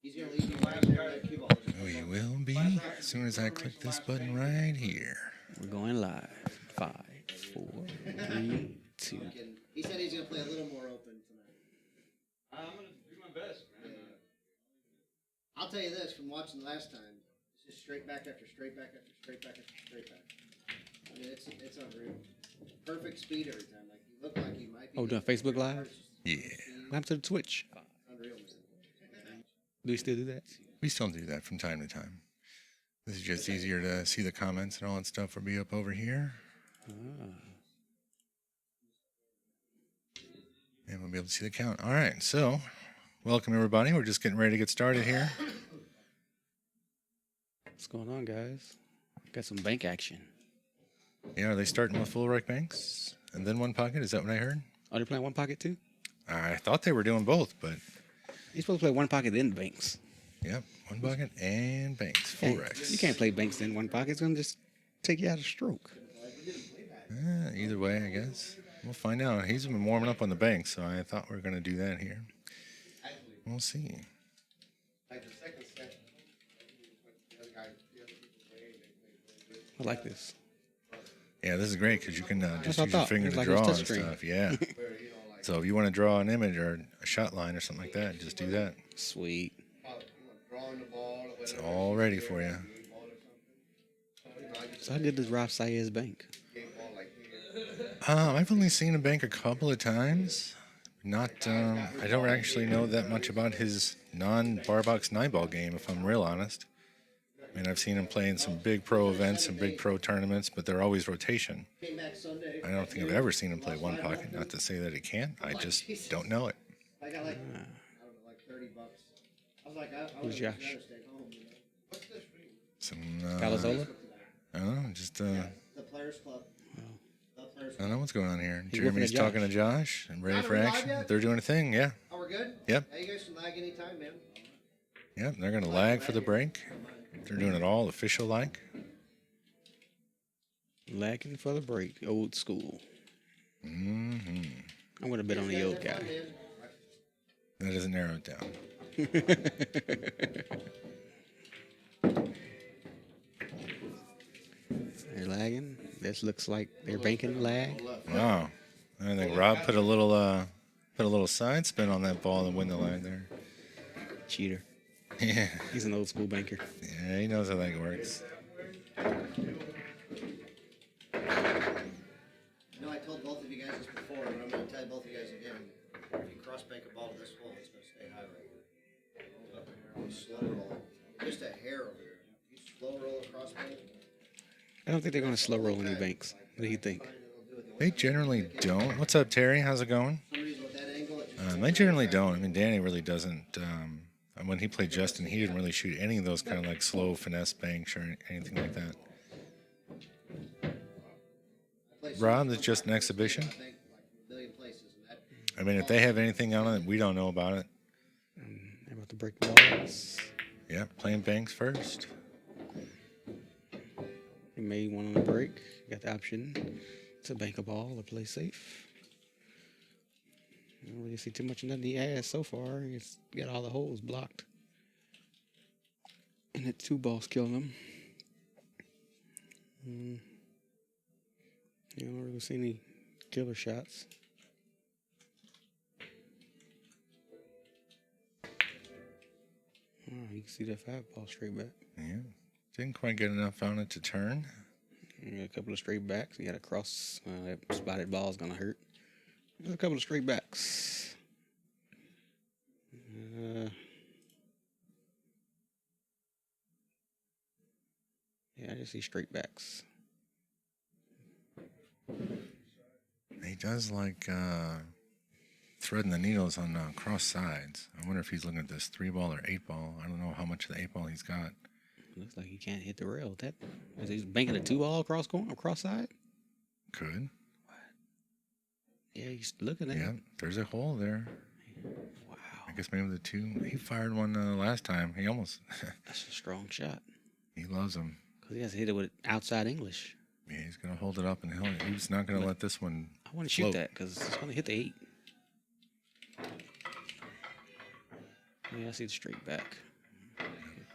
We will be as soon as I click this button right here. We're going live. 5, 4, 3, 2. He said he's gonna play a little more open tonight. I'm gonna do my best, man. I'll tell you this from watching last time. It's just straight back after straight back after straight back after straight back. I mean, it's unreal. Perfect speed every time. Like you look like you might be. Oh, doing Facebook Live? Yeah. What happened to the Twitch? Unreal, man. Do we still do that? We still do that from time to time. This is just easier to see the comments and all that stuff will be up over here. And we'll be able to see the count. All right, so welcome everybody. We're just getting ready to get started here. What's going on, guys? Got some bank action. Yeah, are they starting with full rec banks and then one pocket? Is that what I heard? Oh, they're playing one pocket too? I thought they were doing both, but You're supposed to play one pocket then banks. yep, one pocket and banks, full recs. You can't play banks then one pocket. It's going to just take you out of stroke. Either way, I guess. We'll find out. He's been warming up on the banks, so I thought we were going to do that here. We'll see. I like this. Yeah, this is great because you can just what I use your thought. finger It's to like draw it's and touchscreen. stuff. Yeah. So if you want to draw an image or a shot line or something like that, just do that. Sweet. It's all ready for you. So how good does Robb Saez bank? I've only seen him bank a couple of times. Not, I don't actually know that much about his non-bar box 9-ball game, if I'm real honest. I mean, I've seen him play in some big pro events, some big pro tournaments, but they're always rotation. I don't think I've ever seen him play one pocket. Not to say that he can't. I just don't know it. I got like, I don't know, like $30. I was like, I Who's would Josh? rather stay home. You know? Some, Palazola? I don't know, just, The Players Club. The Players I Club. don't know what's going on here. He's Jeremy's working at talking to Josh and ready Not for live action. yet? They're doing a thing, yeah. Oh, we're good? Yep. Hey, you guys can lag anytime, man. Yep, they're going to lag for the break. They're doing it all official-like. Lagging for the break. Old school. Mm-hmm. I'm going to bet on the old guy. That doesn't narrow it down. They're lagging. This looks like they're banking lag. Wow. I think Rob put a little side spin on that ball and win the line there. Cheater. Yeah. He's an old school banker. Yeah, he knows how that works. No, I told both of you guys this before, but I'm going to tell both of you guys again. If you cross bank a ball to this hole, it's going to stay high right here. Slow roll. Just a hair over here. You slow roll across bank. I don't think they're going to slow roll any banks. What do you think? They generally don't. What's up, Terry? How's it going? Somebody's with that angle. It just They generally don't. I mean, Danny really doesn't. When he played Justin, he didn't really shoot any of those kind of like slow finesse banks or anything like that. Rob, it's just an exhibition. bank like a million places. And that, I mean, if they have anything on it, we don't know about it. They're about to break balls. Yeah, playing banks first. You made one on the break. You got the option to bank a ball or play safe. I don't really see too much of nothing he has so far. He's got all the holes blocked. And the 2 balls killing him. You don't really see any killer shots. Oh, you can see that 5 ball straight back. Yeah, didn't quite get enough on it to turn. You got a couple of straight backs. You got a cross. That spotted ball is going to hurt. There's a couple of straight backs. Yeah, I just see straight backs. He does like threading the needles on cross sides. I wonder if he's looking at this 3-ball or 8-ball. I don't know how much of the 8-ball he's got. Looks like he can't hit the rail with that. Is he banking a 2-ball across side? Could. Yeah, he's looking at Yeah, it. there's a hole there. Wow. I guess maybe the 2. He fired one last time. He almost. That's a strong shot. He loves them. Because he has to hit it with outside English. Yeah, he's gonna hold it up, and he's not gonna let this one. I want to shoot float. that because it's going to hit the 8. Yeah, I see the straight back.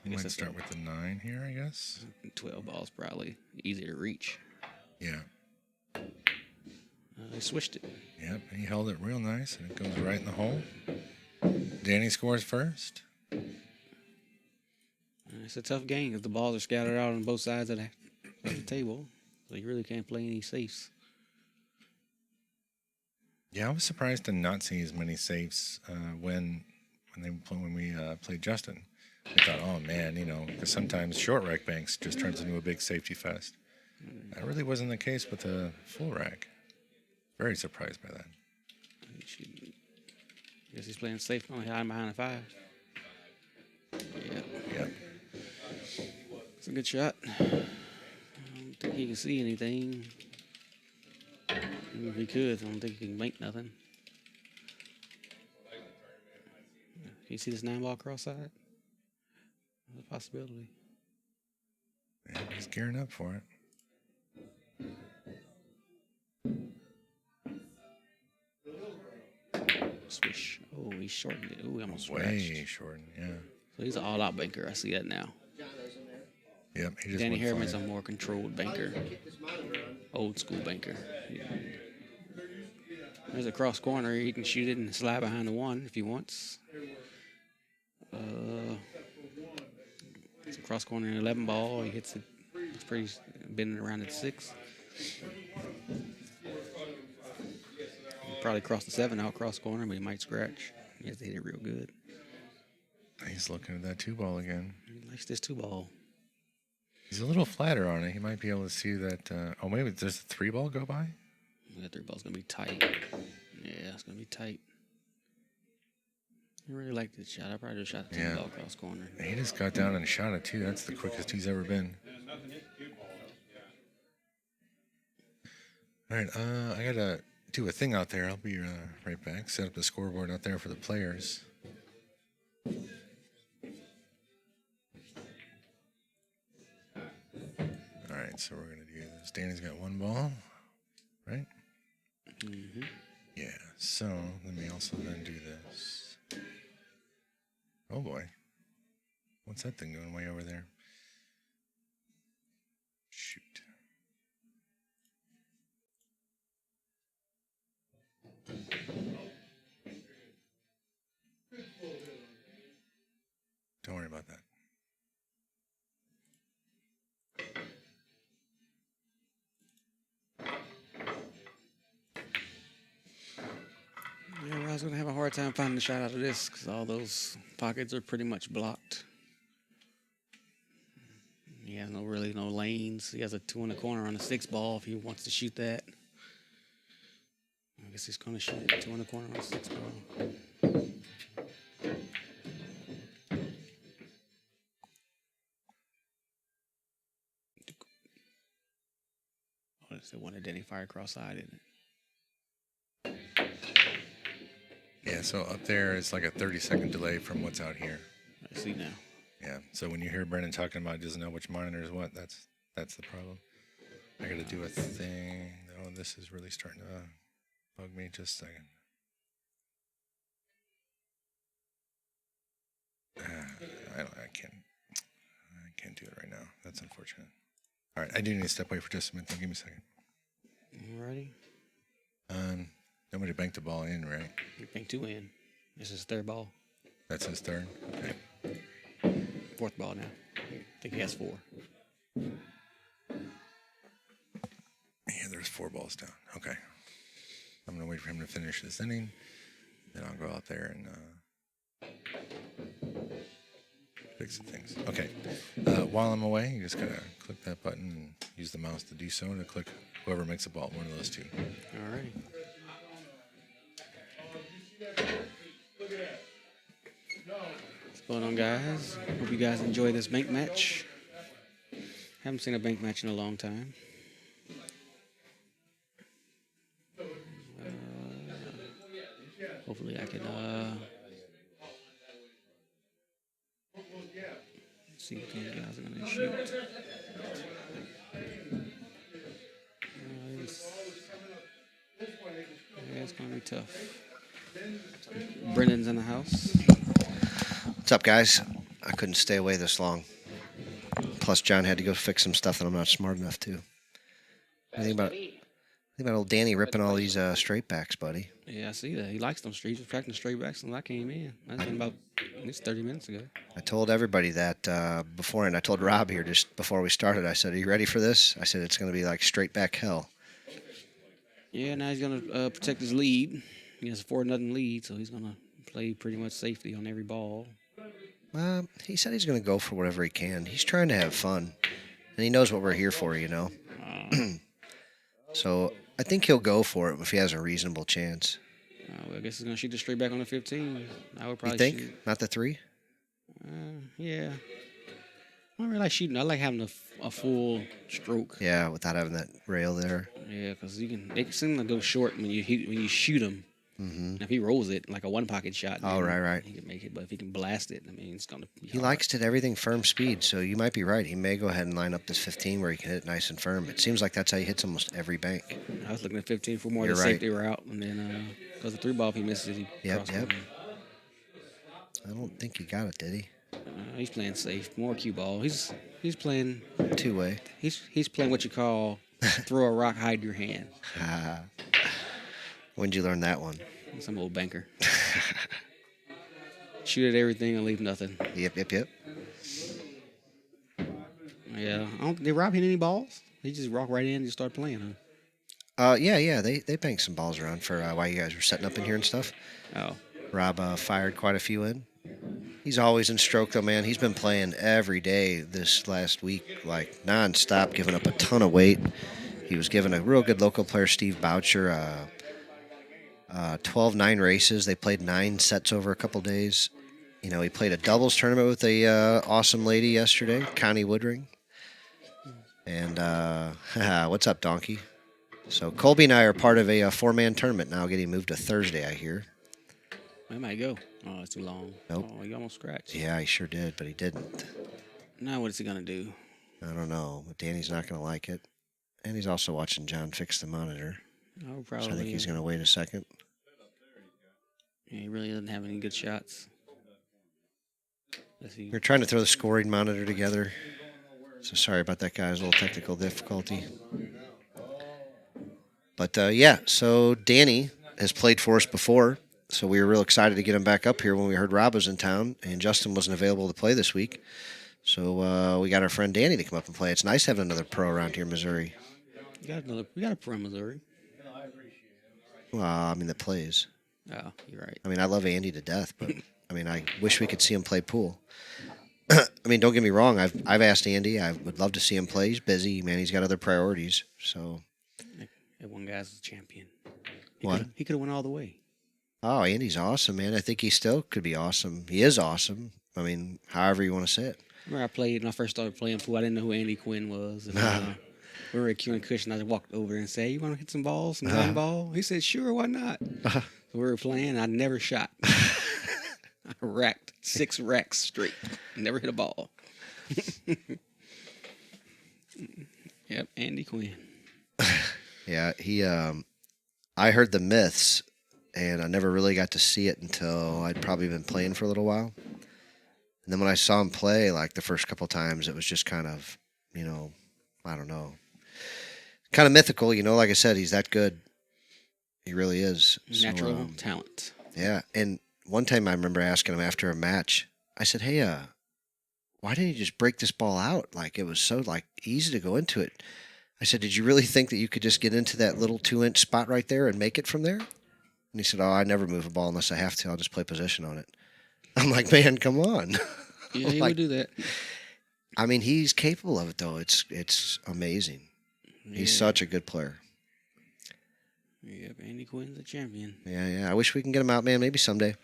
You might start with the 9 here, I guess. 12 balls probably easier to reach. Yeah. They switched it. Yep, he held it real nice, and it goes right in the hole. Danny scores first. It's a tough game because the balls are scattered out on both sides of the table, so you really can't play any safes. Yeah, I was surprised to not see as many safes when we played Justin. I thought, oh man, because sometimes short rack banks just turns into a big safety fest. That really wasn't the case with the full rack. Very surprised by that. I guess he's playing safe, only hiding behind a 5. Yep. It's a good shot. I don't think he can see anything. Even if he could, I don't think he can make nothing. Can you see this 9 ball cross side? There's a possibility. Yeah, he's gearing up for it. Swish. Oh, he shortened it. Oh, he almost scratched. Way shortened, yeah. So he's an all-out banker. I see that now. Yep, he just Danny went Harriman's flying. a more controlled banker. Old school banker. Yeah. There's a cross corner. He can shoot it and slide behind the 1 if he wants. It's a cross corner in 11 ball. He hits it. It's pretty bending around at 6. Probably cross the 7 out cross corner, but he might scratch. He has to hit it real good. He's looking at that 2 ball again. He likes this 2 ball. He's a little flatter on it. He might be able to see that. Maybe does the 3 ball go by? That 3 ball's gonna be tight. Yeah, it's gonna be tight. I really like this shot. I probably just shot the 10 ball cross corner. He just got down and shot it too. That's the quickest he's ever been. All right, I gotta do a thing out there. I'll be right back. Set up the scoreboard out there for the players. All right, so we're gonna do this. Danny's got 1 ball, right? Mm-hmm. Yeah. So let me also then do this. Oh boy, what's that thing doing way over there? Shoot. Don't worry about that. Yeah, Rob's going to have a hard time finding the shot out of this because all those pockets are pretty much blocked. He has no lanes. He has a 2 in the corner on a 6 ball if he wants to shoot that. I guess he's going to shoot it 2 in the corner on a 6 ball. Oh, it's the one that Danny fired cross-eyed, isn't it? Yeah, so up there it's like a 30-second delay from what's out here. I see now. Yeah, so when you hear Brendan talking about he doesn't know which monitor is what, that's the problem. I got to do a thing. Oh, this is really starting to bug me. Just a second. I can't do it right now. That's unfortunate. All right, I do need to step away for just a minute. Though. Give me a second. Alrighty. Nobody banked the ball in, right? You think 2 in. This is 3rd ball. That's his 3rd? Okay. 4th ball now. I think he has 4. Yeah, there's 4 balls down. Okay. I'm going to wait for him to finish this inning. Then I'll go out there and fix the things. Okay. While I'm away, you just got to click that button and use the mouse to do so, to click whoever makes a ball, one of those 2. Alrighty. What's going on, guys? Hope you guys enjoy this bank match. Haven't seen a bank match in a long time. Hopefully I can see what these guys are going to shoot. Yeah, it's going to be tough. Brendan's in the house. What's up, guys? I couldn't stay away this long. Plus, John had to go fix some stuff that I'm not smart enough to. Think about old Danny ripping all these straight backs, buddy. Yeah, I see that. He likes them streets. He's practicing straight back since I came in. That's been about at least 30 minutes ago. I told everybody that before, and I told Rob here just before we started. I said, "Are you ready for this?" I said, "It's going to be like straight back hell." Yeah, now he's going to protect his lead. He has a 4-0 lead, so he's going to play pretty much safety on every ball. He said he's going to go for whatever he can. He's trying to have fun, and he knows what we're here for, So I think he'll go for it if he has a reasonable chance. Well, I guess he's going to shoot the straight back on the 15. I would probably You think? shoot. Not the 3? Yeah. I don't really like shooting. I like having a full stroke. Yeah, without having that rail there. Yeah, because they seem to go short when you shoot them. Mm-hmm. If he rolls it like a one-pocket shot, Oh, right. he can make it. But if he can blast it, I mean, it's going to be He hard. likes to hit everything firm speed, so you might be right. He may go ahead and line up this 15 where he can hit it nice and firm. It seems like that's how he hits almost every bank. I was looking at 15 for more You're of the right. safety route, and then because the 3-ball, if he misses it, he Yep. crosses it. I don't think he got it, did he? He's playing safe, more cue ball. He's playing. 2-way. He's playing what you call throw a rock, hide your hand. When'd you learn that one? Some old banker. Shoot at everything and leave nothing. Yep. Yeah. Did Rob hit any balls? He just walked right in and just started playing, Yeah. They banked some balls around for while you guys were setting up in here and stuff. huh? Oh. Rob fired quite a few in. He's always in stroke, though, man. He's been playing every day this last week, like nonstop, giving up a ton of weight. He was giving a real good local player, Steve Boucher, 12-9 races. They played 9 sets over a couple days. He played a doubles tournament with a awesome lady yesterday, Connie Woodring. And what's up, Donkey? So Colby and I are part of a 4-man tournament now, getting moved to Thursday, I hear. It might go. Oh, it's too long. Nope. Oh, he almost scratched. Yeah, he sure did, but he didn't. Now what is he going to do? I don't know, but Danny's not going to like it. And he's also watching John fix the monitor. Oh, So probably. I think he's going to wait a second. Yeah, he really doesn't have any good shots. Let's see. We're trying to throw the scoring monitor together. So sorry about that, guys. A little technical difficulty. But, so Danny has played for us before. So we were real excited to get him back up here when we heard Rob was in town. And Justin wasn't available to play this week. So we got our friend Danny to come up and play. It's nice having another pro around here in Missouri. We got a pro in Missouri. Well, I mean, that plays. Oh, you're right. I mean, I love Andy to death, but I mean, I wish we could see him play pool. I mean, don't get me wrong. I've asked Andy. I would love to see him play. He's busy, man. He's got other priorities. So. That one guy's a champion. What? He could have went all the way. Oh, Andy's awesome, man. I think he still could be awesome. He is awesome. I mean, however you want to say it. Remember when I first started playing pool, I didn't know who Andy Quinn was. And, we were at Q and Cushion. I just walked over and said, "You want to hit some balls, some nine-ball?" He said, "Sure, why not?" So we were playing. I never shot. I racked 6 racks straight. Never hit a ball. Yep, Andy Quinn. Yeah, he. I heard the myths, and I never really got to see it until I'd probably been playing for a little while. And then when I saw him play, like the first couple times, it was just kind of, I don't know, kind of mythical. Like I said, he's that good. He really is. Natural talent. Yeah, and one time I remember asking him after a match, I said, "Hey, why didn't you just break this ball out? Like it was so easy to go into it." I said, "Did you really think that you could just get into that little 2-inch spot right there and make it from there?" And he said, "Oh, I never move a ball unless I have to. I'll just play position on it." I'm like, "Man, come on." Yeah, he would do that. I mean, he's capable of it, though. It's amazing. Yeah. He's such a good player. Yep, Andy Quinn's a champion. Yeah. I wish we can get him out, man. Maybe someday.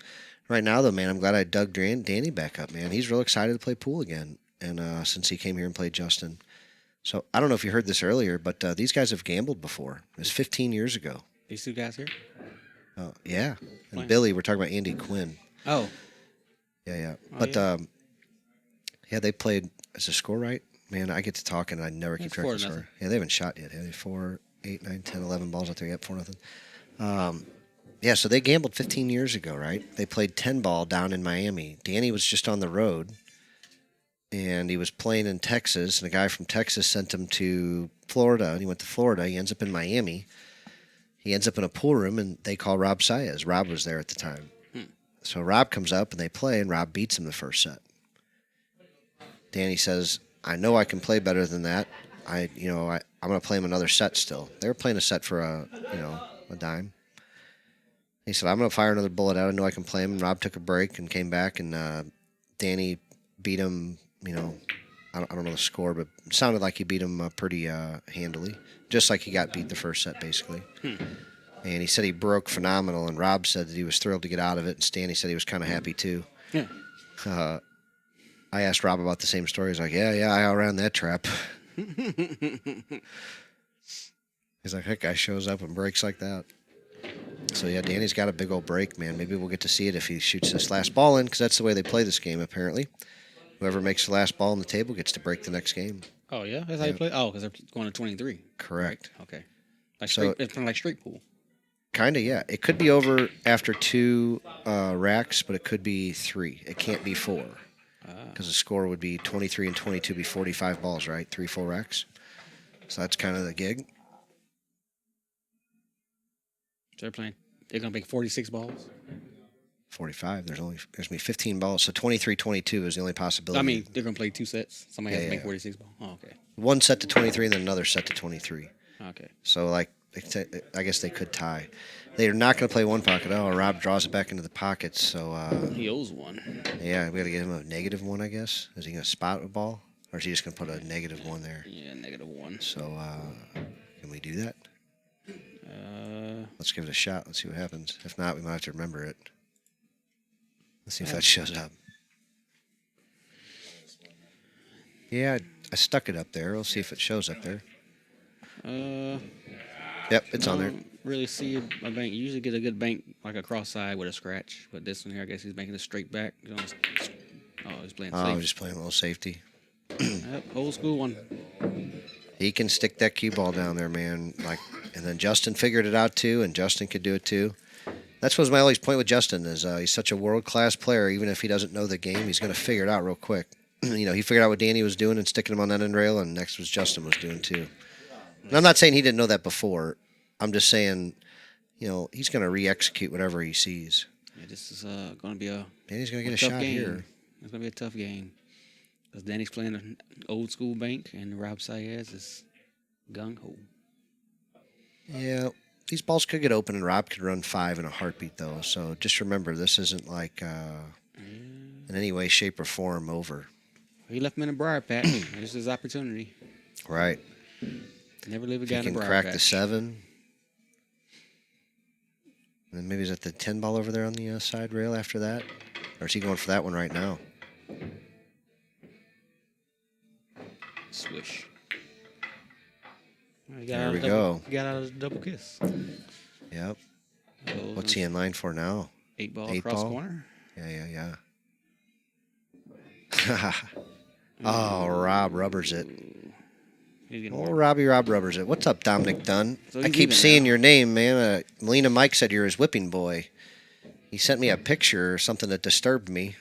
Right now, though, man, I'm glad I dug Danny back up, man. He's real excited to play pool again, and since he came here and played Justin. So I don't know if you heard this earlier, but these guys have gambled before. It was 15 years ago. These 2 guys here? Yeah. And Fine. Billy, we're talking about Andy Quinn. Oh. Yeah. Oh, But, yeah. they played. Is the score right? Man, I get to talking and I never keep It's track of the 4-0. score. Yeah, they haven't shot yet. They have 4, 8, 9, 10, 11 balls out there. Yep, 4-0. Yeah, so they gambled 15 years ago, right? They played 10 ball down in Miami. Danny was just on the road, and he was playing in Texas, and a guy from Texas sent him to Florida, and he went to Florida. He ends up in Miami. He ends up in a pool room, and they call Robb Saez. Robb was there at the time. So Robb comes up, and they play, and Robb beats him the first set. Danny says, I know I can play better than that. I'm going to play him another set still. They were playing a set for a dime. He said, I'm going to fire another bullet out. I know I can play him. And Robb took a break and came back, and Danny beat him, I don't know the score, but it sounded like he beat him pretty handily, just like he got beat the first set, basically. And he said he broke phenomenal, and Robb said that he was thrilled to get out of it, and Stanley said he was kind of happy, too. Yeah. I asked Robb about the same story. He's like, yeah, I outran that trap. He's like, that guy shows up and breaks like that. So, yeah, Danny's got a big old break, man. Maybe we'll get to see it if he shoots this last ball in, because that's the way they play this game, apparently. Whoever makes the last ball on the table gets to break the next game. Oh, yeah? That's how you play? Oh, because they're going to 23. Correct. Okay. Like So- it's kind of like straight pool. Kind of, yeah. It could be over after 2 racks, but it could be 3. It can't be 4. Because the score would be 23 and 22 be 45 balls, right? 3 full racks. So that's kind of the gig. So they're going to make 46 balls? 45. There's going to be 15 balls. So 23-22 is the only possibility. I mean, they're going to play 2 sets. Somebody has to make yeah. 46 balls. Oh, okay. One set to 23 and then another set to 23. Okay. So, I guess they could tie. They're not going to play one pocket. Oh, Robb draws it back into the pockets. So, He owes one. yeah, we got to get him a -1, I guess. Is he going to spot a ball? Or is he just going to put a -1 there? Yeah, -1. So, can we do that? Let's give it a shot. Let's see what happens. If not, we might have to remember it. Let's see if that shows up. Yeah, I stuck it up there. We'll see if it shows up there. Yep, it's on there. Really see a bank. You usually get a good bank like a cross side with a scratch, but this one here, I guess he's making a straight back. He's playing Oh, safe. just playing a little safety. Yep, old school one. He can stick that cue ball down there, man. And then Justin figured it out too, and Justin could do it too. That's was my always point with Justin is he's such a world-class player. Even if he doesn't know the game, he's going to figure it out real quick. He figured out what Danny was doing and sticking him on that end rail, and next was Justin was doing too. And I'm not saying he didn't know that before. I'm just saying, he's going to re-execute whatever he sees. Yeah, this is going to be Danny's going to get a tough shot game. here. It's going to be a tough game. Because Danny's playing an old school bank, and Robb Saez is gung-ho. Yeah, these balls could get open, and Robb could run 5 in a heartbeat, though. So just remember, this isn't like in any way, shape, or form over. He left him in a briar patch. This is his opportunity. Right. Never leave a If guy he in a can briar crack patch. the 7. And then maybe is that the 10 ball over there on the side rail after that? Or is he going for that one right now? Swish. There we go. Got out of the double kiss. Yep. Oh, What's he in line for now? 8 ball 8 across ball? corner. Yeah. Oh, Robb rubbers it. He's getting Oh, more. Robb rubbers it. What's up, Dominic Dunn? So I he's keep even seeing now. your name, man. Melina Mike said you're his whipping boy. He sent me a picture or something that disturbed me.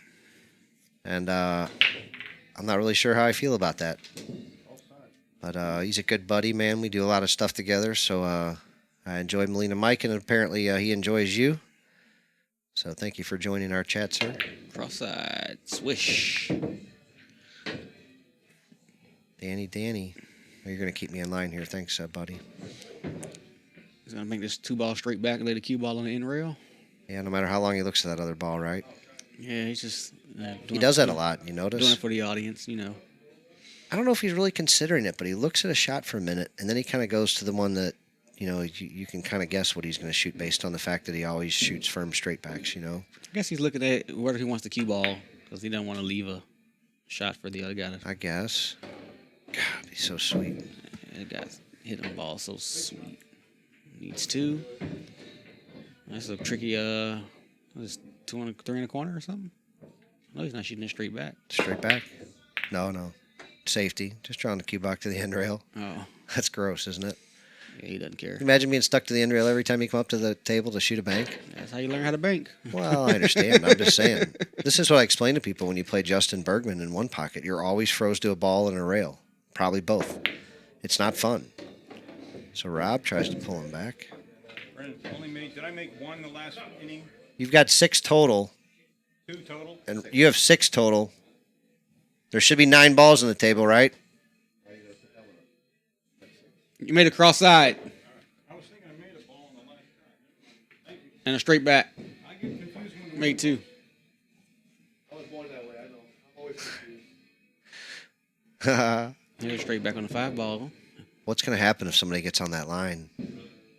And I'm not really sure how I feel about that. But he's a good buddy, man. We do a lot of stuff together. So I enjoy Melina Mike, and apparently he enjoys you. So thank you for joining our chat, sir. Cross side. Swish. Danny. You're going to keep me in line here. Thanks, buddy. He's going to make this 2 ball straight back and lay the cue ball on the end rail. Yeah, no matter how long he looks at that other ball, right? Yeah, he's just... He does that a lot, you notice? Doing it for the audience, I don't know if he's really considering it, but he looks at a shot for a minute, and then he kind of goes to the one that, you can kind of guess what he's going to shoot based on the fact that he always shoots firm straight backs, I guess he's looking at whether he wants the cue ball because he doesn't want to leave a shot for the other guy. I guess. God, he's so sweet. That guy's hitting the ball so sweet. Needs 2. That's a tricky, what is 2 and 3 in a corner or something? No, he's not shooting it straight back. Straight back? No. Safety. Just trying to cue back to the end rail. Oh. That's gross, isn't it? Yeah, he doesn't care. Imagine being stuck to the end rail every time you come up to the table to shoot a bank. That's how you learn how to bank. Well, I understand. I'm just saying. This is what I explain to people when you play Justin Bergman in one pocket. You're always froze to a ball and a rail. Probably both. It's not fun. So Robb tries to pull him back. Did I make one the last inning? You've got 6 total. 2 total? And you have 6 total. There should be 9 balls on the table, right? You made a cross side I was thinking I made a ball on the last try. and a straight back. I get confused when Made 2. I was born that way. I know. I'm always confused. Here's a straight back on the 5 ball. What's going to happen if somebody gets on that line?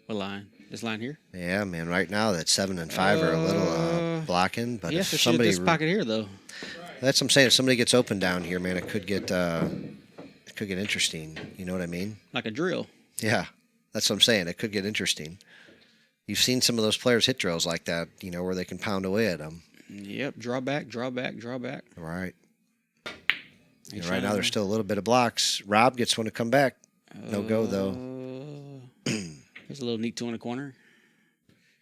What line? This line here? Yeah, man. Right now, that 7 and 5 are a little blocking. But He if has to shoot somebody, this pocket here, though. that's what I'm saying. If somebody gets open down here, man, it could get interesting. You know what I mean? Like a drill. Yeah, that's what I'm saying. It could get interesting. You've seen some of those players hit drills like that, where they can pound away at them. Yep. Draw back, draw back, draw back. Right. He's Right now, trying there's still a little bit of blocks. Robb gets one to come back. No go, though. There's a little neat 2 in the corner.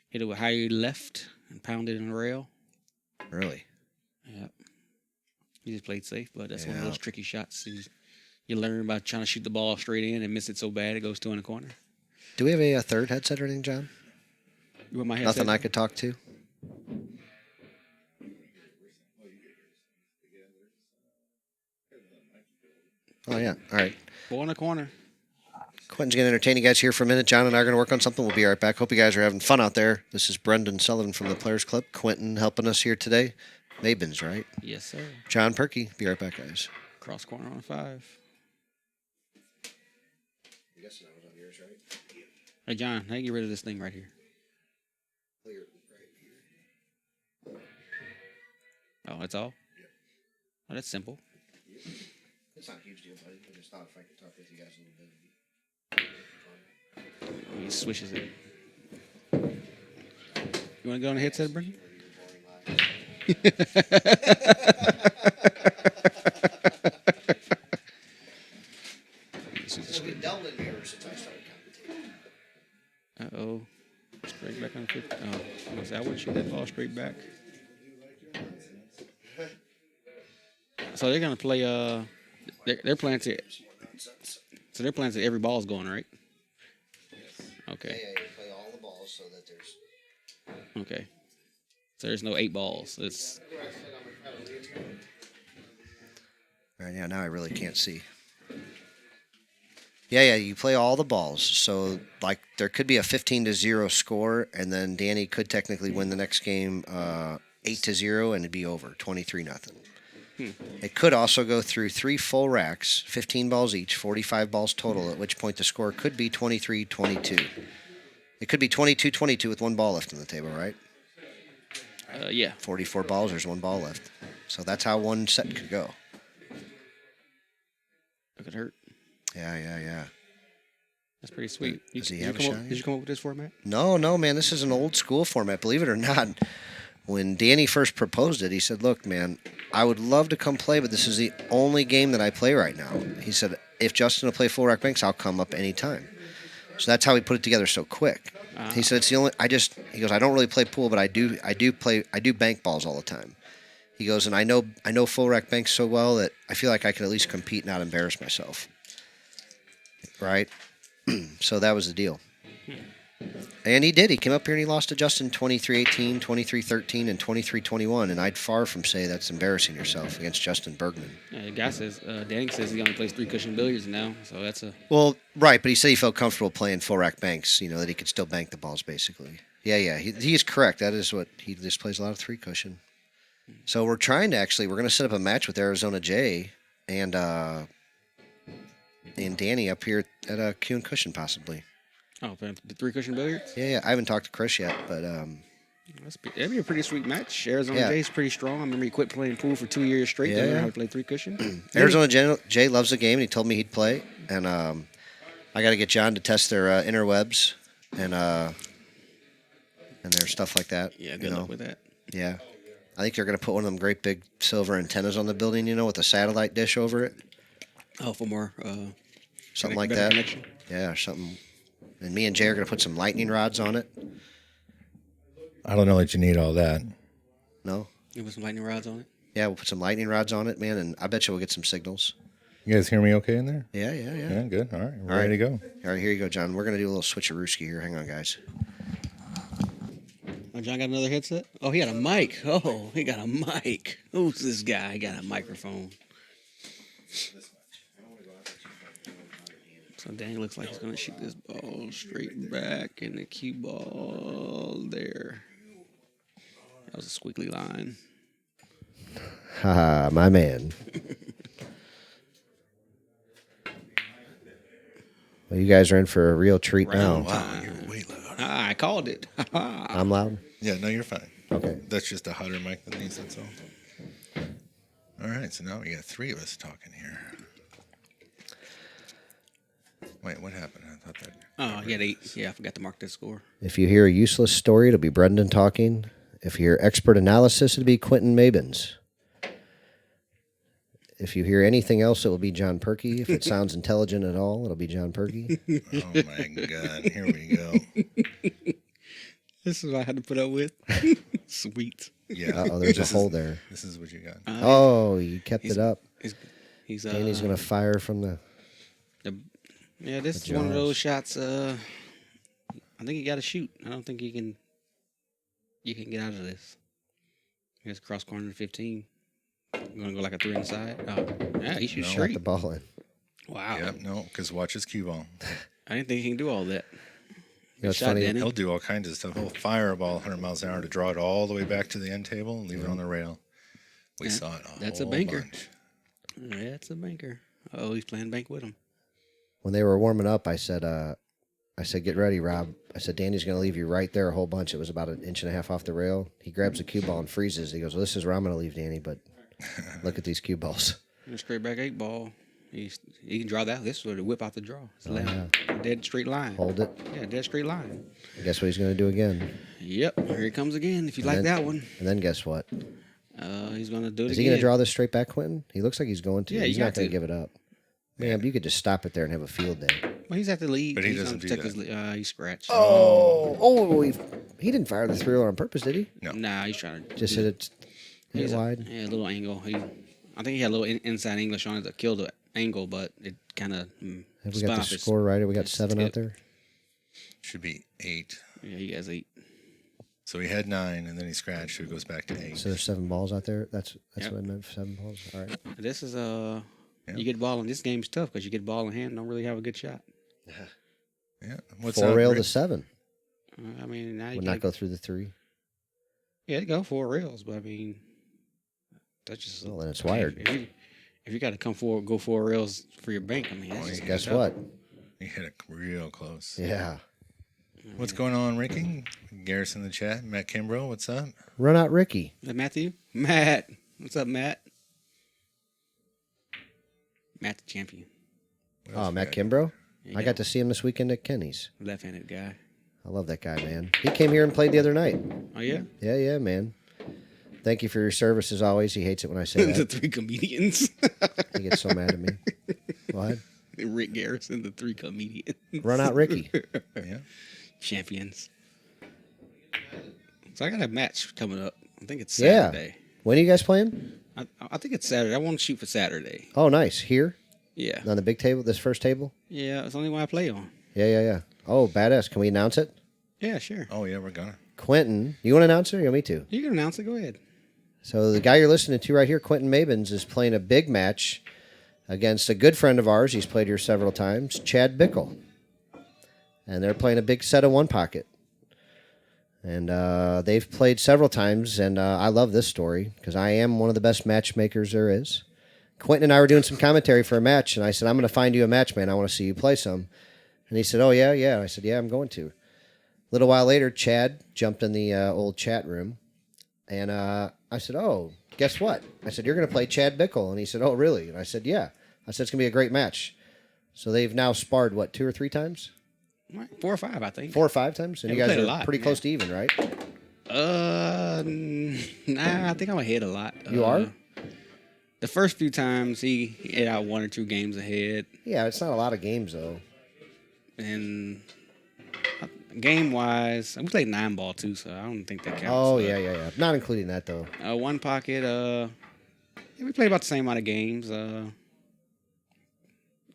Hit it with high left and pound it in the rail. Really? Yep. He just played safe, but that's one of Yeah. those tricky shots. You learn by trying to shoot the ball straight in and miss it so bad it goes 2 in the corner. Do we have a third headset or anything, John? You want my headset? Nothing I could talk to? Oh, yeah. All right. Ball in the corner. Quinton's going to entertain you guys here for a minute. John and I are going to work on something. We'll be right back. Hope you guys are having fun out there. This is Brendan Sullivan from the Players Club. Quinton helping us here today. Mabin's, right? Yes, sir. John Perky. Be right back, guys. Cross corner on 5. I'm guessing that was on yours, right? Hey, John, how do you get rid of this thing right here? Oh, that's all? Oh, that's simple. It's not a huge deal, buddy. I just thought if I could talk with you guys a little bit. He swishes it. You want to go on the headset, Brendan? We've dealt in here since I started commentating. Uh-oh. Straight back on the 50. Oh, I would shoot that ball straight back. So they're gonna play. They're playing to. So they're playing to every ball's going right. Okay. Yeah, you play all the balls so that there's. Okay. So there's no 8 balls. It's All right, yeah, now I really can't see. Yeah, you play all the balls. So, like, there could be a 15-0 score, and then Danny could technically win the next game 8-0, and it'd be over, 23-0. It could also go through 3 full racks, 15 balls each, 45 balls total, at which point the score could be 23-22. It could be 22-22 with 1 ball left on the table, right? yeah. 44 balls, there's 1 ball left. So that's how one set could go. That could hurt. Yeah. That's pretty sweet. Does he have a shot? Did you come up with this format? No, man, this is an old school format, believe it or not. When Danny first proposed it, he said, look, man, I would love to come play, but this is the only game that I play right now. He said, if Justin will play full rack banks, I'll come up anytime. So that's how he put it together so quick. He said, it's the only, he goes, I don't really play pool, but I do bank balls all the time. He goes, and I know full rack banks so well that I feel like I can at least compete and not embarrass myself. Right? So that was the deal. And he did. He came up here and he lost to Justin 23-18, 23-13, and 23-21. And I'd far from say that's embarrassing yourself against Justin Bergman. The guy says, Danny says he only plays 3 cushion billiards now, so that's a. Well, right, but he said he felt comfortable playing full rack banks, that he could still bank the balls, basically. Yeah, he is correct. That is what he just plays a lot of 3 cushion. So we're going to set up a match with Arizona Jay and Danny up here at a Q and Cushion, possibly. Oh, the 3 cushion billiards? Yeah. I haven't talked to Chris yet, but That'd be a pretty sweet match. Arizona Yeah. Jay's pretty strong. I remember he quit playing pool for 2 years straight. Yeah. They learned how to play 3 cushion. Arizona Jay loves the game, and he told me he'd play. And I got to get John to test their interwebs and their stuff like that. Yeah, good luck with that. Yeah. I think they're going to put one of them great big silver antennas on the building, with a satellite dish over it. Oh, for more Something like better that. connection. Yeah, something And me and Jay are going to put some lightning rods on it. I don't know that you need all that. No? You put some lightning rods on it? Yeah, we'll put some lightning rods on it, man, and I bet you we'll get some signals. You guys hear me okay in there? Yeah. Yeah, good. All right, we're All ready right. to go. All right, here you go, John. We're going to do a little switcherooski here. Hang on, guys. Oh, John got another headset? Oh, he got a mic. Oh, he got a mic. Who's this guy? He got a microphone. So Danny looks like he's going to shoot this ball straight back in the cue ball there. That was a squiggly line. Haha, my man. Well, you guys are in for a real treat Round now. time. You're way loud. Ah, I called it. I'm loud? Yeah, no, you're fine. Okay. That's just a hotter mic than these, that's all. All right, so now we got 3 of us talking here. Wait, what happened? I thought that. Oh, he had 8. Yeah, I forgot to mark that score. If you hear a useless story, it'll be Brendan talking. If you hear expert analysis, it'll be Quinton Mabins. If you hear anything else, it will be John Perky. If it sounds intelligent at all, it'll be John Perky. Oh my God! Here we go. This is what I had to put up with. Sweet. Yeah. Uh-oh, there's a This hole is- there. This is what you got. Oh, you kept it up. He's Danny's going to fire from the... Yeah, this is one of those shots. I think you got to shoot. I don't think you can get out of this. Here's cross corner 15. I'm gonna go like a 3 inside. Oh, yeah, he shoots Got straight. the ball in. Wow. Yep. No, because watch his cue ball. I didn't think he can do all that. You know, it's Shot, funny. Danny. He'll do all kinds of stuff. He'll fire a ball 100 miles an hour to draw it all the way back to the end table and leave it on the rail. We Yeah, saw it. that's a whole banker. bunch. Yeah, it's a banker. Oh, he's playing bank with him. When they were warming up, I said, get ready, Rob. I said, Danny's going to leave you right there a whole bunch. It was about 1.5 inches off the rail. He grabs the cue ball and freezes. He goes, well, this is where I'm going to leave Danny, but look at these cue balls. Straight back 8 ball. He can draw that. This would whip out the draw. It's yeah. dead straight line. Hold it. Yeah, dead straight line. And guess what he's going to do again? Yep, here he comes again. If you And like then- that one, And then guess what? he's gonna do it Is again. he going to draw this straight back, Quinton? He looks like he's going to. Yeah, he's you not got going to. to give it up. Man, you could just stop it there and have a field day. Well, he's at the lead. But he He's doesn't gonna do take that. his, he scratched. Oh, he didn't fire the 3-0 on purpose, did he? No. Nah, he's trying to Just hit it he's wide. Yeah, a little angle. I think he had a little inside English on it that killed the angle, but it kind of Have we got the score right? We got 7 out skip. there. Should be 8. Yeah, he has 8. So he had 9, and then he scratched, so it goes back to 8. So there's 7 balls out there. That's Yep. what I meant for 7 balls. All right. This is Yeah. you get the ball in this game's tough because you get the ball in hand, don't really have a good shot. Yeah. What's 4 up, rail Rick? to 7. I mean, now you Would gotta not go through the 3. Yeah, go 4 rails, but I mean, that's just. Well, then it's wired. If you got to go 4 rails for your bank, I mean, that's just Guess tough. what? He hit it real close. Yeah. What's going on, Ricky? Garrison in the chat. Matt Kimbrough, what's up? Run out Ricky. Is that Matthew? Matt, what's up, Matt? Matt the champion, What else Oh, we Matt got? Kimbrough. Yeah, I got to see him this weekend at Kenny's. left-handed guy. I love that guy, man. He came here and played the other night. Oh yeah, Yeah, man. Thank you for your service as always. He hates it when I say the that. 3 comedians. He gets so mad at me. What? Rick Garrison, the 3 comedians. Run out Ricky. Yeah. Champions. So I got a match coming up. I think it's Yeah. Saturday. When are you guys playing? I think it's Saturday. I want to shoot for Saturday. Oh, nice. Here? Yeah. On the big table? This first table? Yeah, it's the only one I play on. Yeah. Oh, badass. Can we announce it? Yeah, sure. Oh, yeah, we're gonna. Quinton. You want to announce it or you want me to? You can announce it. Go ahead. So the guy you're listening to right here, Quinton Mabins, is playing a big match against a good friend of ours. He's played here several times, Chad Bickle. And they're playing a big set of one pocket. And they've played several times, and I love this story because I am one of the best matchmakers there is. Quinton and I were doing some commentary for a match, and I said, I'm going to find you a match, man. I want to see you play some. And he said, oh, yeah. And I said, yeah, I'm going to. A little while later, Chad jumped in the old chat room, and I said, oh, guess what? I said, you're going to play Chad Bickle. And he said, oh, really? And I said, yeah. I said, it's going to be a great match. So they've now sparred, 2 or 3 times? Right, 4 or 5, I think. 4 or 5 times? And Yeah, you we guys played a are lot, pretty yeah. close to even, right? Nah, I think I'm ahead a lot. You are? The first few times he hit out 1 or 2 games ahead, Yeah, it's not a lot of games, though. and game wise, we played 9-ball too, so I don't think that counts. Oh, but, yeah. Not including that, though. One pocket. Yeah, we played about the same amount of games.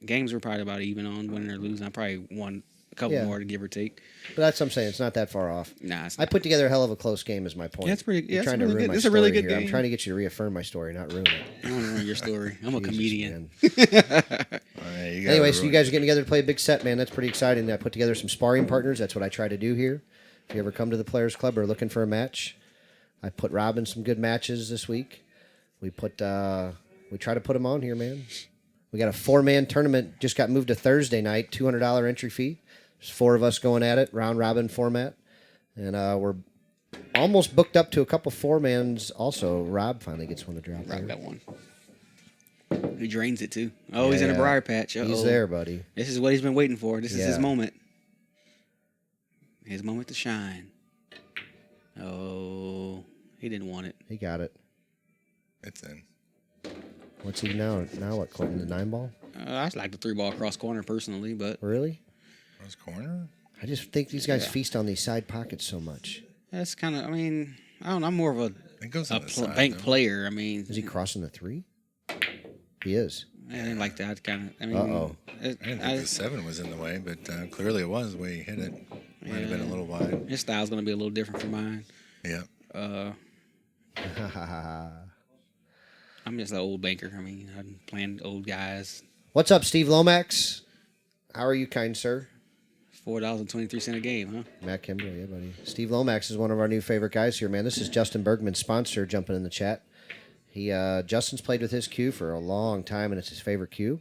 Games were probably about even on winning or losing. I probably won a couple Yeah. more to give or take. But that's what I'm saying. It's not that far off. Nah, it's I put together a hell of a close game is my point. Yeah, it's pretty- yeah, You're it's trying really to ruin good. my It's a story really good here. I'm game. trying to get you to reaffirm my story, not ruin it. I don't want to ruin your story. I'm a Jesus, comedian. man. You gotta Anyway, so you ruin guys are it. getting together to play a big set, man. That's pretty exciting. I put together some sparring partners. That's what I try to do here. If you ever come to the Players Club or looking for a match, I put Rob in some good matches this week. We try to put them on here, man. We got a 4-man tournament. Just got moved to Thursday night. $200 entry fee. There's 4 of us going at it, round robin format, and we're almost booked up to a couple 4-mans. Also, Rob finally gets one to drop. Rock there. that one. He drains it too. Oh, he's in a Yeah. briar patch. Uh-oh. He's there, buddy. This is what he's been waiting for. This is his Yeah. moment. His moment to shine. Oh, he didn't want it. He got it. It's in. What's he now? Now what? Quinton, the 9-ball? I just like the 3-ball cross corner personally, but Really? Cross corner? I just think these guys Yeah. feast on these side pockets so much. that's kind of. I mean, I don't know. I'm more of It goes a on the side, bank though. player. I mean, Is he crossing the 3? He is. I didn't like that kind of. I mean, Uh-oh. I didn't think the 7 was in the way, but clearly it was the way he hit it. Might have been a little wide. his style's gonna be a little different from mine. Yeah. I'm just an old banker. I mean, I'm playing old guys. What's up, Steve Lomax? How are you, kind sir? $4.23 a game, huh? Matt Kimbrough, yeah, buddy. Steve Lomax is one of our new favorite guys here, man. This is Justin Bergman's sponsor jumping in the chat. Justin's played with his cue for a long time, and it's his favorite cue.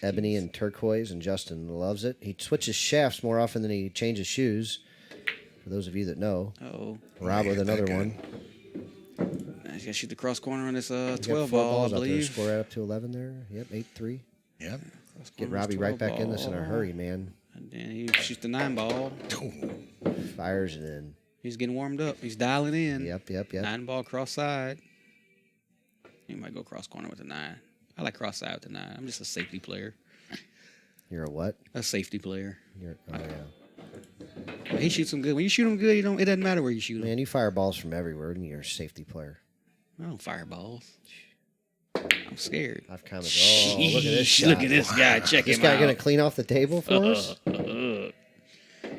Ebony and turquoise, and Justin loves it. He switches shafts more often than he changes shoes, for those of you that know. Oh, Rob with That another guy. one. he's gonna shoot the cross corner on this We got 12 4 ball, I balls out there. believe. Score right up to 11 there. Yep, 8-3. Yep. Get Robbie right back in this in a hurry, man. And then he shoots the 9 ball. Fires it in. He's getting warmed up. He's dialing in. Yep. 9 ball cross side. He might go cross corner with the 9. I like cross side with the 9. I'm just a safety player. You're a what? A safety player. Oh, yeah. But he shoots them good. When you shoot them good, you don't. It doesn't matter where you shoot them. Man, you fire balls from everywhere, and you're a safety player. I don't fire balls. I'm scared. I've kind of. Oh, look at this shot. Look at this guy. Check This him guy out. going to clean off the table for us?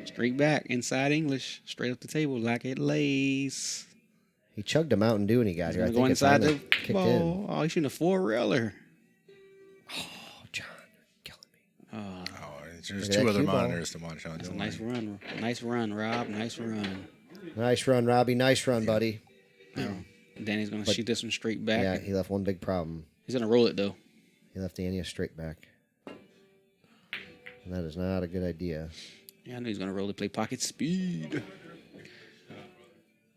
Straight back, inside English, straight up the table like it lays. He chugged a Mountain Dew when he got He's here. I gonna think go it inside finally the kicked ball. in. Oh, he's shooting a 4-railer. Oh, John, you're killing me. Oh, there's Look at 2 that other cue ball. monitors to watch on. That's a don't nice worry. run. Nice run, Rob. Nice run. Nice run, Robbie. Nice run, buddy. Danny's gonna shoot this one straight back. Yeah, he left one big problem. He's gonna roll it though. He left Danny a straight back. And that is not a good idea. Yeah, I knew he's gonna roll it. Play pocket speed.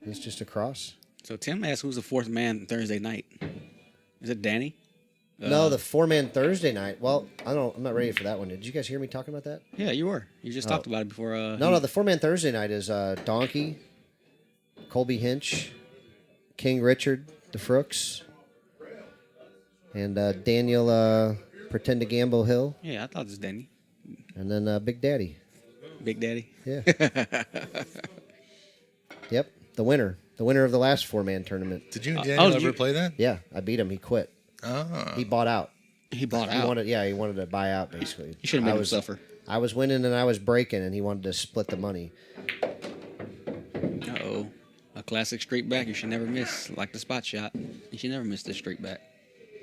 It's just a cross. So Tim asked, "Who's the 4th man Thursday night? Is it Danny?" No, the 4-man Thursday night. Well, I'm not ready for that one. Did you guys hear me talking about that? Yeah, you were. You just talked about it before. No, the 4-man Thursday night is Donkey, Colby Hinch, King Richard, the Frooks, and Daniel Pretend to Gamble Hill, Yeah, I thought it was Danny. and then Big Daddy. Big Daddy. Yeah. Yep, the winner of the last 4-man tournament. Did you and Daniel did ever you- play that? Yeah, I beat him. He quit. Oh. He bought out. He bought He out. wanted to buy out basically. You should have I made him was suffer. I was winning and I was breaking, and he wanted to split the money. Uh-oh. A classic straight back you should never miss, like the spot shot. You should never miss this straight back.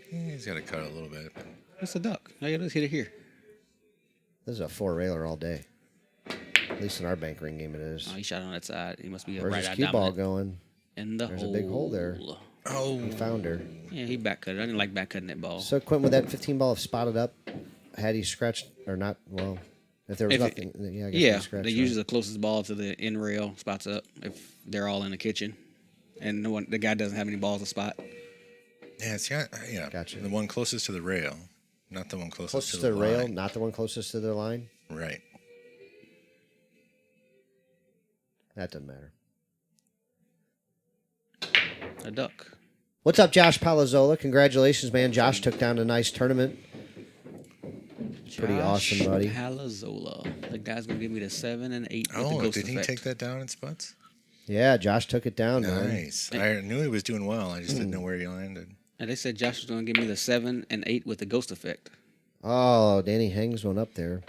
He's got to cut it a little bit. That's a duck. All you gotta do is hit it here. This is a 4-railer all day. At least in our bank ring game it is. Oh, he shot on that side. He must be a Where's right his eye cue ball dominant. going? In the There's a hole. big hole there. Oh. He found her. Yeah, he back cut it. I didn't like back cutting that ball. So Quentin, would that 15 ball have spotted up had he scratched or not? Well, if there was If it- nothing, yeah, I guess Yeah, he scratched. they right? use the closest ball to the end rail, spots up, if they're all in the kitchen. And the guy doesn't have any balls to spot. Yeah, yeah. Gotcha. The one closest to the rail, not the one closest, closest to to the the rail, line. not the one closest to the line. Right. That doesn't matter. A duck. What's up, Josh Palazzola? Congratulations, man. Josh took down a nice tournament. pretty awesome, buddy. Palazola. The guy's gonna give me the 7 and 8 with the Oh, ghost did he effect. take that down in spots? Yeah, Josh took it down, man. Nice. I knew he was doing well. I just didn't know where he landed. And they said Josh was gonna give me the 7 and 8 with the ghost effect. Oh, Danny hangs one up there.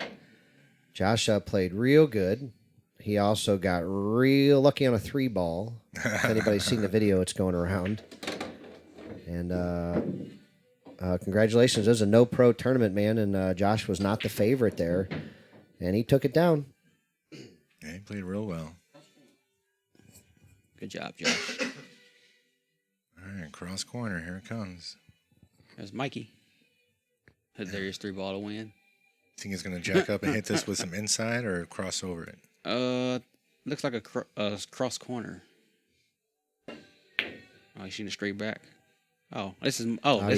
Josh played real good. He also got real lucky on a 3 ball. If anybody's seen the video, it's going around. And congratulations. It was a no pro tournament, man, and Josh was not the favorite there. And he took it down. Yeah, he played real well. Good job, Josh. All right, cross corner. Here it comes. There's Mikey. There's 3 ball to win. Think he's going to jack up and hit this with some inside or cross over it? Looks like a cross corner. Oh, he's shooting straight back. This is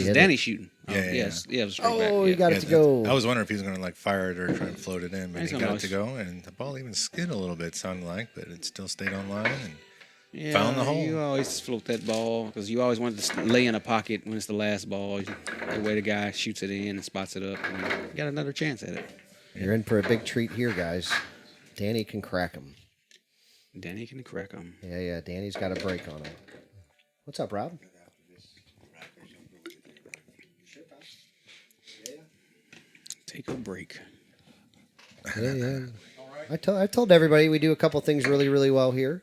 hit Danny it. shooting. Yeah, It was straight back. Oh, Yeah. he got it to go. I was wondering if he was going to like fire it or try and float it in, but He's he gonna got it to go, and the ball even skid a little bit, sounded like, but it still stayed on line. And Yeah, found the hole. You always float that ball because you always want to lay in a pocket when it's the last ball. The way the guy shoots it in and spots it up, and you got another chance at it. You're in for a big treat here, guys. Danny can crack him. Danny can crack them. Yeah. Danny's got a break on him. What's up, Rob? Take a break. Yeah. I told everybody we do a couple things really, really well here.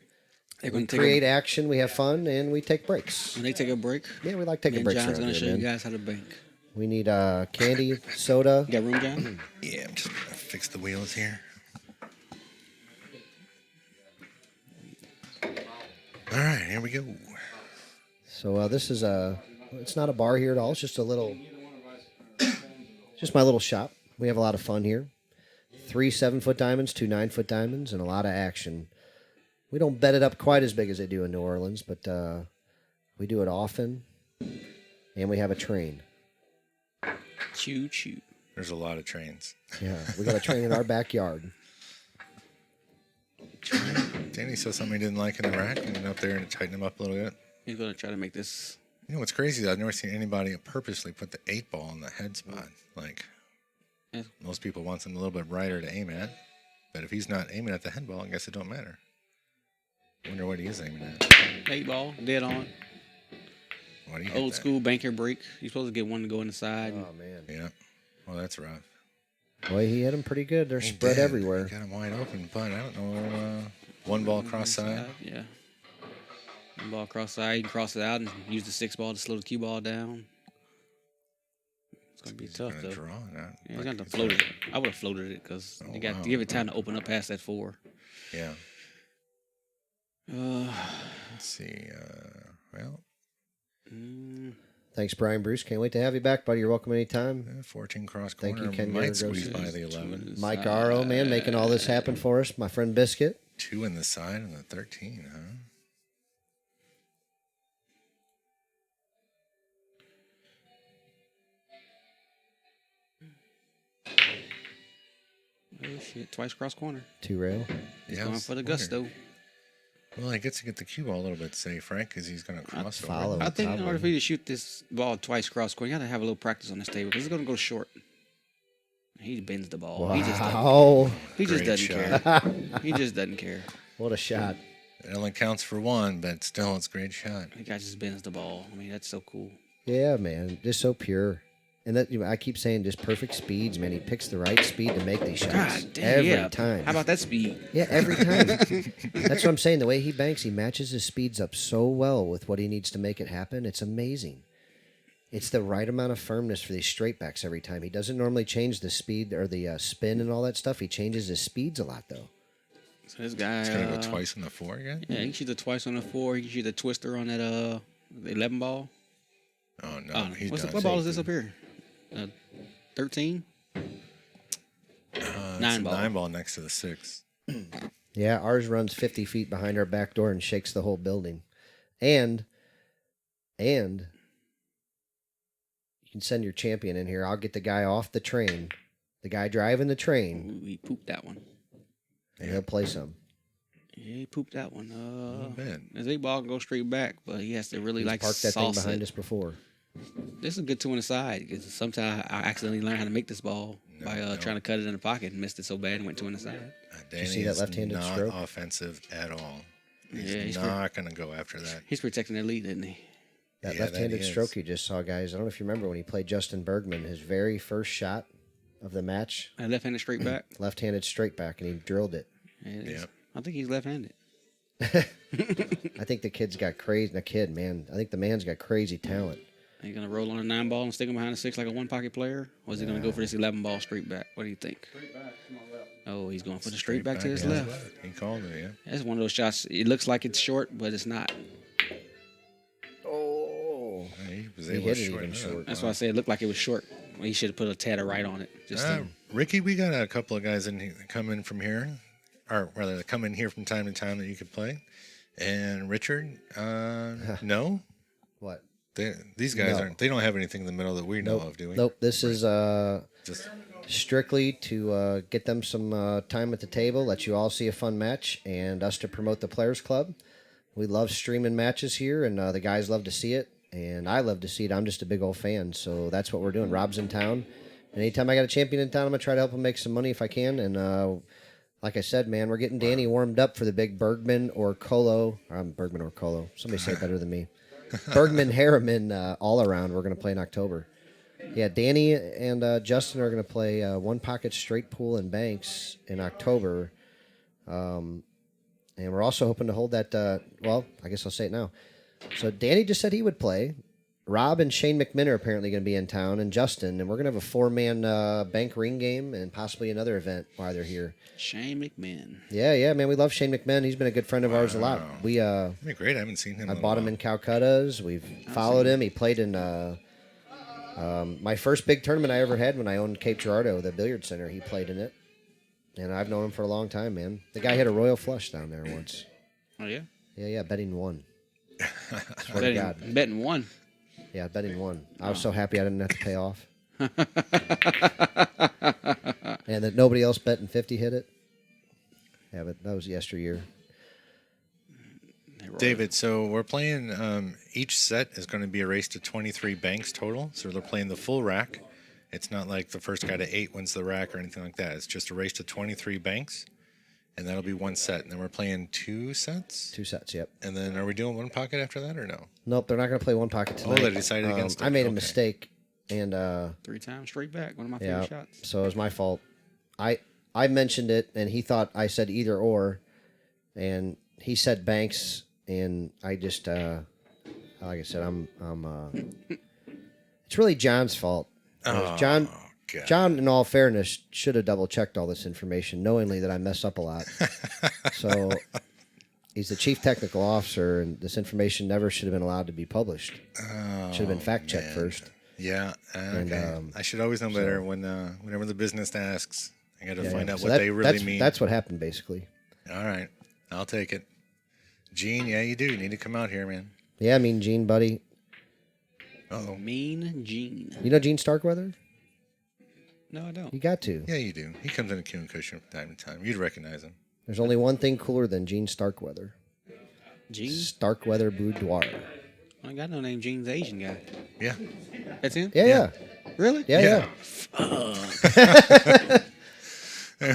They're We gonna take create action, we have fun, and we take breaks. when they take a break. Yeah, we like taking And breaks John's around gonna here, show you man. guys how to bank. We need candy, soda. You got room, John? yeah, I'm just going to fix the wheels here. All right, here we go. So this is it's not a bar here at all. It's just just my little shop. We have a lot of fun here. 3 7-foot diamonds, 2 9-foot diamonds, and a lot of action. We don't bet it up quite as big as they do in New Orleans, but we do it often. And we have a train. Choo choo. There's a lot of trains. Yeah, we got a train in our backyard. Danny saw something he didn't like in the rack and went up there and tightened him up a little bit. He's gonna try to make this. You know what's crazy is I've never seen anybody purposely put the 8 ball in the head spot. Like, Yeah. most people want something a little bit brighter to aim at. But if he's not aiming at the head ball, I guess it don't matter. I wonder what he is aiming at. 8 ball, dead on. Why do you hit Old that? school banker break. You're supposed to get one to go in the side. Oh, man. Yeah. Well, that's rough. Boy, he hit them pretty good. They're He spread did. everywhere. He got him wide open, but I don't know. 1 ball cross side. Yeah. One ball cross side. You can cross it out and use the 6 ball to slow the cue ball down. It's gonna be He's tough gonna though. draw it out. Yeah, Like, you got to he's float gonna- it. I would have floated it because Oh, you got wow. to give it time to open up past that 4. Yeah. Uh, Let's see. Well, mm, Thanks, Brian Bruce. Can't wait to have you back, buddy. You're welcome anytime. 14 cross Thank corner. you, Ken Might Yargos. squeeze by the 11. Mike Aro, man, making all this happen for us. My friend Biscuit. 2 in the side and the 13, huh? oh shit! Twice cross corner. 2 rail. He's Yeah, going I was for the wondering. gusto. Well, he gets to get the cue ball a little bit safe, right? Because he's going to cross over. follow. I think in Probably. order for you to shoot this ball twice cross corner, you got to have a little practice on this table because it's going to go short. He bends the ball. He just doesn't, Wow. he just Great doesn't shot. care. He just doesn't care. What a shot. It only counts for 1, but still, it's a great shot. The guy just bends the ball. I mean, that's so cool. Yeah, man. Just so pure. And that I keep saying just perfect speeds, man. He picks the right speed to make these shots. God damn, every yeah. time. How about that speed? Yeah, every time. That's what I'm saying. The way he banks, he matches his speeds up so well with what he needs to make it happen. It's amazing. It's the right amount of firmness for these straight backs every time. He doesn't normally change the speed or the spin and all that stuff. He changes his speeds a lot, though. So this guy. It's going to go twice on the 4 again? Yeah, he can shoot the twice on the 4. He can shoot the twister on that the 11 ball. Oh, no. Oh, He's done. what ball is this up here? 13? It's 9 a ball. 9 ball next to the 6. Yeah, ours runs 50 feet behind our back door and shakes the whole building. And you can send your champion in here. I'll get the guy off the train, the guy driving the train, Ooh, he pooped that one. and he'll play some. Yeah, he pooped that one. little bit. His 8 ball can go straight back, but he has to really He's like parked that thing sauce behind it. us before. This is a good 2 on the side because sometimes I accidentally learn how to make this ball. by trying to cut it in the pocket and missed it so bad and went 2 on the side. Danny see that is left-handed not stroke? offensive at all. He's, Yeah, he's not going to go after that. He's protecting the lead, isn't he? That Yeah, left-handed he is. stroke you just saw, guys. I don't know if you remember when he played Justin Bergman, his very first shot of the match, A left-handed straight back. left-handed straight back, and he drilled it. It is. Yep. I think he's left-handed. I think the kid's got crazy. The kid, man. I think the man's got crazy talent. Are you going to roll on a 9 ball and stick him behind the 6 like a one-pocket player? Or is he going to go for this 11 ball straight back? What do you think? Straight back to my left. Oh, he's going for the straight back to his yeah. left. He called it, yeah. That's one of those shots. It looks like it's short, but it's not. Oh. He was He able hit to it shorten even it up. short. That's why I say it looked like it was short. Well, he should have put a tad of right on it. Just to, Ricky, we got a couple of guys come in from here, or rather, they come in here from time to time that you could play. And Richard, no, What? these guys No. aren't. They don't have anything in the middle that we know Nope. of, do we? Nope. This is Just strictly to get them some time at the table, let you all see a fun match, and us to promote the Players Club. We love streaming matches here, and the guys love to see it, and I love to see it. I'm just a big old fan, so that's what we're doing. Robb's in town, and anytime I got a champion in town, I'm going to try to help him make some money if I can, and like I said, man, we're getting Danny warmed up for the big Bergman or Colo. Bergman or Colo. Somebody say it better than me. Bergman Harriman all around. We're going to play in October. Yeah, Danny and Justin are going to play one pocket straight pool and banks in October. And we're also hoping to hold that. Well, I guess I'll say it now. So Danny just said he would play. Robb and Shane McMinn are apparently going to be in town, and Justin, and we're going to have a 4-man bank ring game and possibly another event while they're here. Shane McMinn. Yeah, man, we love Shane McMinn. He's been a good friend of ours a lot. We that'd be great. I haven't seen him. I in a bought him while. in Calcutta's. We've followed him. He played in my first big tournament I ever had when I owned Cape Girardeau, the billiard center. He played in it, and I've known him for a long time, man. The guy hit a royal flush down there once. Oh, yeah? Yeah, betting one. Swear to God. Betting one. Yeah, betting one. I was so happy I didn't have to pay off. And that nobody else betting 50 hit it. Yeah, but that was yesteryear. David, so we're playing. Each set is going to be a race to 23 banks total. So they're playing the full rack. It's not like the first guy to 8 wins the rack or anything like that. It's just a race to 23 banks, and that'll be one set. And then we're playing 2 sets. 2 sets, yep. And then are we doing one pocket after that or no? Nope, they're not going to play one pocket tonight. they decided against it. I made a Okay. mistake, and 3 times straight back. One of my yeah, favorite shots. so it was my fault. I mentioned it, and he thought I said either or, and he said banks, and I just like I said, it's really John's fault. John, God. John, in all fairness, should have double checked all this information, knowingly that I mess up a lot. So he's the chief technical officer, and this information never should have been allowed to be published. Should have been fact checked first. Yeah. Okay. And, I should always know better whenever the business asks. I got to find out So what they really mean. That's what happened, basically. All right. I'll take it. Gene, yeah, you do. You need to come out here, man. Yeah, I mean, Gene, buddy. Uh-oh. Mean Gene. You know Gene Starkweather? No, I don't. You got to. Yeah, you do. He comes in a Q and Cushion from time to time. You'd recognize him. There's only one thing cooler than Gene Starkweather. Gene? Starkweather Boudoir. I ain't got no name. Gene's the Asian guy. Yeah. That's him? Yeah. Really? Yeah.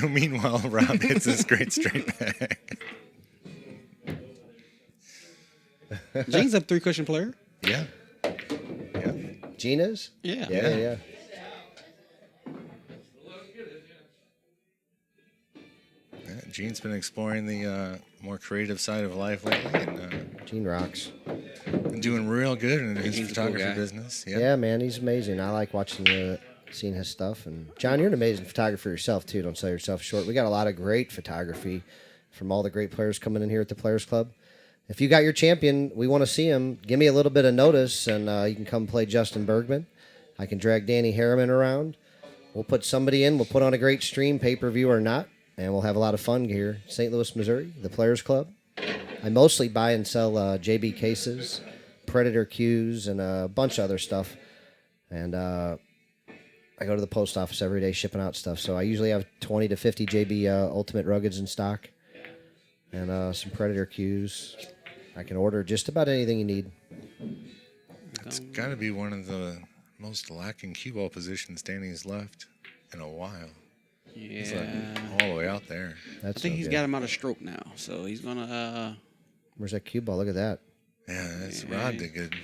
Meanwhile, Rob hits this great straight back. Gene's a 3-cushion player. Yeah. Yeah. Gene is? Yeah. Yeah. Yeah, Gene's been exploring the more creative side of life lately and Gene rocks. doing real good in his Gene's a cool photography guy. business. Yeah, man, he's amazing. I like watching seeing his stuff. And John, you're an amazing photographer yourself too. Don't sell yourself short. We got a lot of great photography from all the great players coming in here at the Players Club. If you got your champion, we want to see him. Give me a little bit of notice, and you can come play Justin Bergman. I can drag Danny Harriman around. We'll put somebody in. We'll put on a great stream, pay-per-view or not, and we'll have a lot of fun here. St. Louis, Missouri, the Players Club. I mostly buy and sell JB cases, Predator cues, and a bunch of other stuff. And I go to the post office every day shipping out stuff. So I usually have 20 to 50 JB Ultimate Ruggeds in stock, and some Predator cues. I can order just about anything you need. It's got to be one of the most lacking cue ball positions Danny's left. in a while. Yeah. He's like all the way out there. That's I think so he's good. got him out of stroke now, so he's gonna. Where's that cue ball? Look at that. Yeah, that's Rod did good.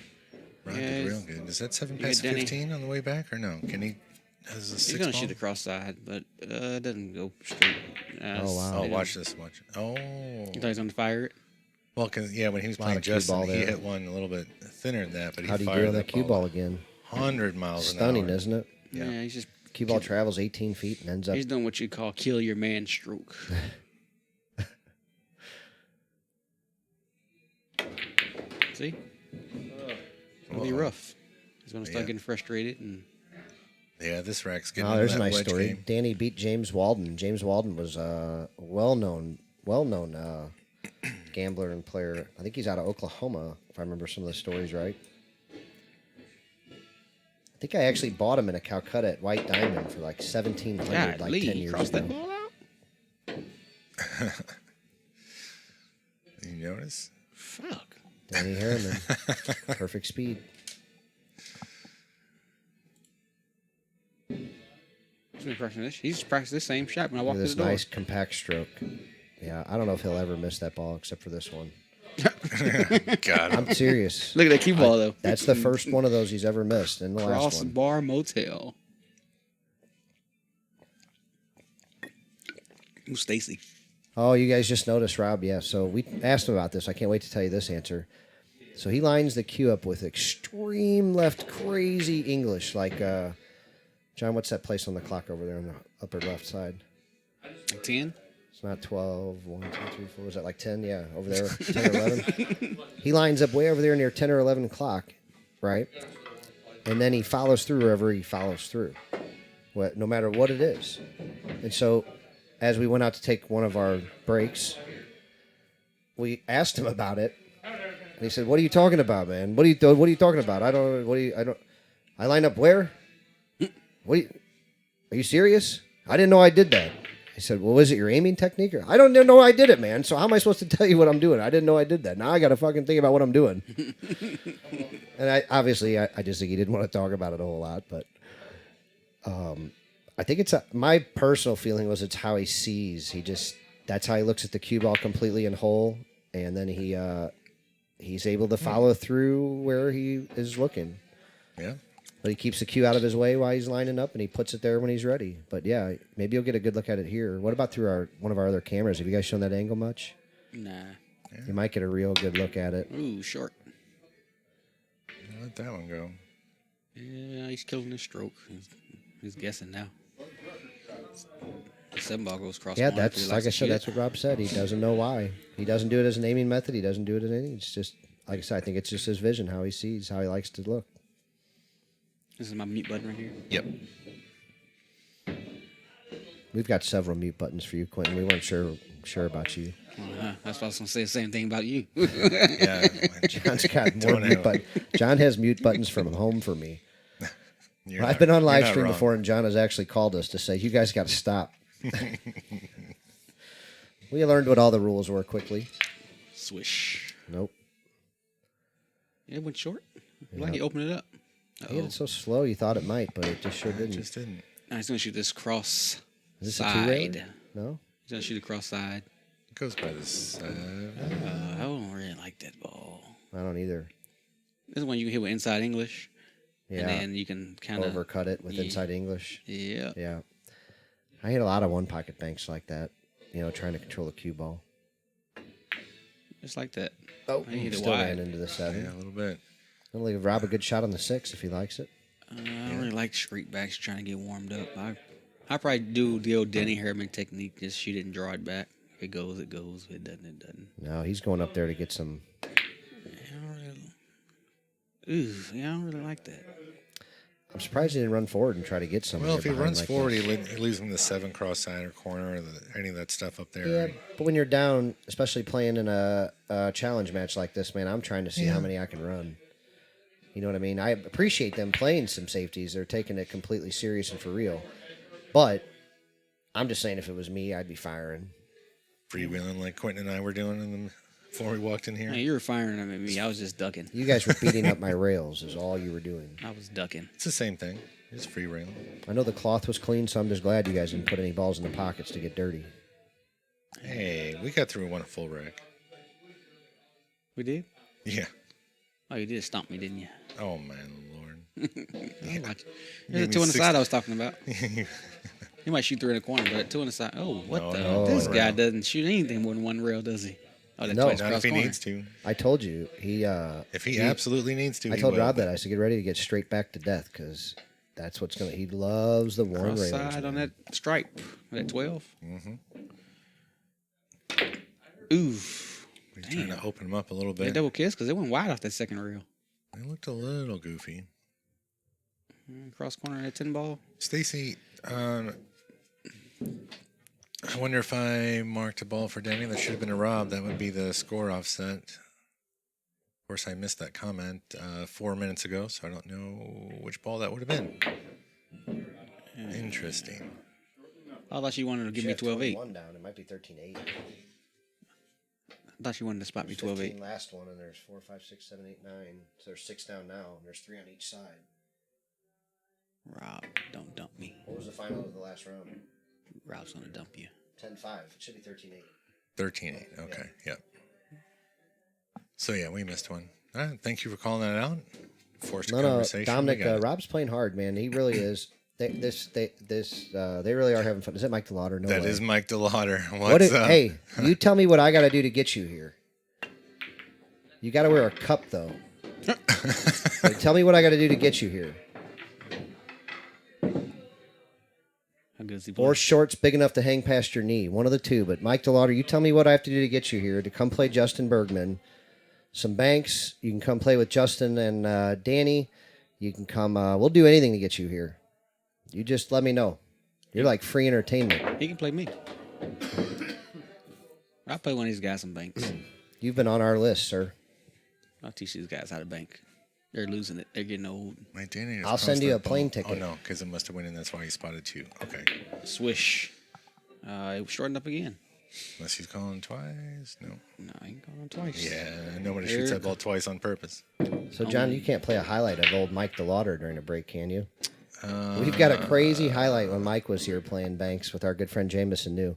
Rod Yeah, did real he's- good. Is that 7 you got past Danny- 15 on the way back or no? Can he? Has a He's 6 gonna ball? shoot the cross side, but it doesn't go straight. Oh, wow. Oh, watch this. Watch. Oh. You thought he's gonna fire it? Well, cause yeah, when he was Lot playing of cue Justin, ball he there. hit one a little bit thinner than that, but he How do you fired do on that cue ball again? 100 miles Stunning, an hour. isn't it? Yeah. Yeah, he's just Cue ball travels 18 feet and ends up. he's doing what you call kill your man stroke. See? It'll be Uh-oh. rough. He's gonna start Yeah. getting frustrated and Yeah, this rack's getting. Oh, into there's a that nice wedge story. game. Danny beat James Walden. James Walden was a well-known gambler and player. I think he's out of Oklahoma, if I remember some of the stories right. I think I actually bought him in a Calcutta at White Diamond for like $1,700 God, like Lee, 10 he years crossed that ago. ball out. You notice? Fuck. Danny Harriman, perfect speed. He's been practicing this. He's practiced this same shot when I Look walked at through this the door. nice compact stroke. Yeah, I don't know if he'll ever miss that ball except for this one. God, I'm serious. Look at that cue ball though. That's the first one of those he's ever missed, and the last one. Crossbar Motel. Who's Stacy? Oh, you guys just noticed, Rob. Yeah, so we asked him about this. I can't wait to tell you this answer. So he lines the cue up with extreme left, crazy English. Like, John, what's that place on the clock over there on the upper left side? 10? It's not 12. 1, 2, 3, 4. Is that like 10? Yeah, over there, 10 or 11. He lines up way over there near 10 or 11 o'clock, right? And then he follows through wherever he follows through, no matter what it is. And so as we went out to take one of our breaks, we asked him about it. And he said, "What are you talking about, man? What are you talking about? I line up where? Are you serious? I didn't know I did that." He said, "Well, was it your aiming technique? Or I don't know I did it, man. So how am I supposed to tell you what I'm doing? I didn't know I did that. Now I got to fucking think about what I'm doing." And I just think he didn't want to talk about it a whole lot, but I think my personal feeling was it's how he sees. That's how he looks at the cue ball completely in whole, and then he's able to follow through where he is looking. yeah. But he keeps the cue out of his way while he's lining up, and he puts it there when he's ready. But yeah, maybe you'll get a good look at it here. What about through one of our other cameras? Have you guys shown that angle much? Nah. You might get a real good look at it. Ooh, short. Let that one go. Yeah, he's killing his stroke. He's guessing now. The 7 ball goes cross. Yeah, one if that's he like likes I to said. shoot That's it. what Rob said. He doesn't know why. He doesn't do it as an aiming method. He doesn't do it as anything. It's just like I said. I think it's just his vision, how he sees, how he likes to look. This is my mute button right here. Yep. We've got several mute buttons for you, Quinton. We weren't sure about you. That's why I was gonna say the same thing about you. Yeah. John's got more Don't mute have- buttons. John has mute buttons from home for me. You're I've not- been on you're live not stream wrong. before, and John has actually called us to say, "You guys got to stop." We learned what all the rules were quickly. Swish. Nope. Yeah, it went short. Like he opened it up. He hit it so slow you thought it might, but it just sure It didn't. just didn't. Now he's gonna shoot this cross Is this a side. two-railer? No? He's gonna shoot a cross side. It goes by this. I don't really like that ball. I don't either. This is one you can hit with inside English. Yeah. And then you can kind of Overcut it with inside English. Yeah. Yeah. I hit a lot of one-pocket banks like that, trying to control the cue ball. Just like that. Oh, I hit it still wide. ran into the 7. Yeah, a little bit. I'll leave Rob a good shot on the 6 if he likes it. I don't really like straight backs trying to get warmed up. I probably do the old Danny Harriman technique. Just shoot it and draw it back. If it goes, it goes. If it doesn't, it doesn't. No, he's going up there to get some. I don't really like that. I'm surprised he didn't run forward and try to get some. Well, there if he behind runs like forward, this. he leaves him the 7 cross side or corner or any of that stuff up there. Yeah, but when you're down, especially playing in a challenge match like this, man, I'm trying to see how Yeah. many I can run. You know what I mean? I appreciate them playing some safeties. They're taking it completely serious and for real. But I'm just saying, if it was me, I'd be firing. Freewheeling like Quentin and I were doing before we walked in here. Hey, you were firing at me. I was just ducking. You guys were beating up my rails, is all you were doing. I was ducking. It's the same thing. Just free rail. I know the cloth was clean, so I'm just glad you guys didn't put any balls in the pockets to get dirty. Hey, we got through one full rack. We did? Yeah. Oh, you did stomp me, didn't you? Oh, man, Lord. I watch. Gave There's a me 2 on the 6 side I was talking about. He might shoot 3 in the corner, but 2 on the side. Oh, what No, the? no, This no. guy doesn't shoot anything more than 1 rail, does he? Oh, that's No. twice Not cross if he corner. needs to. I told you he. If he absolutely needs to, I he told will. Rob that. I said, get ready to get straight back to death because that's what's gonna. He loves the worn Cross railers. side on man. that stripe. That 12. Mm-hmm. Oof. He's trying to open him up a little They bit. double kiss because it went wide off that second rail. They looked a little goofy. Cross corner that 10 ball. Stacy, I wonder if I marked a ball for Danny that should have been a Rob. That would be the score offset. Of course, I missed that comment 4 minutes ago, so I don't know which ball that would have been. Interesting. I thought you wanted to give She me had 12-8. 21 down. It might be 13-8. I thought you wanted to spot me 15 12-8. last one, and there's 4, 5, 6, 7, 8, 9. So there's 6 down now, and there's 3 on each side. Rob, don't dump me. What was the final of the last round? Rob's gonna dump you. 10-5. It should be 13-8. 13-8. Okay, yep. So, yeah, we missed one. All right, thank you for calling that out. Forced a No, conversation. Dominic, We got it. Rob's playing hard, man. He really is. They really are having fun. Is that Mike DeLauder? No That way. is Mike DeLauder. What What's it- up? Hey, you tell me what I got to do to get you here. You got to wear a cup, though. Like, tell me what I got to do to get you here. How good is he Or playing? shorts big enough to hang past your knee. One of the two. But Mike DeLauder, you tell me what I have to do to get you here to come play Justin Bergman. Some banks. You can come play with Justin and Danny. You can come. We'll do anything to get you here. You just let me know. You're like free entertainment. He can play me. I'll play one of these guys some banks. You've been on our list, sir. I'll teach these guys how to bank. They're losing it. They're getting old. My Danny just I'll send crossed you that a plane ball. ticket. Oh, no, because it must have went in. That's why he spotted 2. Okay. Swish. It shortened up again. Unless he's calling twice. No. No, he can go on twice. Yeah, nobody shoots There- that ball twice on purpose. So, John, you can't play a highlight of old Mike DeLauder during a break, can you? Uh, We've got a crazy highlight when Mike was here playing banks with our good friend Jameson New.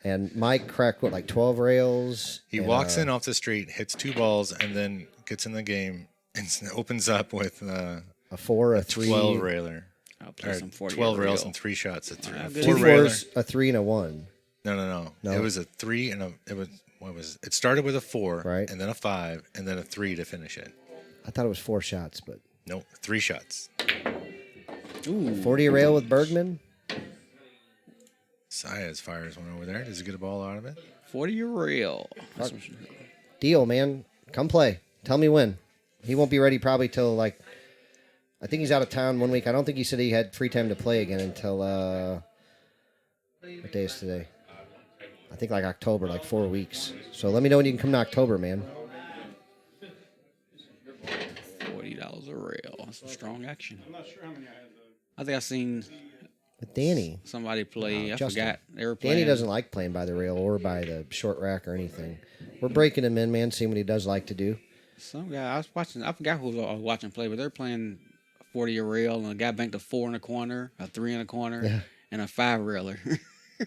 And Mike cracked, what, like 12 rails? He and, walks in off the street, hits 2 balls, and then gets in the game and opens up with a 4, a 3. 12 railer. I'll play Or some 40 12 rails reel. and 3 shots at 3. Ah, A good. 2 4 railer. 4s, a 3, and a 1. No. No. It was a 3 and it started with a 4, Right. and then a 5, and then a 3 to finish it. I thought it was 4 shots, but Nope, 3 shots. Ooh. 40 a rail with Bergman. Saez fires one over there. Does he get a ball out of it? 40 a reel. Deal, man. Come play. Tell me when. He won't be ready probably till like. I think he's out of town 1 week. I don't think he said he had free time to play again until. What day is today? I think like October, like 4 weeks. So let me know when you can come to October, man. $40 a reel. That's some strong action. I'm not sure how many I had though. I think I seen With Danny. somebody play. I Justin. forgot. They were playing. Danny doesn't like playing by the rail or by the short rack or anything. We're breaking him in, man, seeing what he does like to do. Some guy I was watching. I forgot who I was watching play, but they're playing 40 a reel, and a guy banked a 4 in a corner, a 3 in a corner, Yeah. and a 5 reeler. I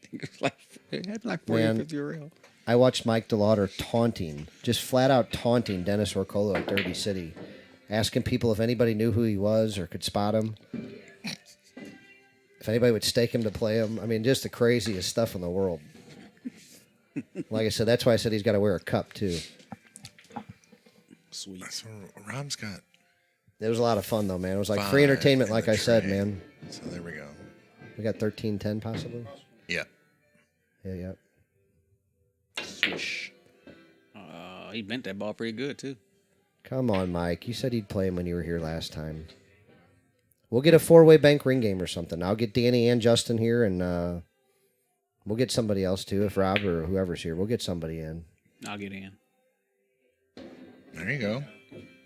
think it was like it had like 40 or Man. 50 a reel. I watched Mike DeLauder taunting, just flat out taunting Dennis Orcolo at Derby City, asking people if anybody knew who he was or could spot him. If anybody would stake him to play him. I mean, just the craziest stuff in the world. Like I said, that's why I said he's got to wear a cup, too. Sweet. So Rob's got It was a lot of fun, though, man. It was like free 5 entertainment, in like the I said, tray. man. So there we go. We got 13-10 possibly? Yeah. Yeah. Swish. He bent that ball pretty good too. Come on, Mike. You said he'd play him when you were here last time. We'll get a 4-way bank ring game or something. I'll get Danny and Justin here, and we'll get somebody else, too. If Rob or whoever's here, we'll get somebody in. I'll get in. There you go.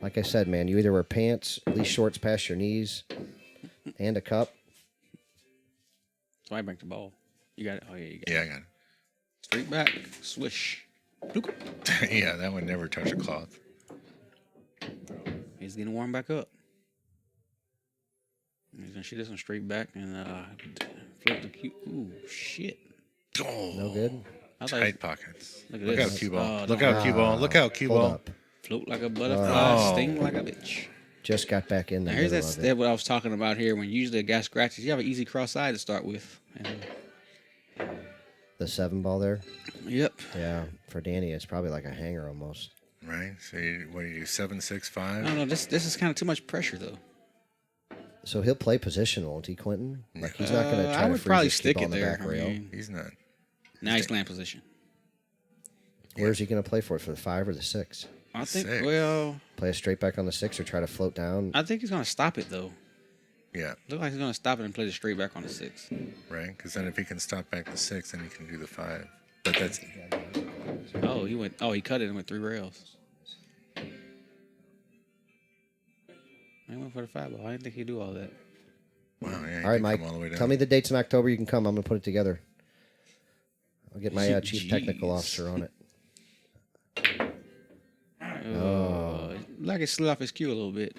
Like I said, man, you either wear pants, at least shorts past your knees, and a cup. So I banked the ball. You got it. Oh yeah, you got Yeah, it. I got Straight back. Swish. Bloop. it. Yeah, that would never touch a cloth. He's getting warmed back up. He's gonna shoot this one straight back and flip the cue. Ooh, shit! Oh, No good. I thought tight pockets. Look at Look this. out, cue ball. Oh, Look don't- out, cue ball. Look out, cue Hold ball. up. float like a butterfly, Oh. sting like a bitch. Just got back in the Now here's middle of that it. what I was talking about here. When usually a guy scratches, you have an easy cross side to start with. And, The 7 ball there. yep. Yeah, for Danny, it's probably like a hanger almost. Right. So what do you do? 7, 6, I 5. don't know. This is kind of too much pressure though. So he'll play position, won't he, Quinton? Like he's not going to try I to would freeze probably this stick keep it on the there. back I rail. mean, He's not. now he's playing position. Where's he going to play for it? For the 5 or the 6? I think. 6. Well, Play a straight back on the 6 or try to float down? I think he's gonna stop it though. Yeah. Look like he's gonna stop it and play the straight back on the 6. Right. Because then if he can stop back the 6, then he can do the 5. But that's Oh, he went. Oh, he cut it and went 3 rails. He went for the 5 ball. I didn't think he'd do all that. wow. Yeah. He All right, did Mike. come all the way down. Tell me the dates in October you can come. I'm going to put it together. I'll get my chief Jeez. technical officer on it. Oh, like it slid off his cue a little bit.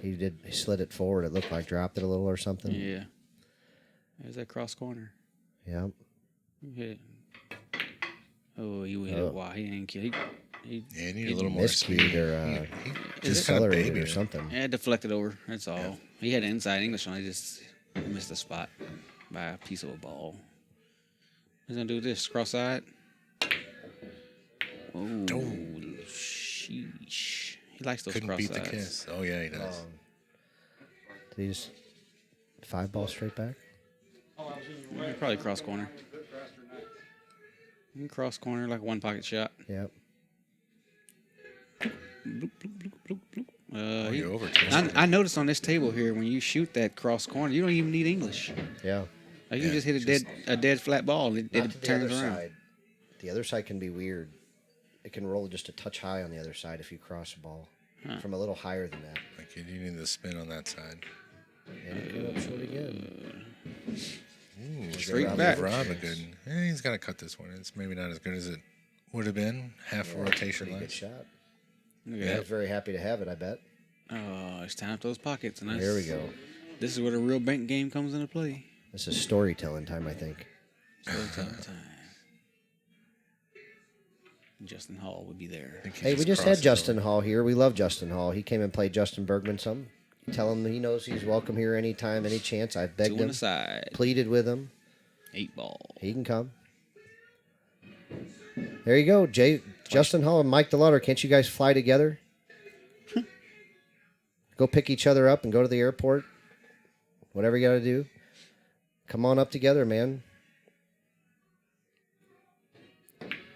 He slid it forward. It looked like dropped it a little or something. Yeah. There's that cross corner. Yeah. You hit it. Oh, you hit Oh. it. Wow, he ain't kill. He Yeah, you need a little more Miscued speed. or He just kind of decelerated babied or it. something. had deflected over. That's all. He had inside English on. He just missed the spot by a piece of a ball. He's gonna do this cross side. Oh, sheesh. He likes those Couldn't cross beat the sides. kiss. Oh yeah, he does. Did he just 5 ball straight back? Probably cross corner. You can cross corner like a 1 pocket shot. Yep. Bloop, bloop, bloop, bloop, bloop. Oh, He- you're over twisted. I noticed on this table here when you shoot that cross corner, you don't even need English. Yeah. Like you Yeah, just hit just- a dead flat ball. It Not to the turns other around. side. The other side can be weird. It can roll just a touch high on the other side if you cross a ball from a little higher than that. Like you need the spin on that side. And it came up short again. Straight Rob back. Give Rob a good. He's got to cut this one. It's maybe not as good as it would have been. Half a rotation Pretty good left. shot. Look I at was very happy to have it, I bet. that. Oh, it's time for those pockets. And There we go. This is where the real bank game comes into play. This is storytelling time, I think. Storytelling time. Justin Hall would be there. I think he Hey, we just had crosses Justin over. Hall here. We love Justin Hall. He came and played Justin Bergman some. Tell him he knows he's welcome here anytime, any chance. I've 2 begged on him, the side. pleaded with him. 8 ball. He can come. There you go, Justin Hall and Mike DeLauder. Can't you guys fly together? Go pick each other up and go to the airport. Whatever you got to do. Come on up together, man.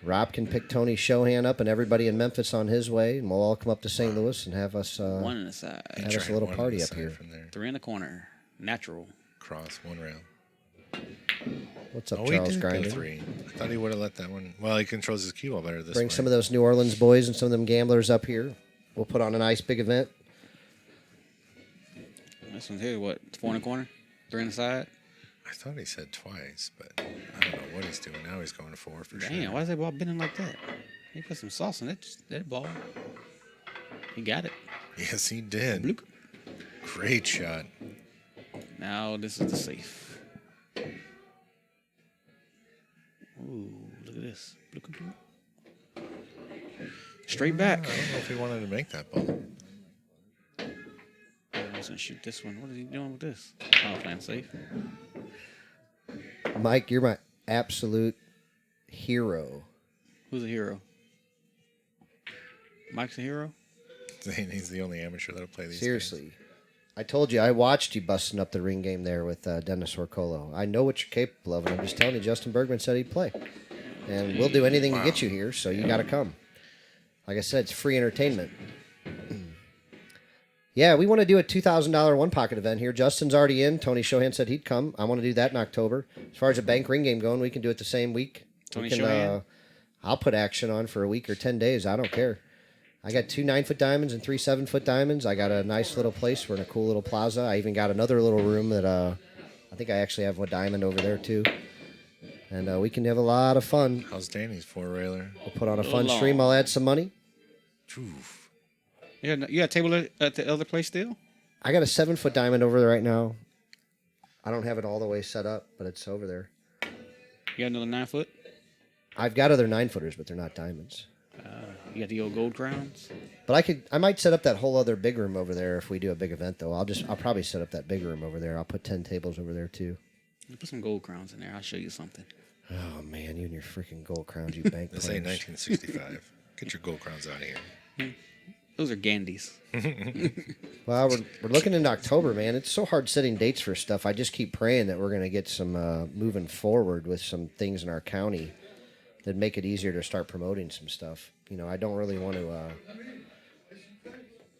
Rob can pick Tony Shohan up and everybody in Memphis on his way, and we'll all come up to St. Louis and have us 1 on the side. have us Try a little one on party the up side here. From there. 3 in the corner. Natural. Cross 1 rail. What's up, Oh, he Charles did go Grinding? 3. I thought he would have let that one. Well, he controls his cue ball better this Bring way. some of those New Orleans boys and some of them gamblers up here. We'll put on a nice big event. This one's here. What? 4 in the corner? 3 on the side? I thought he said twice, but I don't know what he's doing. Now he's going to 4 for Damn, sure. why is that ball bending like that? He put some sauce in that ball. He got it. Yes, he did. Bloop. Great shot. Now this is the safe. Ooh, look at this. Bloop, bloop, bloop. Straight back. I don't know if he wanted to make that ball. I was gonna shoot this one. What is he doing with this? Oh, playing safe. Mike, you're my absolute hero. Who's a hero? Mike's a hero? He's the only amateur that'll play these. Seriously. I told you, I watched you busting up the ring game there with Dennis Orcolo. I know what you're capable of, and I'm just telling you, Justin Bergman said he'd play. And we'll do anything to get you here, so you got to come. Like I said, it's free entertainment. Yeah, we want to do a $2,000 one pocket event here. Justin's already in. Tony Shohan said he'd come. I want to do that in October. As far as a bank ring game going, we can do it the same week. Tony We can, Shohan? I'll put action on for a week or 10 days. I don't care. I got 2 9-foot diamonds and 3 7-foot diamonds. I got a nice little place. We're in a cool little plaza. I even got another little room that I think I actually have a diamond over there too. And we can have a lot of fun. How's Danny's 4-railer? We'll put on a fun Long. stream. I'll add some money. Oof. You got a table at the other place still? I got a 7-foot diamond over there right now. I don't have it all the way set up, but it's over there. You got another 9-foot? I've got other 9-footers, but they're not diamonds. You got the old gold crowns? But I might set up that whole other big room over there if we do a big event, though. I'll probably set up that big room over there. I'll put 10 tables over there too. Put some gold crowns in there. I'll show you something. Oh man, you and your freaking gold crowns, you bank This players. ain't 1965. Get your gold crowns out of here. Those are Gandys. Well, we're looking into October, man. It's so hard setting dates for stuff. I just keep praying that we're going to get some moving forward with some things in our county that make it easier to start promoting some stuff. You know, I don't really want to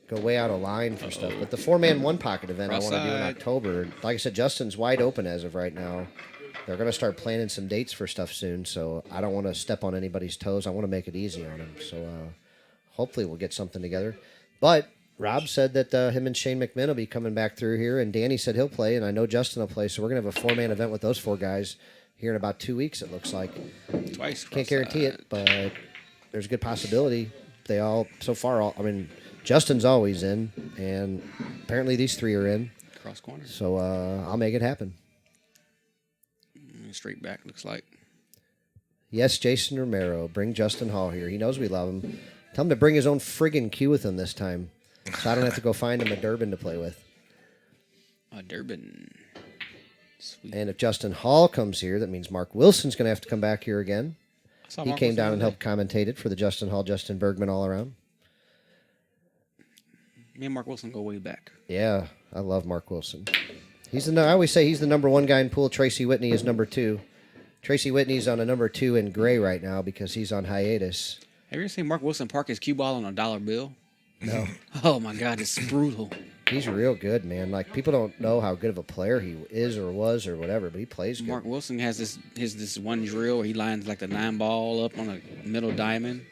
go way out of line for stuff. But the 4-man 1-pocket event I want to do in October. Like I said, Justin's wide open as of right now. They're going to start planning some dates for stuff soon, so I don't want to step on anybody's toes. I want to make it easy on them. So hopefully we'll get something together. But Rob said that him and Shane McMinn will be coming back through here, and Danny said he'll play, and I know Justin will play. So we're going to have a 4-man event with those 4 guys here in about 2 weeks, it looks like. Twice. Can't guarantee it, but there's a good possibility. They all, so far, I mean, Justin's always in, and apparently these 3 are in. Cross corner. So I'll make it happen. Straight back, looks like. Yes, Jason Romero. Bring Justin Hall here. He knows we love him. Tell him to bring his own friggin' cue with him this time, so I don't have to go find him a Durbin to play with. A Durbin. Sweet. And if Justin Hall comes here, that means Mark Wilson's going to have to come back here again. He came down and helped commentate it for the Justin Hall, Justin Bergman all around. Me and Mark Wilson go way back. Yeah, I love Mark Wilson. I always say he's the number 1 guy in pool. Tracy Whitney is number 2. Tracy Whitney's on a number 2 in gray right now because he's on hiatus. Have you ever seen Mark Wilson park his cue ball on a dollar bill? No. Oh my God, it's brutal. He's real good, man. Like, people don't know how good of a player he is or was or whatever, but he plays good. Mark Wilson has this one drill where he lines like the 9-ball up on a middle diamond,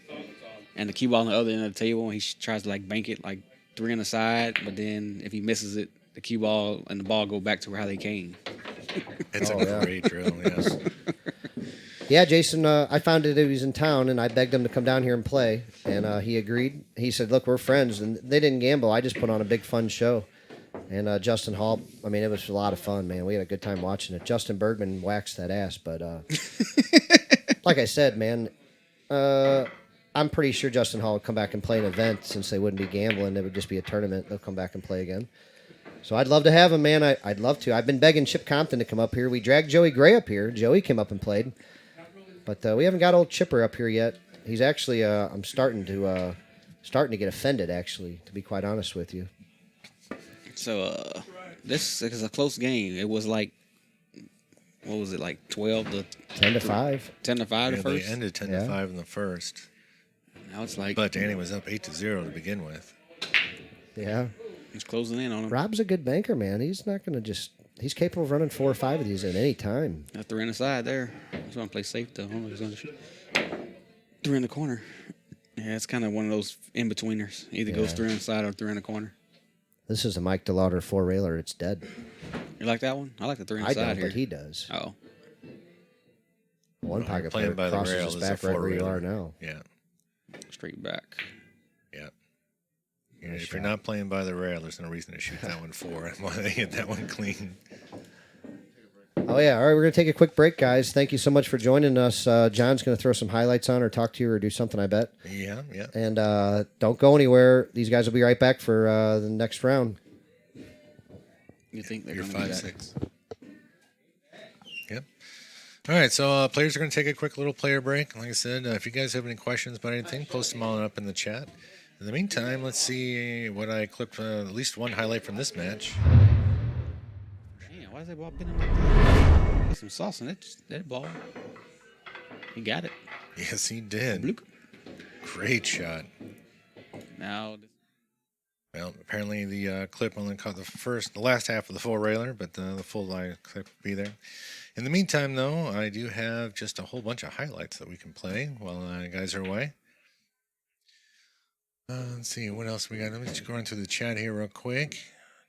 and the cue ball on the other end of the table, and he tries to like bank it like 3 on the side, but then if he misses it, the cue ball and the ball go back to how they came. It's a great drill, yes. Yeah, Jason, I found out he was in town, and I begged him to come down here and play, and he agreed. He said, look, we're friends, and they didn't gamble. I just put on a big, fun show. And Justin Hall, I mean, it was a lot of fun, man. We had a good time watching it. Justin Bergman waxed that ass, but like I said, man, I'm pretty sure Justin Hall would come back and play an event since they wouldn't be gambling. It would just be a tournament. They'll come back and play again. So I'd love to have him, man. I'd love to. I've been begging Chip Compton to come up here. We dragged Joey Gray up here. Joey came up and played. But we haven't got old Chipper up here yet. He's actually, I'm starting to get offended, actually, to be quite honest with you. So this is a close game. It was like, what was it, like 12 to 10 to 5. 10 to 5 Yeah, the first. they ended 10 to 5 in the first. Now it's like But Danny was up 8-0 to begin with. Yeah. it's closing in on him. Rob's a good banker, man. He's not going to he's capable of running 4 or 5 of these at any time. Got 3 on the side there. He's gonna play safe though. I don't know if he's gonna shoot. 3 in the corner. Yeah, it's kind of one of those in betweeners. Either goes 3 on the side or 3 in the corner. This is a Mike DeLauder 4-railer. It's dead. You like that one? I like the 3 on the I side don't, here. but he does. Oh, One pocket playing player by the crosses rail his is back a right where you 4-railer. are now. Yeah. straight back. Yeah. If you're not playing by the rail, there's no reason to shoot that one 4. I want to get that one clean. Oh, yeah. All right, we're going to take a quick break, guys. Thank you so much for joining us. John's going to throw some highlights on or talk to you or do something, I bet. Yeah, yeah. And don't go anywhere. These guys will be right back for the next round. You think they're You're gonna do that? 5-6. Yep. All right, so players are going to take a quick little player break. Like I said, if you guys have any questions about anything, post them all up in the chat. In the meantime, let's see what I clipped. At least one highlight from this match. Damn, why is that ball bending like that? Get some sauce in that ball. He got it. Yes, he did. Bloop. Great shot. Now, Well, apparently the clip only caught the last half of the 4-railer, but the full line clip will be there. In the meantime, though, I do have just a whole bunch of highlights that we can play while you guys are away. Let's see, what else we got? Let me just go run through the chat here real quick.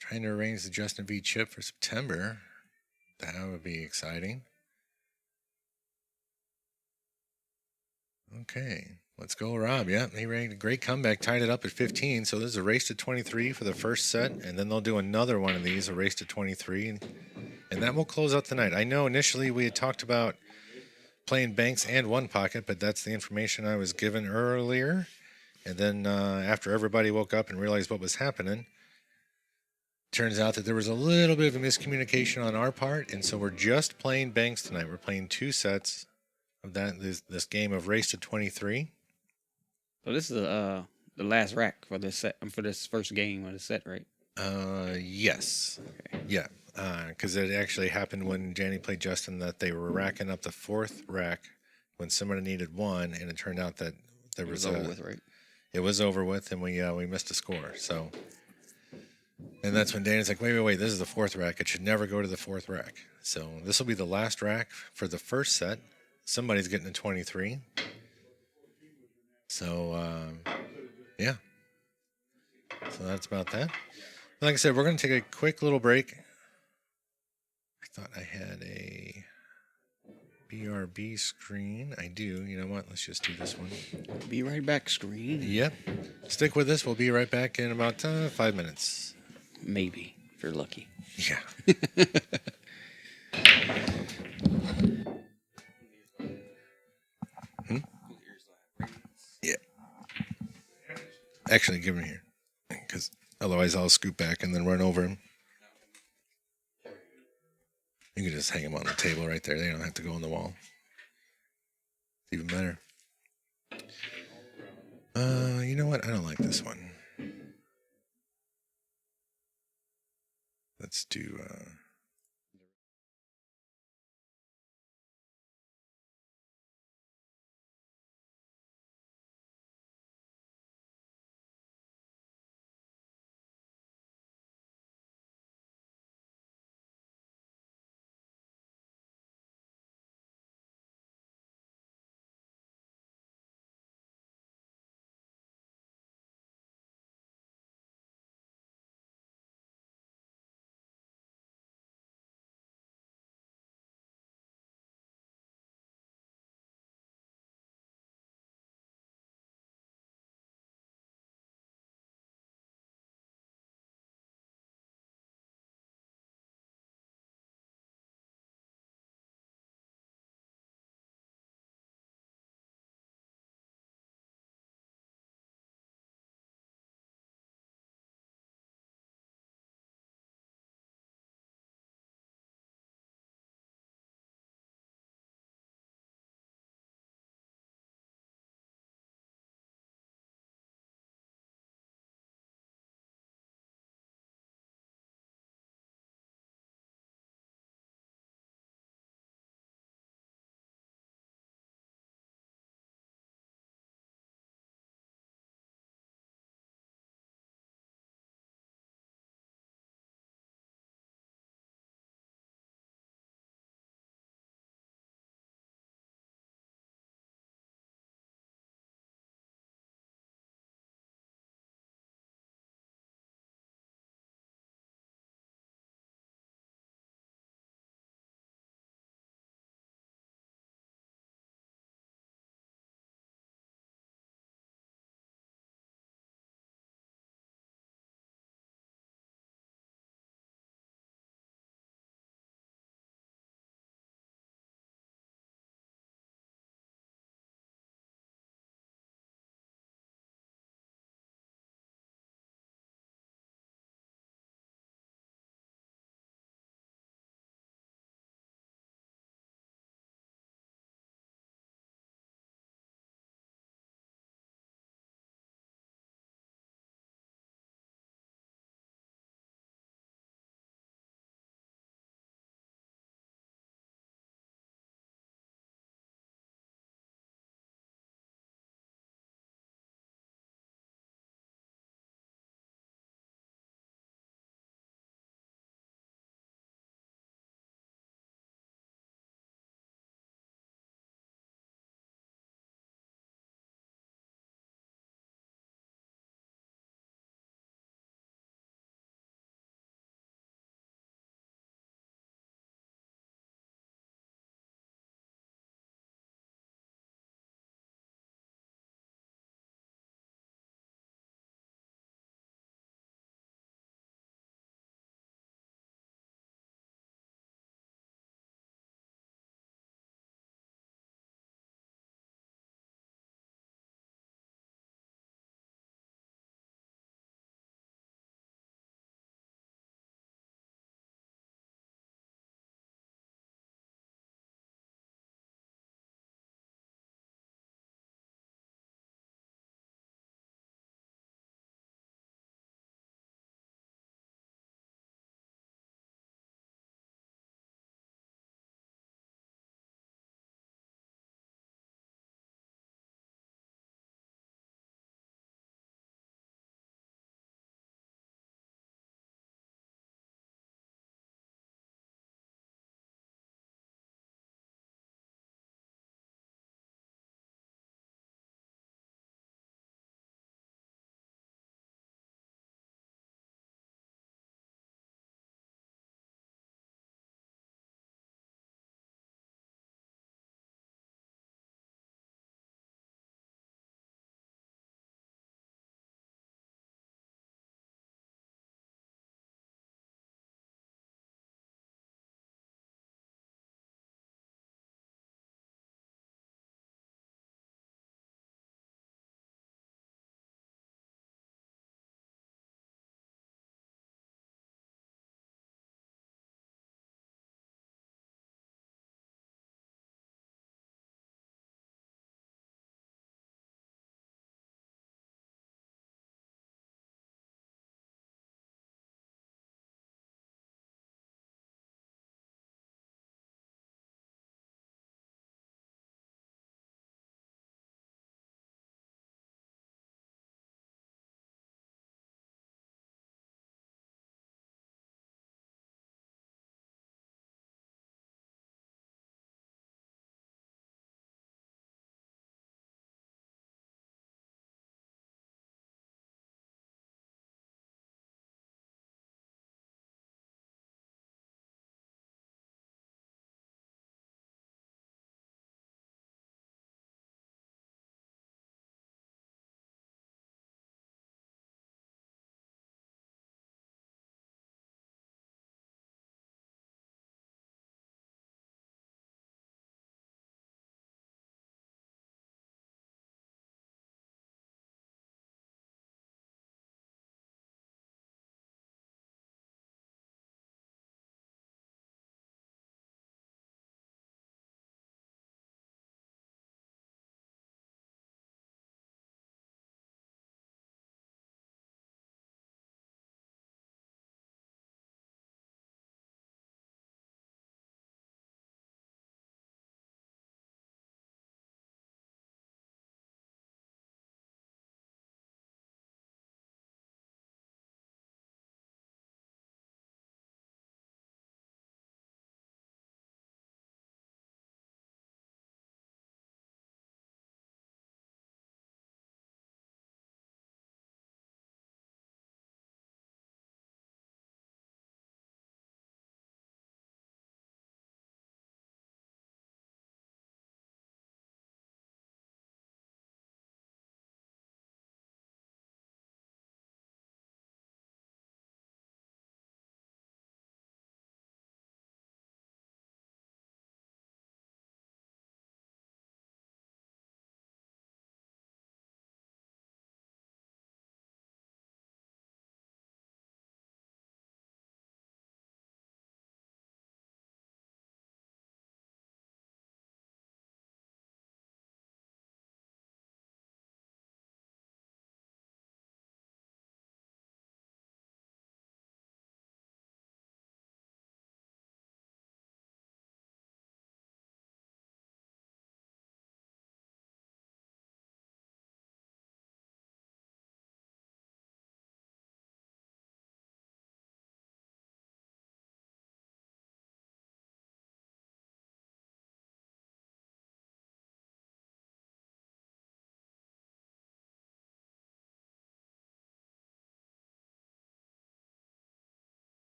Trying to arrange the Justin V chip for September. That would be exciting. Okay, let's go, Rob. Yeah, he ran a great comeback, tied it up at 15. So there's a race to 23 for the first set, and then they'll do another one of these, a race to 23. And that will close out the night. I know initially we had talked about playing banks and one pocket, but that's the information I was given earlier. And then after everybody woke up and realized what was happening, turns out that there was a little bit of a miscommunication on our part, and so we're just playing banks tonight. We're playing 2 sets of this game of Race to 23. So this is the last rack for this set for this first game of the set, right? Yes. Okay. Yeah. Because it actually happened when Janny played Justin that they were racking up the 4th rack when somebody needed 1, and it turned out that there It was was over with, right? It was over with, and we missed a score. So, and that's when Danny's like, wait, this is the 4th rack. It should never go to the 4th rack. So this will be the last rack for the first set. Somebody's getting a 23. So, yeah. So that's about that. Like I said, we're going to take a quick little break. I thought I had a BRB screen. I do. You know what? Let's just do this one. Be right back, screen. Yep. Stick with us. We'll be right back in about 5 minutes. Maybe, if you're lucky. Yeah. Yeah. Actually, give him here. Because otherwise I'll scoot back and then run over him. You can just hang them on the table right there. They don't have to go on the wall. It's even better. You know what? I don't like this one. Let's do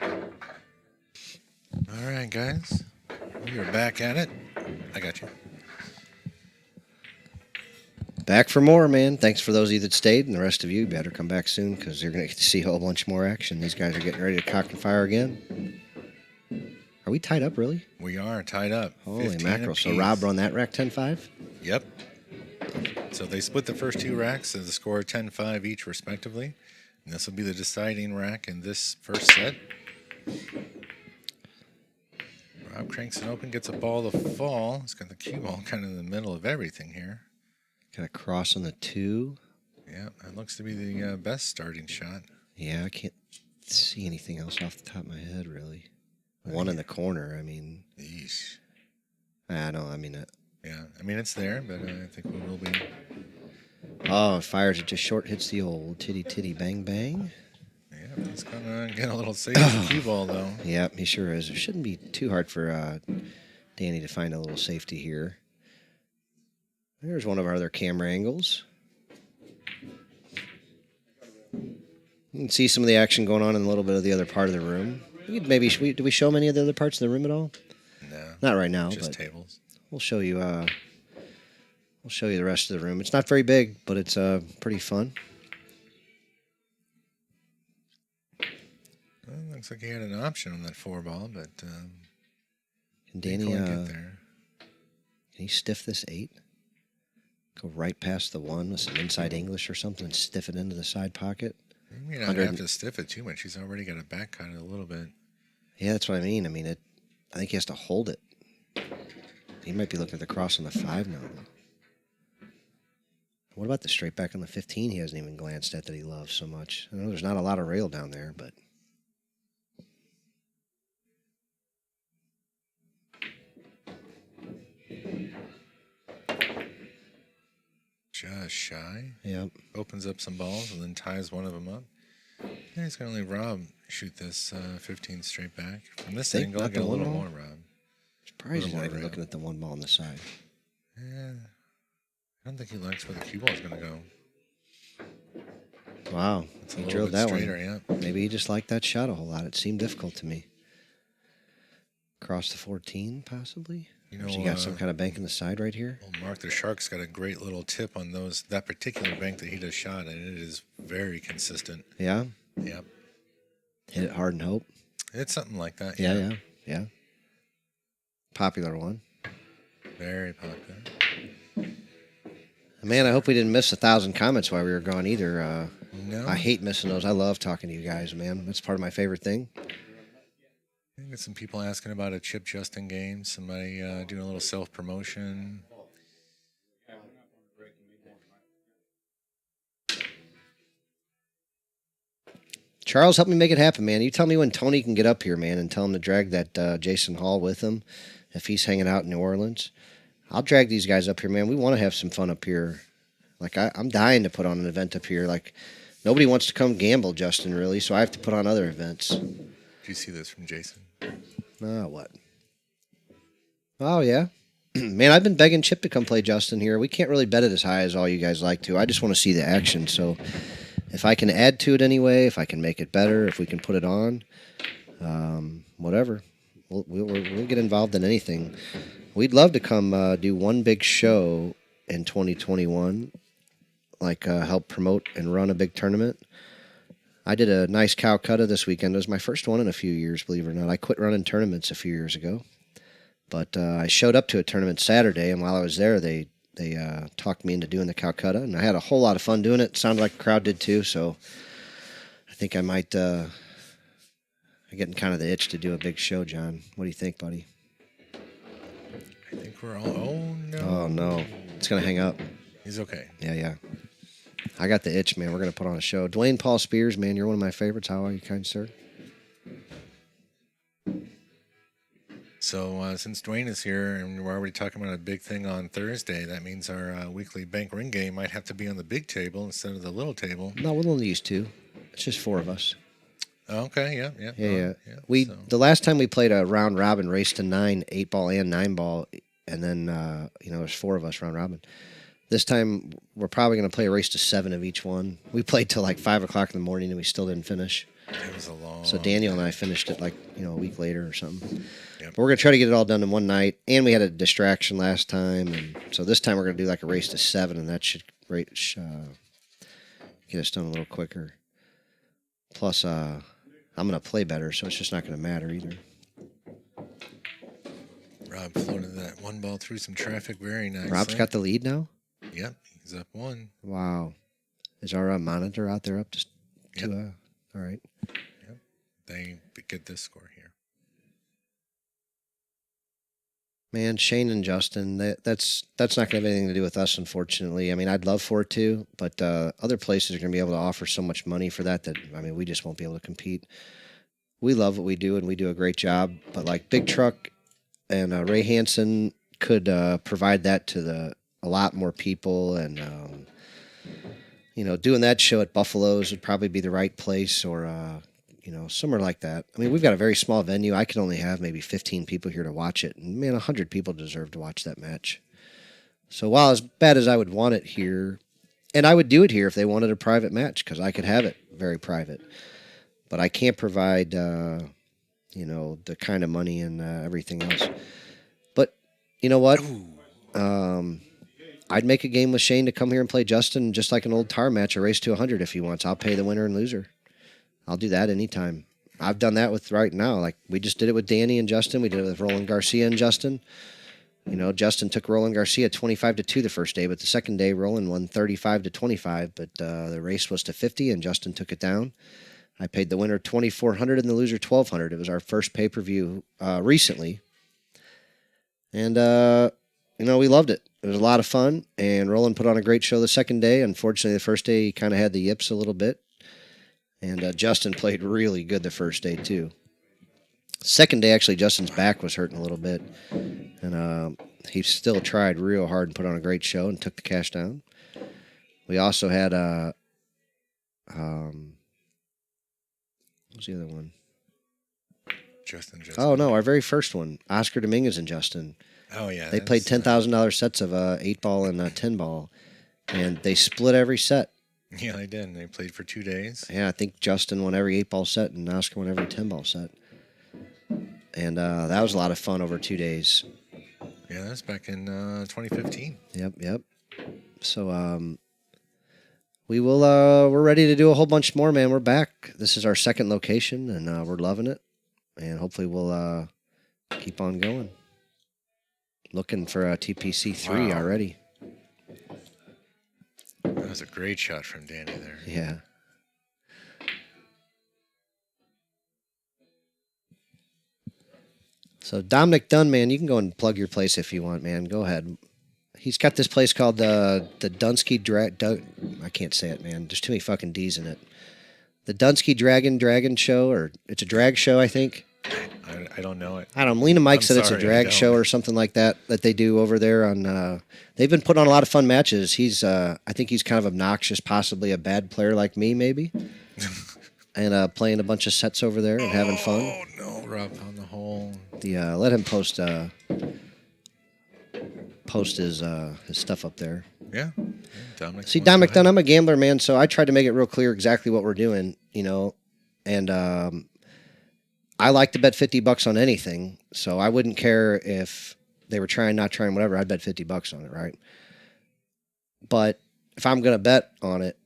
All right, guys. You're back at it. I got you. Back for more, man. Thanks for those of you that stayed, and the rest of you better come back soon because you're going to get to see a whole bunch more action. These guys are getting ready to cock and fire again. Are we tied up, really? We are tied up. Holy 15 mackerel. So apiece. Rob run that rack 10-5? Yep. So they split the first two racks as a score of 10-5 each, respectively. And this will be the deciding rack in this first set. Rob cranks it open, gets a ball to fall. He's got the cue ball kind of in the middle of everything here. Got a cross on the 2. Yeah, that looks to be the best starting shot. Yeah, I can't see anything else off the top of my head, really. One in the corner, I mean. Yeesh. I know, I mean. Yeah, I mean, it's there, but I think we will be. Oh, it fires it just short, hits the old titty bang bang. Yeah, he's going to get a little save with the cue ball, though. Yep, he sure is. It shouldn't be too hard for Danny to find a little safety here. There's one of our other camera angles. You can see some of the action going on in a little bit of the other part of the room. Maybe do we show many of the other parts of the room at all? No. Not right now, Just but tables. we'll show you. We'll show you the rest of the room. It's not very big, but it's pretty fun. Well, looks like he had an option on that 4-ball, but Can Danny get can there. he stiff this 8? Go right past the 1 with some inside English or something, and stiff it into the side pocket. You may not have to stiff it too much. He's already got a back cut a little bit. Yeah, that's what I mean. I mean, I think he has to hold it. He might be looking at the cross on the 5 now. What about the straight back on the 15 he hasn't even glanced at that he loves so much? I know there's not a lot of rail down there, but... Just shy. Yep. Opens up some balls and then ties one of them up. Yeah, he's going to let Rob shoot this 15 straight back. From this Think angle, I'll not get a the little 1 ball? more, Rob. Surprised he's more not even rail. looking at the 1 ball on the side. Yeah. I don't think he likes where the cue ball's going to go. Wow. It's a He little drilled bit that straighter, one. Maybe he just liked that shot a whole lot. It seemed difficult to me. Across the 14, possibly? You Or know, has he got some kind of bank in the side right here? well, Mark the Shark's got a great little tip on that particular bank that he just shot, and it is very consistent. Yeah? Yep. Hit it hard and hope? It's something like that. Yeah. Popular one. Very popular. Man, I hope we didn't miss 1,000 comments while we were gone either. No. I hate missing those. I love talking to you guys, man. That's part of my favorite thing. I get some people asking about a Chip Justin game. Somebody doing a little self-promotion. Charles, help me make it happen, man. You tell me when Tony can get up here, man, and tell him to drag that Jason Hall with him if he's hanging out in New Orleans. I'll drag these guys up here, man. We want to have some fun up here. Like, I'm dying to put on an event up here. Like, nobody wants to come gamble, Justin, really, so I have to put on other events. Do you see this from Jason? What? Oh, yeah. Man, I've been begging Chip to come play Justin here. We can't really bet it as high as all you guys like to. I just want to see the action, so if I can add to it anyway, if I can make it better, if we can put it on, whatever. We'll get involved in anything. We'd love to come do one big show in 2021, like help promote and run a big tournament. I did a nice Calcutta this weekend. It was my first one in a few years, believe it or not. I quit running tournaments a few years ago. But I showed up to a tournament Saturday, and while I was there, they talked me into doing the Calcutta, and I had a whole lot of fun doing it. Sounded like the crowd did too, so I think I might I'm getting kind of the itch to do a big show, John. What do you think, buddy? I think we're all... Oh, no. Oh, no. It's going to hang up. He's okay. Yeah. I got the itch, man. We're going to put on a show. Dwayne Paul Spears, man, you're one of my favorites. How are you, kind sir? So since Dwayne is here and we're already talking about a big thing on Thursday, that means our weekly bank ring game might have to be on the big table instead of the little table. No, we'll only use 2. It's just 4 of us. Okay, yeah. The last time we played a round robin, race to 9, 8-ball and 9-ball, and then there's 4 of us round robin. This time we're probably going to play a race to 7 of each one. We played till like 5 o'clock in the morning and we still didn't finish. It was a long. So Daniel and I finished it like a week later or something. Yep. But we're gonna try to get it all done in one night, and we had a distraction last time, and so this time we're gonna do like a race to 7, and that should get us done a little quicker. Plus, I'm gonna play better, so it's just not gonna matter either. Robb floated that one ball through some traffic very nicely. Rob's got the lead now. Yep, he's up 1. Wow, is our monitor out there up to? Yep. All right. Yep, they get this score here. Man, Shane and Justin, that's not going to have anything to do with us, unfortunately. I mean, I'd love for it to, but other places are going to be able to offer so much money for that I mean, we just won't be able to compete. We love what we do, and we do a great job, but like Big Truck and Ray Hansen could provide that to a lot more people, and doing that show at Buffalo's would probably be the right place, or somewhere like that. I mean, we've got a very small venue. I could only have maybe 15 people here to watch it. And, man, 100 people deserve to watch that match. So while as bad as I would want it here, and I would do it here if they wanted a private match, because I could have it very private. But I can't provide, the kind of money and everything else. But you know what? I'd make a game with Shane to come here and play Justin, just like an old tar match, a race to 100 if he wants. I'll pay the winner and loser. I'll do that anytime. I've done that with right now. Like, we just did it with Danny and Justin. We did it with Roland Garcia and Justin. Justin took Roland Garcia 25-2 the first day, but the second day Roland won 35-25. But the race was to 50, and Justin took it down. I paid the winner $2,400 and the loser $1,200. It was our first pay-per-view recently, and we loved it. It was a lot of fun, and Roland put on a great show the second day. Unfortunately, the first day he kind of had the yips a little bit. And Justin played really good the first day, too. Second day, actually, Justin's back was hurting a little bit. And he still tried real hard and put on a great show and took the cash down. We also had, what was the other one? Justin. Oh, no, our very first one. Oscar Dominguez and Justin. Oh, yeah. They played $10,000 sets of 8-ball and 10-ball. And they split every set. Yeah, they did. They played for 2 days. Yeah, I think Justin won every 8-ball set and Oscar won every 10-ball set. And that was a lot of fun over 2 days. Yeah, that was back in 2015. Yep. So we're ready to do a whole bunch more, man. We're back. This is our second location, and we're loving it. And hopefully we'll keep on going. Looking for a TPC 3 already. That was a great shot from Danny there. Yeah. So Dominic Dunn, man, you can go and plug your place if you want, man. Go ahead. He's got this place called the Dunsky I can't say it, man. There's too many fucking D's in it. The Dunsky Dragon Show, or it's a drag show, I think. I don't know it. I don't know. Lena Mike said it's a sorry, drag show or something like that they do over there on. They've been putting on a lot of fun matches. I think he's kind of obnoxious, possibly a bad player like me, maybe, and playing a bunch of sets over there and having fun. Oh no, Rob found the hole. Let him post his stuff up there. Yeah. Dominic. See, Dominic Dunn, I'm a gambler, man, so I tried to make it real clear exactly what we're doing, and I like to bet $50 on anything, so I wouldn't care if they were trying, not trying, whatever. I'd bet $50 on it, right? But if I'm going to bet on it,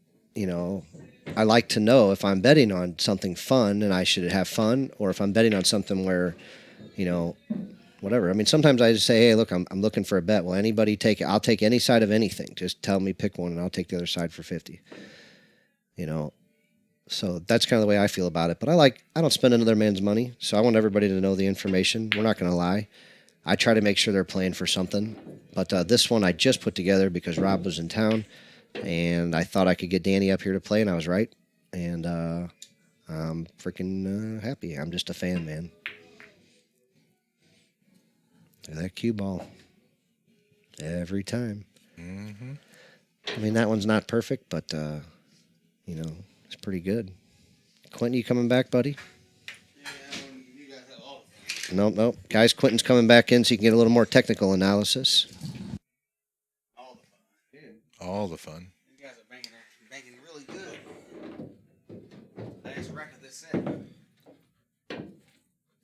I like to know if I'm betting on something fun and I should have fun, or if I'm betting on something where, whatever. I mean, sometimes I just say, hey, look, I'm looking for a bet. Will anybody take it? I'll take any side of anything. Just tell me, pick one, and I'll take the other side for 50. So that's kind of the way I feel about it. But I don't spend another man's money, so I want everybody to know the information. We're not going to lie. I try to make sure they're playing for something. But this one I just put together because Rob was in town, and I thought I could get Danny up here to play, and I was right. And I'm freaking happy. I'm just a fan, man. Look at that cue ball. Every time. Mm-hmm. I mean, that one's not perfect, but, it's pretty good. Quinton, you coming back, buddy? You guys have all Nope. Guys, Quinton's coming back in so you can get a little more technical analysis. All the fun. You guys are banking really good. I asked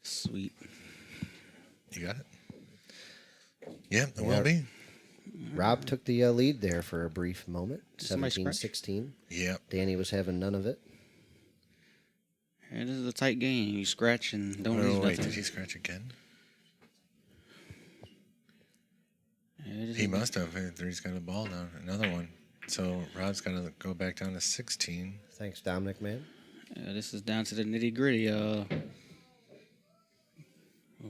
Sweet. You got it? Yeah, it will be. Rob took the lead there for a brief moment. Somebody 17-16. Yep. Danny was having none of it. It is a tight game. You scratch and don't Oh, lose wait, nothing. did he scratch again? It is He must have. He's got a ball down. Another one. So Rob's got to go back down to 16. Thanks, Dominic, man. This is down to the nitty gritty. We'll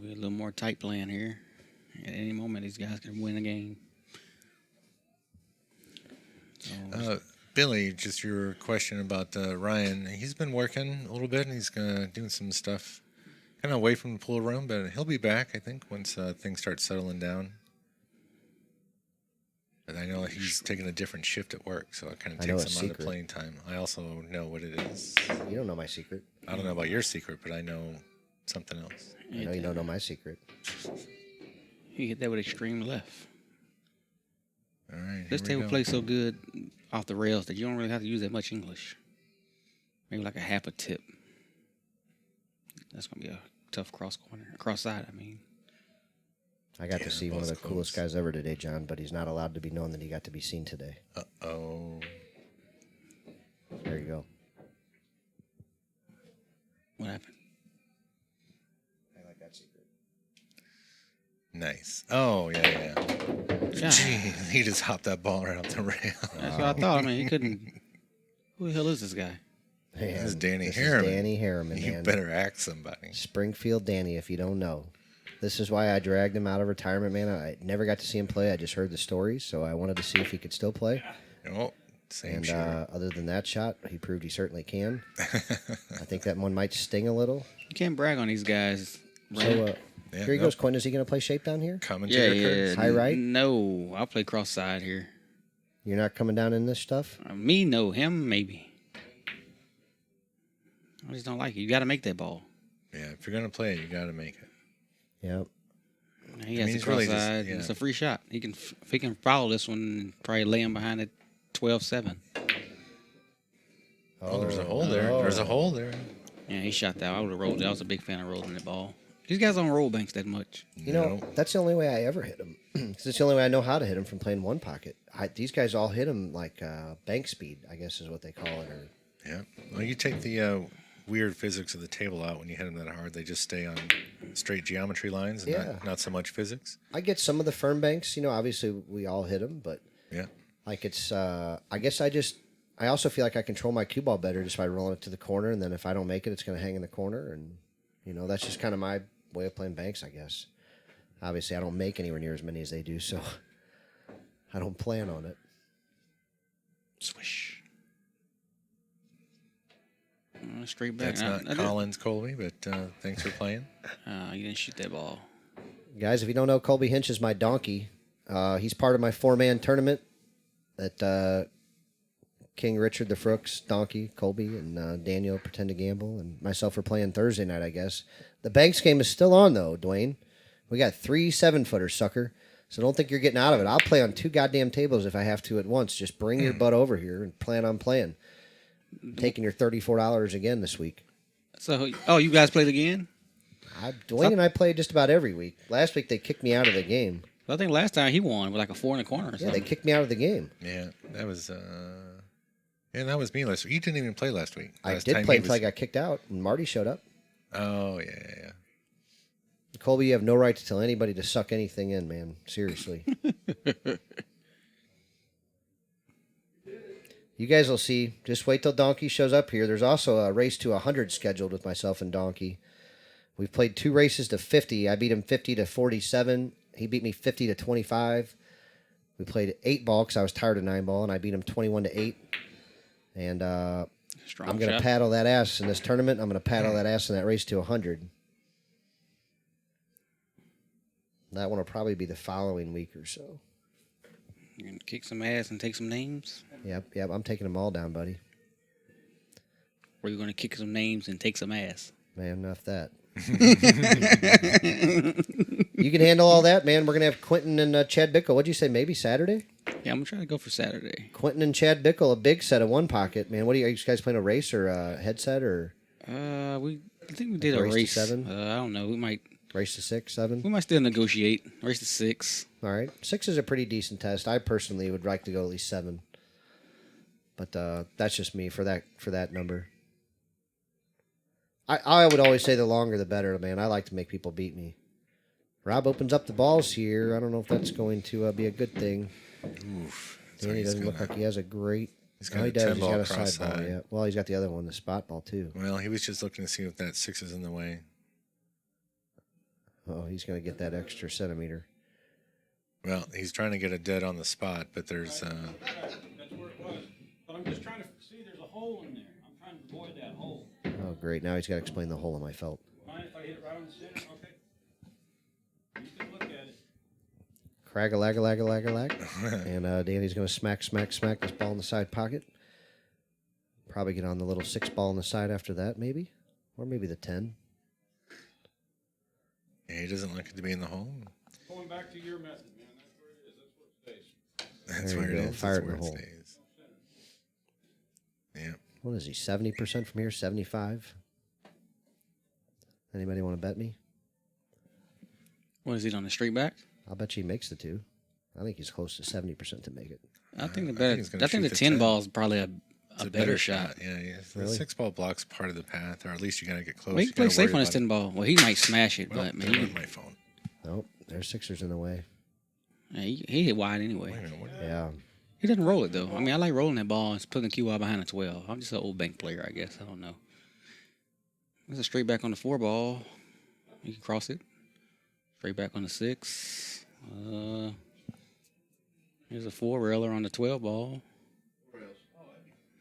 be a little more tight playing here. At any moment, these guys can win a game. So, Billy, just your question about Ryan. He's been working a little bit, and he's doing some stuff kind of away from the pool room, but he'll be back, I think, once things start settling down. But I know he's taking a different shift at work, so it kind of I know takes a him out of secret. playing time. I also know what it is. You don't know my secret. I don't know about your secret, but I know something else. I know you don't know my secret. he hit that with extreme left. All right, This here we table go. plays so good off the rails that you don't really have to use that much English. Maybe like a half a tip. That's gonna be a tough cross side. I mean, I got Yeah, to see one of the both coolest close. guys ever today, John, but he's not allowed to be known that he got to be seen today. Uh-oh. There you go. what happened? I like that secret. Nice. Oh, yeah. Yeah, Gee, he just hopped that ball right off the rail. that's what I thought. I mean, he couldn't. Who the hell is this guy? Man, This is Danny this Harriman. Is Danny Harriman, You man. better act somebody. Springfield Danny, if you don't know. This is why I dragged him out of retirement, man. I never got to see him play. I just heard the stories, so I wanted to see if he could still play. Oh, same And shit. other than that shot, he proved he certainly can. I think that one might sting a little. You can't brag on these guys. So Yeah, here he no. goes, Quinton. Is he going to play shape down here? Commentator curse. High right? No, I'll play cross side here. You're not coming down in this stuff? Me, no. Him, maybe. I just don't like it. You got to make that ball. Yeah, if you're gonna play it, you got to make it. Yep. He I has mean, the it's really cross just- side. yeah. It's a free shot. He can, if he can follow this one, probably lay him behind it 12-7. Oh, there's a hole there. There's a hole there. Yeah, he shot that. I would have rolled it. I was a big fan of rolling that ball. These guys don't roll banks that much. You know, that's the only way I ever hit him. Because it's the only way I know how to hit him from playing one pocket. These guys all hit him like bank speed, I guess is what they call it. Or Yeah. Well, you take the weird physics of the table out when you hit them that hard. They just stay on straight geometry lines and Yeah. not so much physics. I get some of the firm banks. You know, obviously we all hit them, but Yeah. like it's. I guess I also feel like I control my cue ball better just by rolling it to the corner, and then if I don't make it, it's going to hang in the corner, and that's just kind of my way of playing banks, I guess. Obviously, I don't make anywhere near as many as they do, so I don't plan on it. Swish. Straight back. That's not Collins Colby, but thanks for playing. You didn't shoot that ball. Guys, if you don't know, Colby Hinch is my donkey. He's part of my 4-man tournament that King Richard the Frooks, Donkey, Colby, and Daniel Pretend to Gamble, and myself are playing Thursday night, I guess. The Banks game is still on, though, Dwayne. We got 3 7-footers, sucker. So don't think you're getting out of it. I'll play on 2 goddamn tables if I have to at once. Just bring your butt over here and plan on playing. I'm taking your $34 again this week. So, you guys played again? Dwayne and I play just about every week. Last week they kicked me out of the game. Well, I think last time he won with like a 4 in the corner or Yeah, something. they kicked me out of the game. Yeah, that was that was me last week. You didn't even play last week. I Last did time play he until I was- got kicked out, and Marty showed up. Oh yeah. Colby, you have no right to tell anybody to suck anything in, man. Seriously. You guys will see. Just wait till Donkey shows up here. There's also a race to 100 scheduled with myself and Donkey. We've played 2 races to 50. I beat him 50 to 47. He beat me 50 to 25. We played 8 ball because I was tired of 9 ball, and I beat him 21 to 8. And Strong I'm going to shot. paddle that ass in this tournament. I'm going to paddle that ass in that race to 100. That one will probably be the following week or so. You're going to kick some ass and take some names? Yep. I'm taking them all down, buddy. Or you're going to kick some names and take some ass? Man, enough that. You can handle all that, man. We're going to have Quinton and Chad Bickle. What'd you say, maybe Saturday? Yeah, I'm going to try to go for Saturday. Quinton and Chad Bickle, a big set of one pocket, man. What are you guys playing, a race or a headset or? I think we did a race to race. 7? I don't know. We might Race to 6, 7? still negotiate. Race to 6. All right. 6 is a pretty decent test. I personally would like to go at least 7. But that's just me for that number. I would always say the longer the better, man. I like to make people beat me. Robb opens up the balls here. I don't know if that's going to be a good thing. Oof. So Danny he's doesn't look gonna- like he has a great... He's No, got he a does. 10 He's ball got a cross side ball, side. yeah. Well, he's got the other one, the spot ball, too. Well, he was just looking to see if that 6 is in the way. Oh, he's going to get that extra centimeter. Well, he's trying to get a dead on the spot, but there's That's where it was. But I'm just trying to see there's a hole in there. I'm trying to avoid that hole. Oh, great. Now he's got to explain the hole in my felt. Mind if I hit it right on the center? Okay. You can look at it. Crag-a-lag-a-lag-a-lag-a-lag. And Danny's going to smack this ball in the side pocket. Probably get on the little 6 ball on the side after that, maybe. Or maybe the 10. yeah, he doesn't like it to be in the hole. Going back to your method, man. That's where it is. That's where it stays. That's There where you it go. is. Fire That's it in where the it hole. stays. Yeah. What is he, 70% from here? 75? Anybody want to bet me? What is it on the straight back? I'll bet you he makes the 2. I think he's close to 70% to make it. I think the I think better. he's gonna I think shoot the the 10 10. ball is probably a It's better shot. Yeah, yeah. The Really? 6 ball blocks part of the path, or at least you got to get close. Well, he You can play gotta safe worry on his about 10 ball. Well, he might smash it, it. Well, but there man, went my phone. Nope, there's Sixers in the way. he hit wide Wait anyway. a minute. What? Yeah. He doesn't roll it though. I mean, I like rolling that ball and putting the cue out behind the 12. I'm just an old bank player, I guess. I don't know. There's a straight back on the 4 ball. You can cross it. Straight back on the 6. There's a 4-railer on the 12 ball.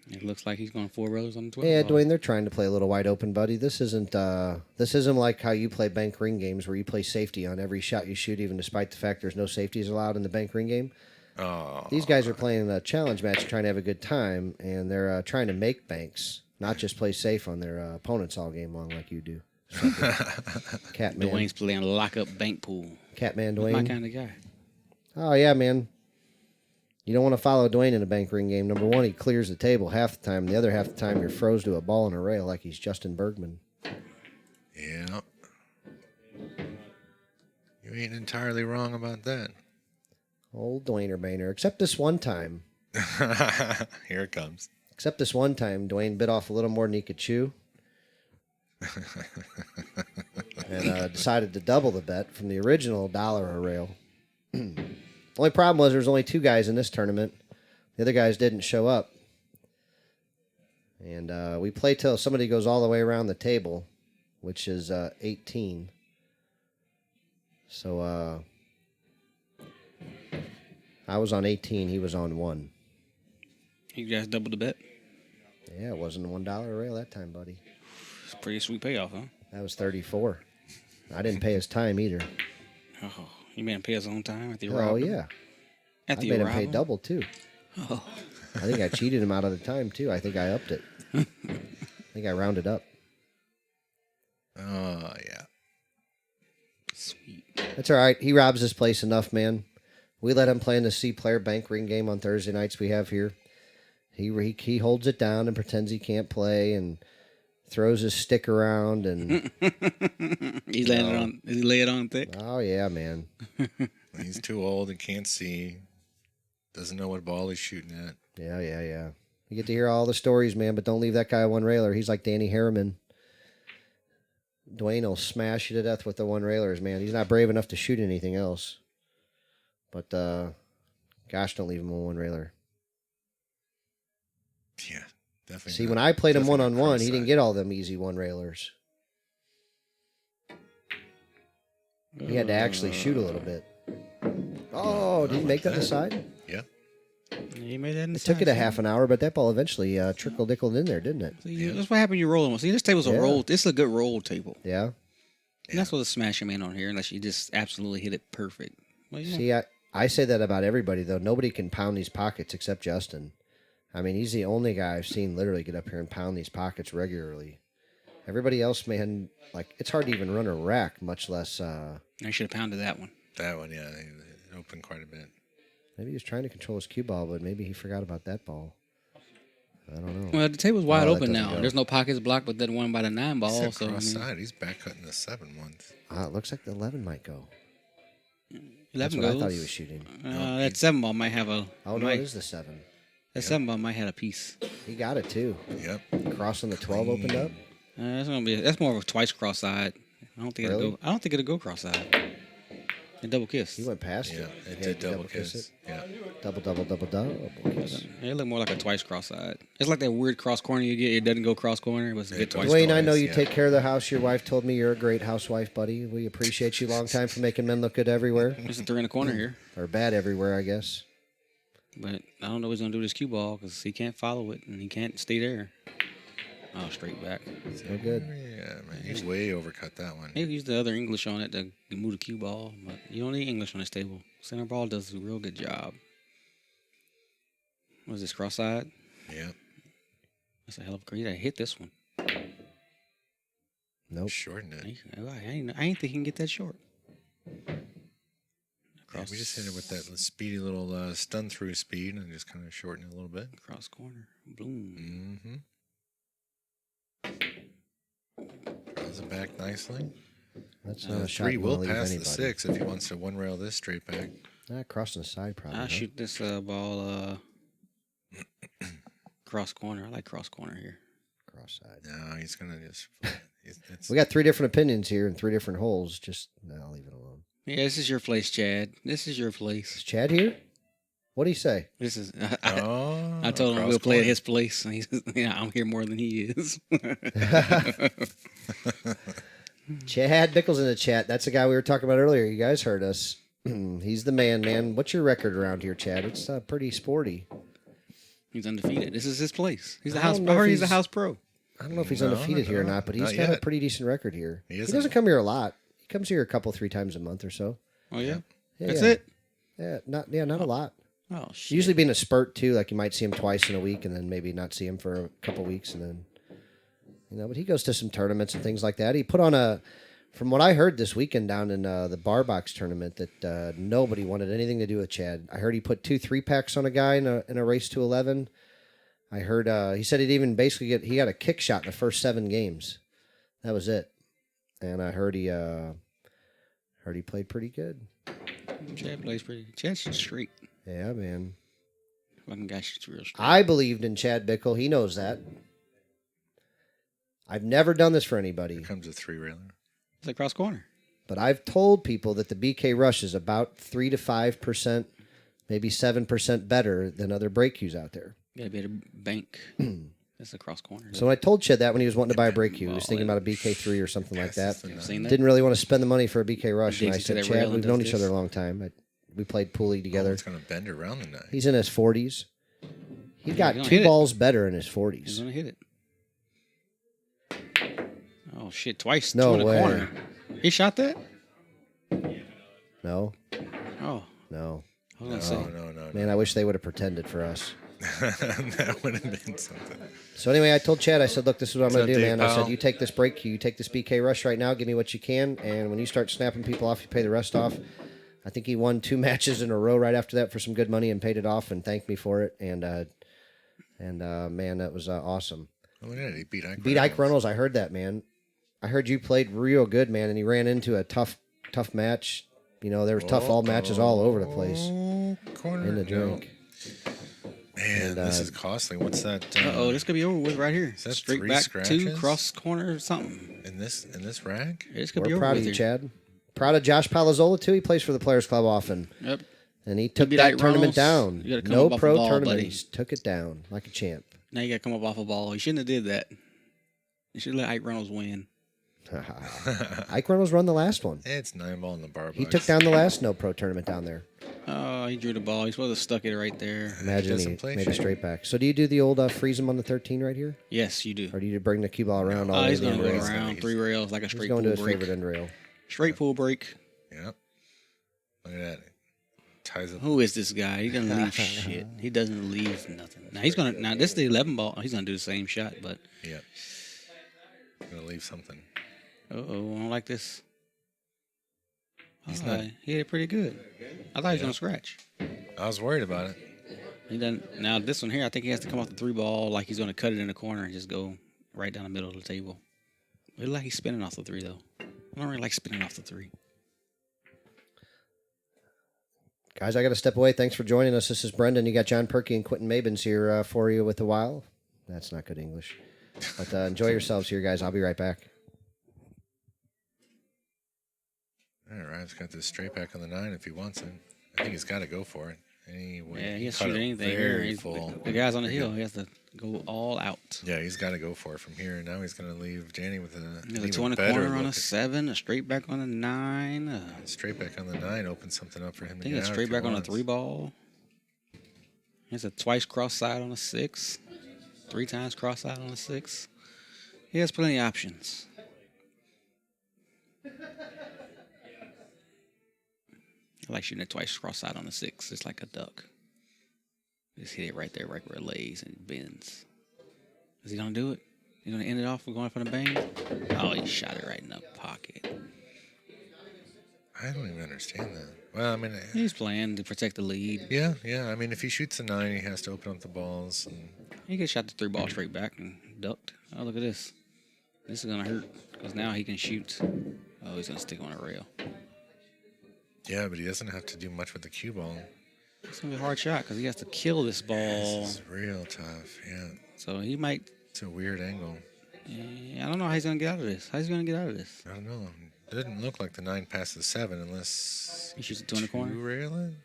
It looks like he's going 4 railers on the 12 Yeah, ball. Dwayne, they're trying to play a little wide open, buddy. This isn't like how you play bank ring games where you play safety on every shot you shoot, even despite the fact there's no safeties allowed in the bank ring game. Oh, These guys are playing a challenge match, trying to have a good time, and they're trying to make banks, not just play safe on their opponents all game long like you do. Catman, Dwayne's playing lock-up bank pool. Catman, My Dwayne. kind of guy. Oh yeah, man. You don't want to follow Dwayne in a bank ring game. Number one, he clears the table half the time. The other half the time, you're froze to a ball and a rail like he's Justin Bergman. yeah. You ain't entirely wrong about that. Old Dwayne Bainer. Except this one time. Here it comes. Except this one time, Dwayne bit off a little more than he could chew. And decided to double the bet from the original $1 a rail. Only problem was there was only 2 guys in this tournament. The other guys didn't show up. And we play till somebody goes all the way around the table, which is 18. So I was on 18. He was on 1. You guys doubled the bet? Yeah, it wasn't a $1 a rail that time, buddy. It's a pretty sweet payoff, huh? That was 34. I didn't pay his time either. Oh, you made him pay his own time at the Oh, arrival? yeah. I At the made him arrival? pay double, too. Oh. I think I cheated him out of the time, too. I think I upped it. I think I rounded up. Oh, yeah. Sweet. That's all right. He robs this place enough, man. We let him play in the C-player bank ring game on Thursday nights we have here. He holds it down and pretends he can't play and throws his stick around and He lay it on thick? oh yeah, man. He's too old and can't see. Doesn't know what ball he's shooting at. Yeah. You get to hear all the stories, man, but don't leave that guy a one railer. He's like Danny Harriman. Dwayne will smash you to death with the one railers, man. He's not brave enough to shoot anything else. But gosh, don't leave him a one railer. Yeah, definitely. See, not- when I played him definitely not one-on-one, he cross-side. didn't get all them easy one railers. He had to actually shoot a little bit. Oh, did he make that aside? Yeah. He made that in the It took it a side, half an hour, but that ball eventually trickled in there, didn't it? See, that's what happened. You rolling one. See, this table's a Yeah. roll. This is a good roll table. Yeah. And that's what's smashing man on here, unless you just absolutely hit it perfect. Well, yeah. See, I say that about everybody, though. Nobody can pound these pockets except Justin. I mean, he's the only guy I've seen literally get up here and pound these pockets regularly. Everybody else, man, like, it's hard to even run a rack, much less, I should have pounded that one. That one, yeah, it opened quite a bit. maybe he was trying to control his cue ball, but maybe he forgot about that ball. I don't know. Well, the table's wide Oh, that open doesn't now. go. There's no pockets blocked, but then one by the 9 ball. Except So I cross mean, side. He's back cutting the 7 ones. It looks like the 11 might go. 11 That's what goes. I thought he was shooting. No, That 7 ball might have a. Oh, no, might, it is the 7. That 7 ball might have a piece. He got it, too. Yep. Cross on the 12 opened up. That's more of a twice cross side. I don't think Really? it'll go. I don't think it'll go cross side. And double kiss. He went past Yeah. it. It He did had to double kiss. it. Yeah. Double kiss. It looked more like a twice cross side. It's like that weird cross corner you get. It doesn't go cross corner, but it's a Yeah, good twice twice. Dwayne, I know you yeah. take care of the house. Your wife told me you're a great housewife, buddy. We appreciate you long time for making men look good everywhere. There's a 3 in the corner here, Or bad everywhere, I guess. but I don't know what he's gonna do with this cue ball because he can't follow it and he can't stay there. Oh, straight back. No good. Yeah, man. He's way overcut that one. Maybe use the other English on it to move the cue ball, but you don't need English on this table. Center ball does a real good job. What is this, cross side? Yeah. That's a hell of a great. I hit this one. Nope. Shortened it. I ain't think he can get that short. Yeah, we just hit it with that speedy little stun through speed and just kind of shorten it a little bit. Cross corner. Boom. Mm-hmm. Draws it back nicely. That's not a shot 3 you wanna will leave pass anybody. the 6 if he wants to one rail this straight back. Crossing the side probably. I'll huh? shoot this ball cross corner. I like cross corner here. Cross side. No, he's gonna just. It's, We got 3 different opinions here and 3 different holes. I'll leave it alone. Yeah, this is your place, Chad. This is your Is place. Chad here? What'd he say? This is. oh, I told him cross we'll play at corner. his place. And he's, I'm here more than he is. Chad Bickle's in the chat. That's the guy we were talking about earlier. You guys heard us. He's the man. What's your record around here, Chad? It's pretty sporty. He's undefeated. This is his place. He's the I house. don't know I if heard he's a he's- house pro. I don't know if he's No, undefeated here or no, not, but he's not got a yet. pretty decent record here. He He isn't. doesn't come here a lot. He comes here a couple, 3 times a month or so. Oh yeah, Yeah, that's yeah. it. Yeah, not a lot. Oh shit. Usually being a spurt too, like you might see him twice in a week and then maybe not see him for a couple weeks and then but he goes to some tournaments and things like that. He put on from what I heard this weekend down in the bar box tournament that nobody wanted anything to do with Chad. I heard he put 2 3-packs on a guy in a race to 11. I heard he said he'd even basically he got a kick shot in the first 7 games. That was it. And I heard he played pretty good. Chad plays pretty. Chad shoots straight. Yeah, man. Fucking guy shoots real straight. I believed in Chad Bickle. He knows that. I've never done this for anybody, Here comes a 3-railer. It's like cross corner. but I've told people that the BK Rush is about 3 to 5%, maybe 7% better than other break cues out there. You gotta be at a bank. That's a cross corner. So when I told Chad that when he was wanting to buy a break cue, he was Ball thinking in. about a BK3 or something like that. Passes the Seen nine. that? Didn't really want to spend the money for a BK Rush, and I Digs into said, that rail Chad, and we've does known each this. other a long time. We played pool league Oh, together. it's gonna bend around the 9. He's in his 40s. He got gonna 2 hit it. balls better in his He's 40s. gonna hit it. Oh shit! Twice. No 2 in the way. corner. He shot that. No, Oh, no. I was gonna say. No. Man, I wish they would have pretended for us. That would have been something. So anyway, I told Chad, I said, look, this is what I'm going What's to up, do, Dave man. I said, Powell? you take this break cue, you take this BK Rush right now, give me what you can, and when you start snapping people off, you pay the rest off. I think he won 2 matches in a row right after that for some good money and paid it off and thanked me for it. And man, that was awesome. Oh, look at it. He beat Ike. Beat Ike Reynolds. I heard that, man. I heard you played real good, man, and he ran into a tough match. There was tough all matches all over the place Oh, corner. in the No. drink. Man, this is costly. What's that? Oh, this could be over with right here. Is that Straight 3 back 2 scratches? cross corner or something. in this rack? This could be We're over proud with of you, here. Chad. Proud of Josh Palazzola, too. He plays for the Players Club often. Yep. And he took beat that Ike tournament Reynolds. down. You gotta come No up off pro the ball, tournament. buddy. He took it down like a champ. Now you got to come up off a ball. You shouldn't have did that. You should let Ike Reynolds win. Ike Reynolds run the last one. It's 9-ball in the bar box. He took down the last no pro tournament down there. Oh, he drew the ball. He's supposed to have stuck it right there. Imagine doesn't he play made a shit. straight back. So do you do the old freeze him on the 13 right here? Yes, you do. Or do you bring the cue ball around all Oh, the way he's to the going to end go rail? around He's- 3 rails like a He's straight going pull to his break. favorite end rail. Straight pull break. Yep. Look at that. Ties up. Who is this guy? He doesn't leave shit. He doesn't leave nothing. Now this is the 11 ball. He's gonna do the same shot, but Yep. Gonna leave something. I don't like this. He's Oh, not- He hit it pretty good. I thought he was gonna scratch. I was worried about it. He doesn't. Now this one here, I think he has to come off the 3 ball like he's going to cut it in the corner and just go right down the middle of the table. It look like he's spinning off the 3 though. I don't really like spinning off the 3. Guys, I got to step away. Thanks for joining us. This is Brendan. You got John Perky and Quinton Mabins here for you with a while. That's not good English. But enjoy yourselves here, guys. I'll be right back. All right, Ryan's got this straight back on the 9 if he wants it. I think he's got to go for it. Anyway, Yeah, he has to cut shoot it anything here. very full. The guy's on the hill. He has to go all out. Yeah, he's got to go for it from here. Now he's going to leave Danny with A 20 corner on a 7, a straight back on a 9. Straight back on the 9 opens something up for him. I think it's straight back on a 3 ball. It's a twice cross side on a 6. 3 times cross side on a 6. He has plenty of options. I like shooting it twice cross side on a 6. It's like a duck. Just hit it right there, right where it lays and it bends. Is he going to do it? He's going to end it off with going for the bang? Oh, he shot it right in the pocket. I don't even understand that. Well, I mean, He's playing to protect the lead. yeah. I mean, if he shoots the 9, he has to open up the balls. And He could shot the 3 ball straight back and ducked. Oh, look at this. This is going to hurt because now he can shoot. Oh, he's going to stick on a rail. yeah, but he doesn't have to do much with the cue ball. It's going to be a hard shot because he has to kill this ball. This is real tough. Yeah, So he might. it's a weird angle. I don't know how he's going to get out of this. How's he going to get out of this? I don't know. It didn't look like the 9 passes the 7 unless He shoots it 2 in the corner. railing.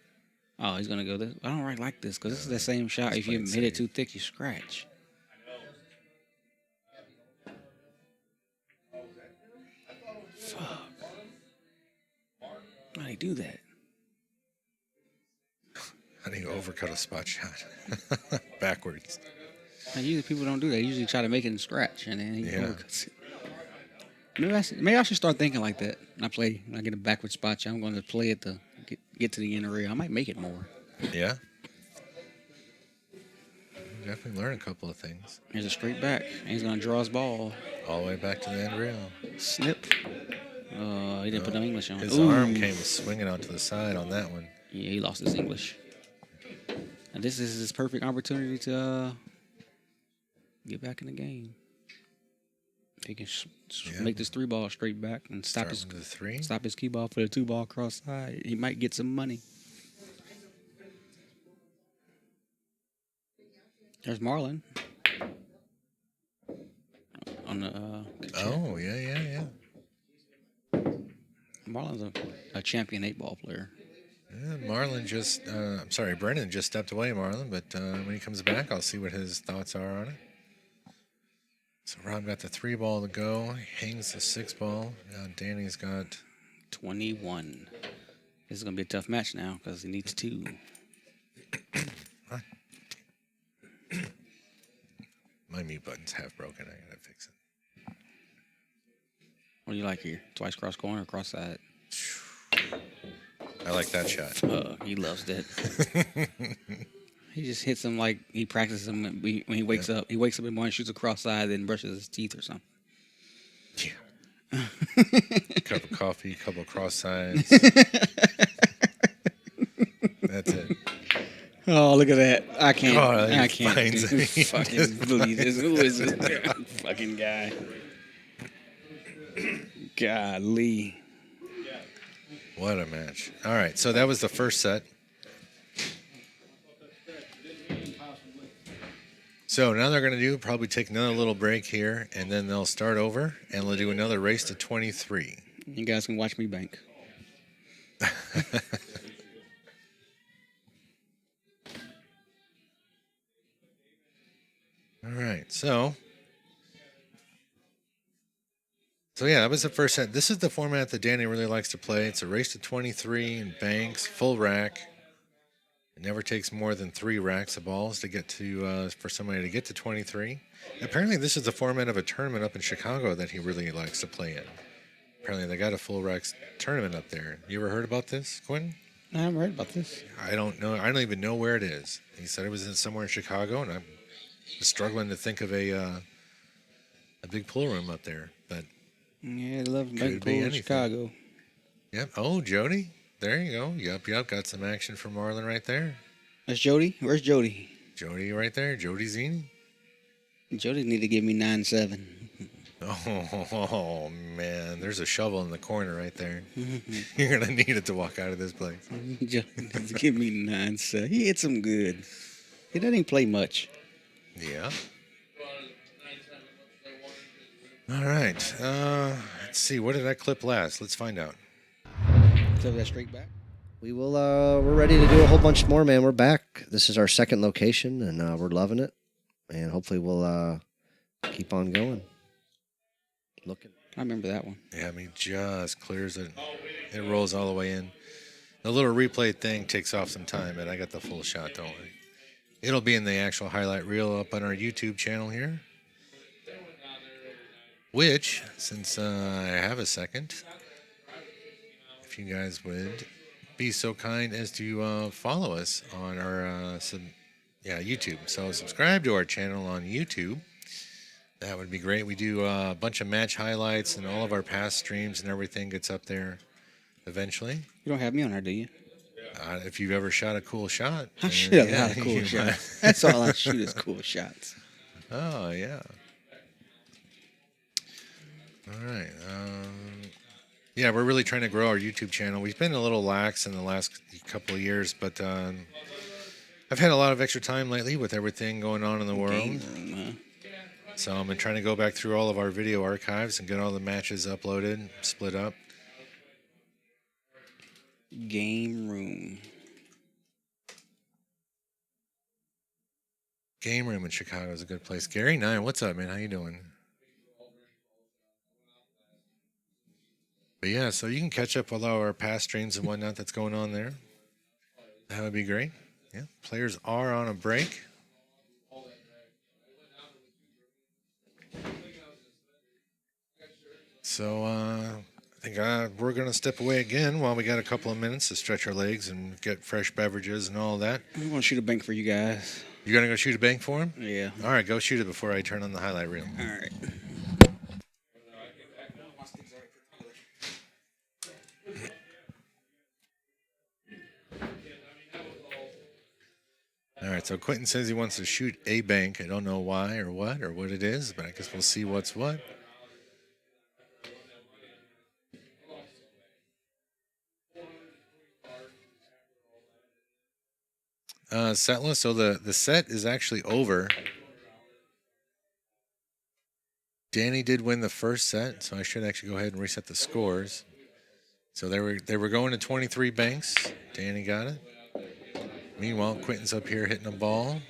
Oh, he's going to go this. I don't really like this because this is that same shot. Let's If you play it hit it safe. too thick, you scratch. Fuck. How do you do that? How do you overcut a spot shot? Backwards. Now, usually people don't do that. They usually try to make it in scratch, and then he Yeah. overcuts it. Maybe I should start thinking like that. When I get a backward spot shot, I'm going to play it to get to the end rail. I might make it more. Yeah. You definitely learn a couple of things. Here's a straight back, and he's going to draw his ball. All the way back to the end rail. Snip. He didn't put no English on. His Ooh. arm came swinging out to the side on that one. Yeah, he lost his English. And this is his perfect opportunity to get back in the game. He can make this 3 ball straight back and stop Start with the 3. his key ball for the 2 ball cross side. He might get some money. There's Marlon. On the Oh, yeah. Marlon's a champion 8-ball player. Yeah, Brendan just stepped away, Marlon, but when he comes back, I'll see what his thoughts are on it. So Rob got the 3 ball to go. He hangs the 6 ball. Now Danny's got 21. This is going to be a tough match now because he needs 2. my mute button's half broken. I gotta fix it. What do you like here? Twice cross corner or cross side? I like that shot. He loves that. He just hits them like he practices them when he wakes up. He wakes up in the morning, shoots a cross side, then brushes his teeth or something. Yeah. Cup of coffee, couple of cross sides. That's it. Oh, look at that! I can't. Oh, I he can't finds do- it. fucking believe this. Who is this fucking guy? Golly. What a match. All right, so that was the first set. So now they're going to probably take another little break here, and then they'll start over, and they'll do another race to 23. You guys can watch me bank. All right, so yeah, that was the first set. This is the format that Danny really likes to play. It's a race to 23 and banks, full rack. It never takes more than 3 racks of balls to get to for somebody to get to 23. Apparently, this is the format of a tournament up in Chicago that he really likes to play in. Apparently, they got a full racks tournament up there. You ever heard about this, Quinton? I haven't read about this. I don't know. I don't even know where it is. He said it was somewhere in Chicago, and I'm struggling to think of a big pool room up there. But Yeah, they love Could bank be pool in anything. Chicago. yep. Oh, Jody. There you go. Yep. Got some action from Marlon right there. That's Jody. Where's Jody? Jody right there. Jody Zini. Jody need to give me 9-7. Oh, man. There's a shovel in the corner right there. You're going to need it to walk out of this place. Jody needs to give me 9-7. He hit some good. He doesn't even play much. Yeah. All right. Let's see. What did that clip last? Let's find out. So that straight back. We will. We're ready to do a whole bunch more, man. We're back. This is our second location, and we're loving it. And hopefully, we'll keep on going. Looking. I remember that one. Yeah, I mean, just clears it. It rolls all the way in. The little replay thing takes off some time, but I got the full shot, don't worry. It'll be in the actual highlight reel up on our YouTube channel here. Which, since I have a second, if you guys would be so kind as to follow us on our YouTube. So subscribe to our channel on YouTube. That would be great. We do a bunch of match highlights, and all of our past streams and everything gets up there eventually. You don't have me on there, do you? If you've ever shot a cool shot. I shoot a lot of cool shots. That's all I shoot is cool shots. Oh, yeah. All right. Yeah, we're really trying to grow our YouTube channel. We've been a little lax in the last couple of years, but I've had a lot of extra time lately with everything going on in the world. Game room, huh? So I've been trying to go back through all of our video archives and get all the matches uploaded, split up. Game room. Game room in Chicago is a good place. Gary Nine, what's up, man? How you doing? But yeah, so you can catch up with all our past streams and whatnot that's going on there. That would be great. Yeah, players are on a break. So I think we're going to step away again while we got a couple of minutes to stretch our legs and get fresh beverages and all that. I'm going to shoot a bank for you guys. You going to go shoot a bank for him? Yeah. All right, go shoot it before I turn on the highlight reel. All right. All right, so Quinton says he wants to shoot a bank. I don't know why or what it is, but I guess we'll see what's what. Setlist, so the set is actually over. Danny did win the first set, so I should actually go ahead and reset the scores. So they were going to 23 banks. Danny got it. Meanwhile, Quinton's up here hitting a ball.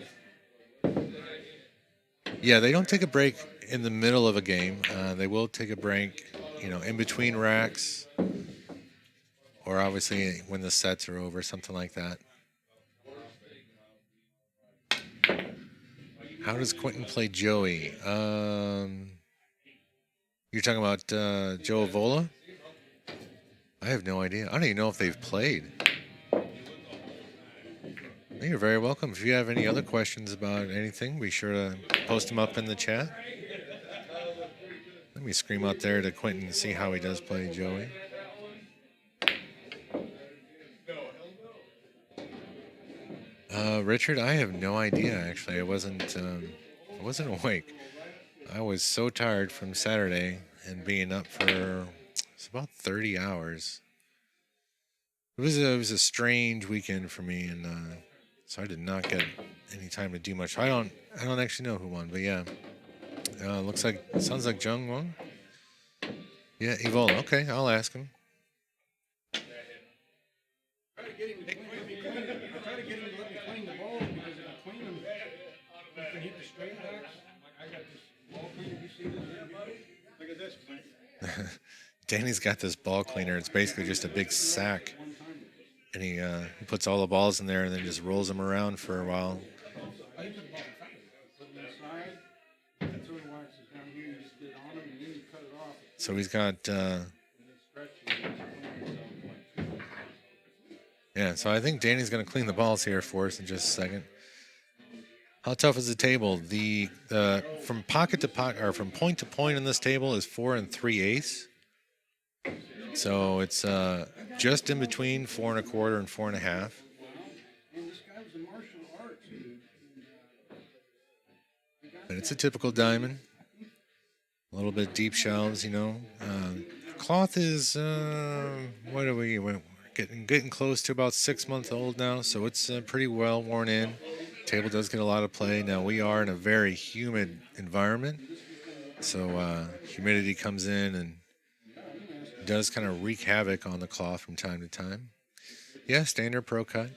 Yeah, they don't take a break in the middle of a game. They will take a break, in between racks, or obviously when the sets are over, something like that. How does Quinton play Joey? You're talking about Joe Avola? I have no idea. I don't even know if they've played. You're very welcome. If you have any other questions about anything, be sure to post them up in the chat. Let me scream out there to Quinton and see how he does play Joey. Richard, I have no idea, actually. I wasn't awake. I was so tired from Saturday and being up for about 30 hours. It was a strange weekend for me, and so I did not get any time to do much. I don't actually know who won, but yeah. Sounds like Jung won. Yeah, Evola. Okay, I'll ask him. I try to get him to let me clean the balls because if I clean them, you can hit the straight backs. Like I got this ball cleaner. You see this? Look at this cleaner. Danny's got this ball cleaner. It's basically just a big sack. And he puts all the balls in there and then just rolls them around for a while. I put the ball put them inside, and throw the waxes down here, you just get on them, and then you cut it off. So he's got... yeah, so I think Danny's going to clean the balls here for us in just a second. How tough is the table? The from pocket to pocket, or from point to point in this table is 4 3/8. So it's just in between 4 1/4 and 4 1/2. And this guy was a marshal But it's a typical diamond. A little bit deep shelves, you know. Cloth is what are we? We're getting close to about 6 months old now, so it's pretty well worn in. Table does get a lot of play. Now we are in a very humid environment, so humidity comes in and does kind of wreak havoc on the cloth from time to time. Yeah, standard pro cut.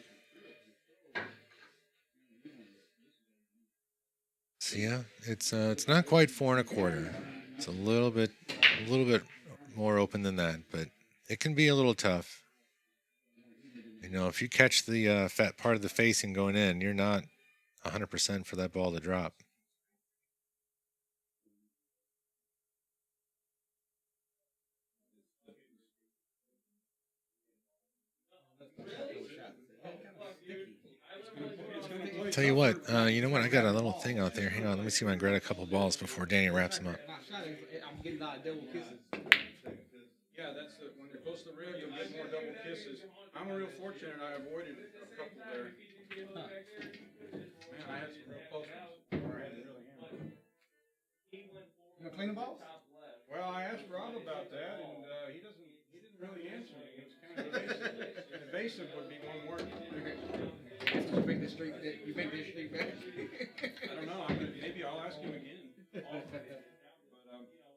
So yeah, it's not quite 4 1/4. It's a little bit more open than that, but it can be a little tough. You know, if you catch the fat part of the facing going in, you're not 100% for that ball to drop. Tell you what, you know what? I got a little thing out there. Hang on, let me see if I can grab a couple balls before Danny wraps them up. I'm getting a lot of double kisses. Yeah, that's the, when you're close to the rail, you'll get more double kisses. I'm real fortunate. I avoided a couple there. Man, I had some real close ones. Or I had to really handle it. You gonna clean the balls? Well, I asked Rob about that, and he didn't really answer me. It was kind of evasive. Evasive would be one word. You make this street better. I don't know. Maybe I'll ask him again. But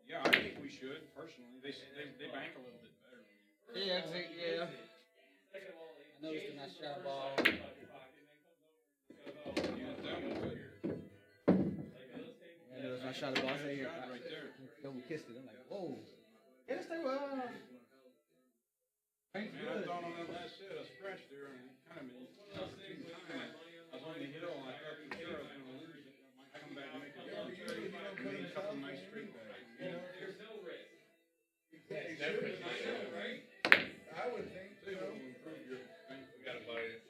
yeah, I think we should personally. They bank a little bit better. Yeah, yeah. I noticed when I shot a ball. Yeah, that one good. I noticed when I shot a ball. I say, here, Right there. double kissed it. I'm like, whoa. Yeah, that's well. Man, I thought on that last set I scratched there and it kind of been opportune time. I was on the hill and I thought for sure I was going to lose it. I might come back and make a yard. And then a couple nice straight backs. There's no risk. I would think so. It will improve your bank. We got to buy it.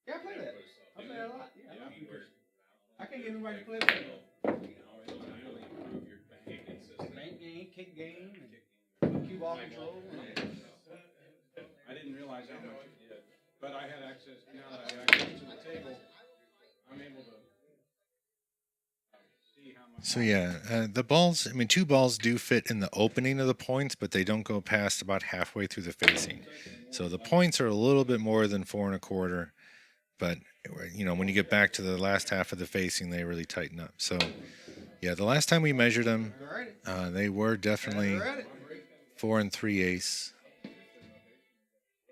Yeah, I play that. I play that a lot. Yeah, Yeah, I can't get anybody to play with me. it'll really improve your bank system. Bank game, kick game, and cue ball control. I didn't realize how much it did. But I had access, now that I have access to the table, I'm able to see how much. So yeah, the balls. I mean, 2 balls do fit in the opening of the points, but they don't go past about halfway through the facing. So the points are a little bit more than 4 1/4, but you know when you get back to the last half of the facing, they really tighten up. So yeah, the last time we measured them, they were definitely 4 3/8.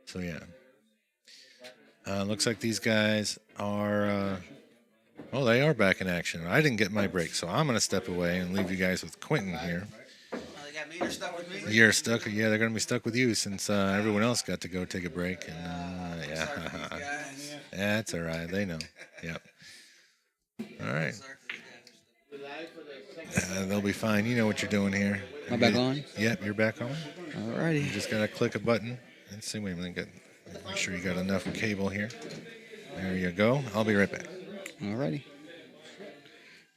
So yeah, looks like these guys are. Well, they are back in action. I didn't get my break, so I'm going to step away and leave you guys with Quinton here. They got me. They're stuck with me. You're stuck. Yeah, they're going to be stuck with you since everyone else got to go take a break. And yeah, Sorry for these guys. that's all right. They know. Yep. All right. Sorry for these guys. They'll be fine. You know what you're doing here. Am I back on? Yep, you're back on. Alrighty. You just got to click a button. Let's see. Wait a minute. Make sure you got enough cable here. There you go. I'll be right back. Alrighty.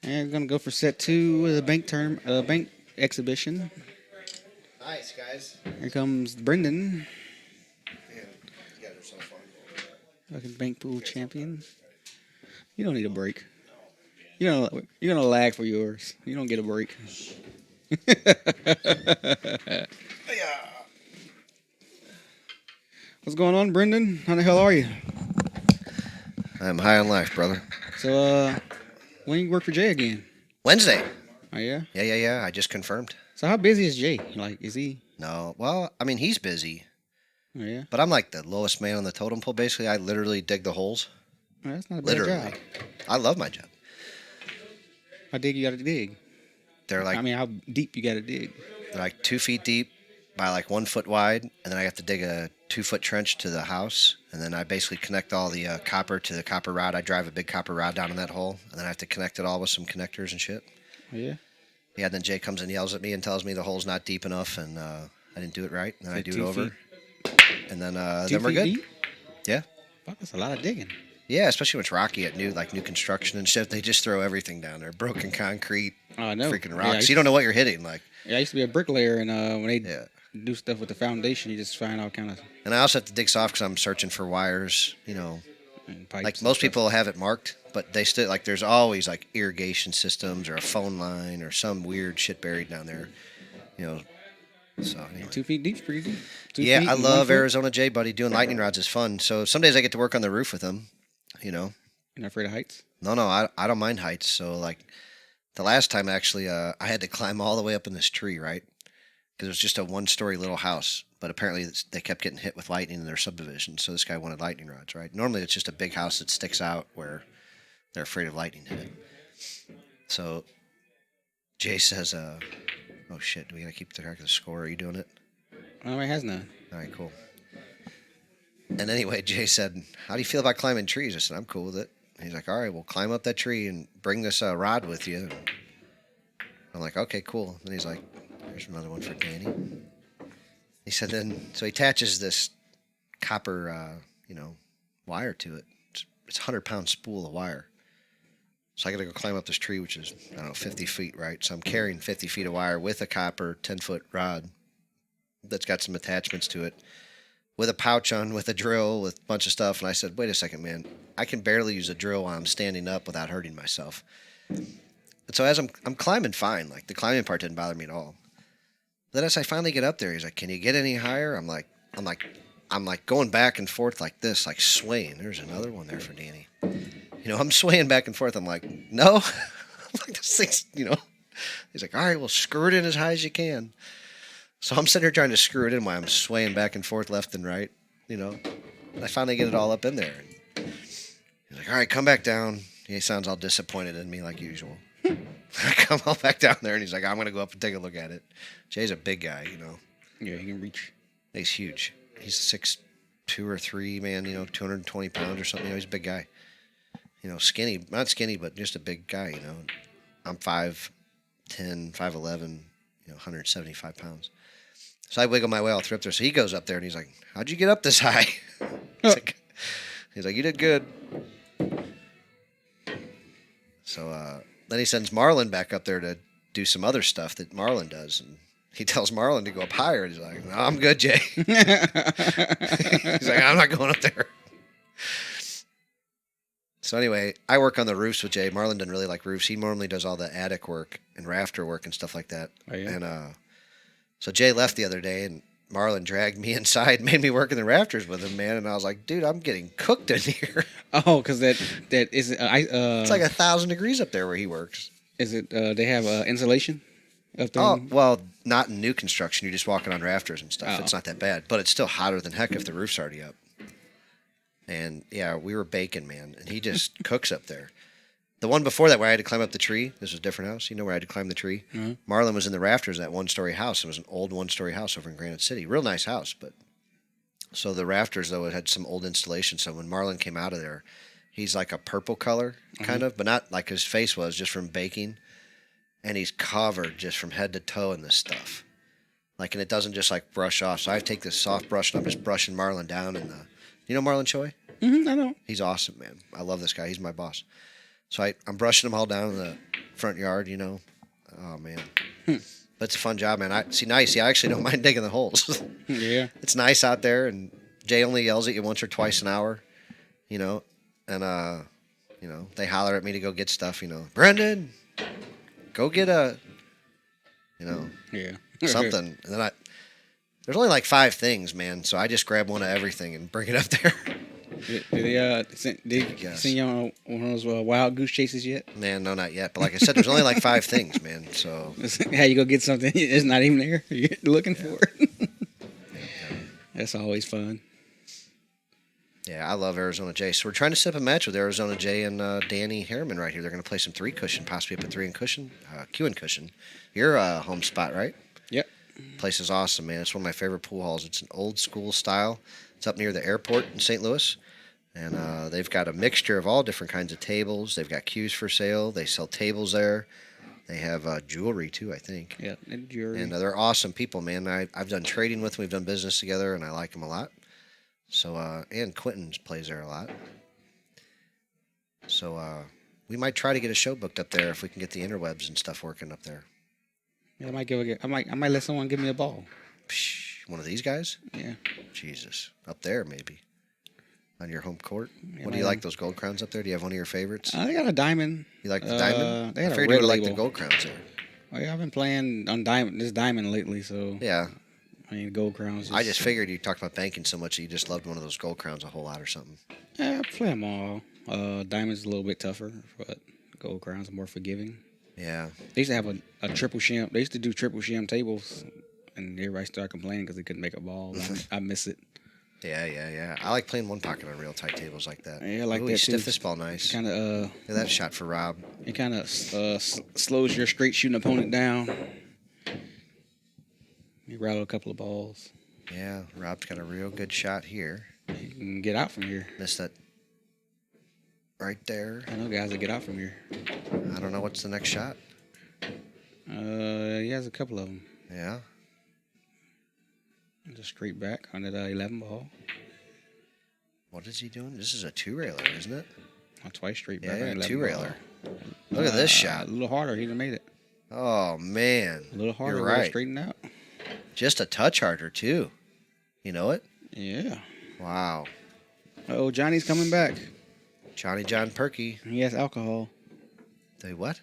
And we're gonna go for set 2 of the bank exhibition. Nice, guys. Here comes Brendan, Yeah, you guys are so fun. fucking bank pool champion. You don't need a break. You're gonna lag for yours. You don't get a break. What's going on, Brendan? How the hell are you? I'm high on life, brother. So, when you work for Jay again? Wednesday. Oh yeah. Yeah. I just confirmed. So how busy is Jay? Like, is he? No, well, I mean, he's busy, Oh yeah. but I'm like the lowest man on the totem pole. Basically, I literally dig the holes. Oh, that's not a bad Literally. job. I love my job. How deep you got to dig? They're like I mean, how deep you got to dig? they're like 2 feet deep by like 1 foot wide, and then I have to dig a 2-foot trench to the house, and then I basically connect all the copper to the copper rod. I drive a big copper rod down in that hole, and then I have to connect it all with some connectors and shit. Oh yeah. Yeah, then Jay comes and yells at me and tells me the hole's not deep enough, and I didn't do it right, and then I Is it do 2 it over, feet? and then 2 we're feet good. deep? Yeah. Fuck, that's a lot of digging. Yeah, especially when it's rocky at new construction and shit. They just throw everything down there, broken concrete, Oh, I know. freaking Yeah, rocks. You don't know what you're hitting, like. Yeah, I used to be a bricklayer, and when they Yeah. do stuff with the foundation, you just find all kind of. And I also have to dig soft because I'm searching for wires, you know, And pipes Like and most stuff. people have it marked, but they still like there's always like irrigation systems or a phone line or some weird shit buried down there, you know. So anyway. 2 feet deep, pretty deep. 2 Yeah, feet I and love 1 foot. Arizona J, buddy. Doing lightning rods is fun. So some days I get to work on the roof with them, you know. You're not afraid of heights? No, I don't mind heights. So like the last time actually, I had to climb all the way up in this tree, right? Because it was just a 1-story little house, but apparently they kept getting hit with lightning in their subdivision. So this guy wanted lightning rods, right? Normally it's just a big house that sticks out where they're afraid of lightning hitting. So Jay says, "Oh shit, do we gotta keep track of the score? Are you doing it?" No, it has none. All right, cool. And anyway, Jay said, "How do you feel about climbing trees?" I said, "I'm cool with it." And he's like, "All right, well, climb up that tree and bring this rod with you." And I'm like, "Okay, cool." And he's like, "Here's another one for Danny." He said, so he attaches this copper, wire to it. It's a 100-pound spool of wire. So I got to go climb up this tree, which is, I don't know, 50 feet, right? So I'm carrying 50 feet of wire with a copper 10-foot rod that's got some attachments to it, with a pouch on, with a drill, with a bunch of stuff. And I said, "Wait a second, man. I can barely use a drill while I'm standing up without hurting myself." And so as I'm climbing fine, like the climbing part didn't bother me at all. Then as I finally get up there, he's like, "Can you get any higher?" I'm like going back and forth like this, like swaying. There's another one there for Danny. I'm swaying back and forth. I'm like, "No." I'm like, "This thing's, He's like, "All right, well, screw it in as high as you can." So I'm sitting here trying to screw it in while I'm swaying back and forth left and right, And I finally get it all up in there. And he's like, "All right, come back down." He sounds all disappointed in me like usual. I come all back down there, and he's like, "I'm going to go up and take a look at it." Jay's a big guy, Yeah, he can reach. He's huge. He's 6'2" or 3", man, 220 pounds or something. He's a big guy. Skinny. Not skinny, but just a big guy, I'm 5'10", 5'11", 175 pounds. So I wiggle my way all through up there. So he goes up there, and he's like, "How'd you get up this high?" He's like, "You did good." So then he sends Marlon back up there to do some other stuff that Marlon does. And he tells Marlon to go up higher. And he's like, "No, I'm good, Jay." He's like, "I'm not going up there." So anyway, I work on the roofs with Jay. Marlon doesn't really like roofs. He normally does all the attic work and rafter work and stuff like that. Oh, yeah? And so Jay left the other day, and Marlon dragged me inside, made me work in the rafters with him, man. And I was like, "Dude, I'm getting cooked in here." Oh, because that is it. It's like 1,000 degrees up there where he works. Is it? They have insulation up there. Oh, well, not in new construction. You're just walking on rafters and stuff. Oh. It's not that bad, but it's still hotter than heck if the roof's already up. And yeah, we were baking, man. And he just cooks up there. The one before that, where I had to climb up the tree, this was a different house. Where I had to climb the tree? Mm-hmm. Marlon was in the rafters of that 1-story house. It was an old 1-story house over in Granite City. Real nice house, but so the rafters, though, it had some old installation. So when Marlon came out of there, he's like a purple color, kind of, but not like his face was, just from baking. And he's covered just from head to toe in this stuff. And it doesn't just like brush off. So I take this soft brush and I'm just brushing Marlon down in the, Marlon Choi? Mm-hmm, I know. He's awesome, man. I love this guy. He's my boss. So I'm brushing them all down in the front yard, Oh, man. But it's a fun job, man. I actually don't mind digging the holes. Yeah. It's nice out there, and Jay only yells at you once or twice an hour, and, they holler at me to go get stuff, "Brendan, go get Yeah. something." And then there's only like 5 things, man. So I just grab one of everything and bring it up there. Did they send you on one of those wild goose chases yet? Man, no, not yet. But like I said, there's only like 5 things, man. So How you go get something it's not even there? You're looking for it. That's always fun. yeah, I love Arizona J. So we're trying to set up a match with Arizona J and Danny Harriman right here. They're going to play some 3 cushion, possibly up at 3 and cushion, Q and cushion. Your home spot, right? Yep. Place is awesome, man. It's one of my favorite pool halls. It's an old school style. It's up near the airport in St. Louis. And they've got a mixture of all different kinds of tables. They've got cues for sale. They sell tables there. They have jewelry, too, I think. Yeah, and jewelry. And they're awesome people, man. I've done trading with them. We've done business together, and I like them a lot. So, and Quinton plays there a lot. So, we might try to get a show booked up there if we can get the interwebs and stuff working up there. Yeah, I might let someone give me a ball. Psh, one of these guys? Yeah. Jesus. Up there, maybe. on your home court. Yeah, What do you like, those gold crowns up there? Do you have one of your favorites? They got a diamond. You like the diamond? They had I a figured red you would like label. the gold crowns there. Oh, yeah, I've been playing on this diamond lately, so Yeah. I mean, gold crowns. I just figured you talked about banking so much that you just loved one of those gold crowns a whole lot or something. Yeah, I play them all. Diamond's a little bit tougher, but gold crowns are more forgiving. Yeah. They used to have a triple shim. They used to do triple shim tables, and everybody started complaining because they couldn't make a ball. I miss it. Yeah. I like playing one pocket on real tight tables like that. Yeah, I like Ooh, that he too. stiffed this ball nice. Kind of Look at that shot for Robb. it kind of slows your straight shooting opponent down. You rattle a couple of balls. Yeah, Robb's got a real good shot here. You can get out from here. Missed that right there. I know guys that get out from here. I don't know what's the next shot. He has a couple of them. Yeah. Just straight back on that 11 ball. What is he doing? This is a two-railer, isn't it? Twice straight back. Yeah, on 11 two-railer. ball. Look at this shot. A little harder. He'd have made it. Oh, man. A little harder. You're Right. right. Straighten out. Just a touch harder, too. You know it? Yeah. Wow. Oh, Johnny's coming back. Johnny John Perky. He has alcohol. Say what?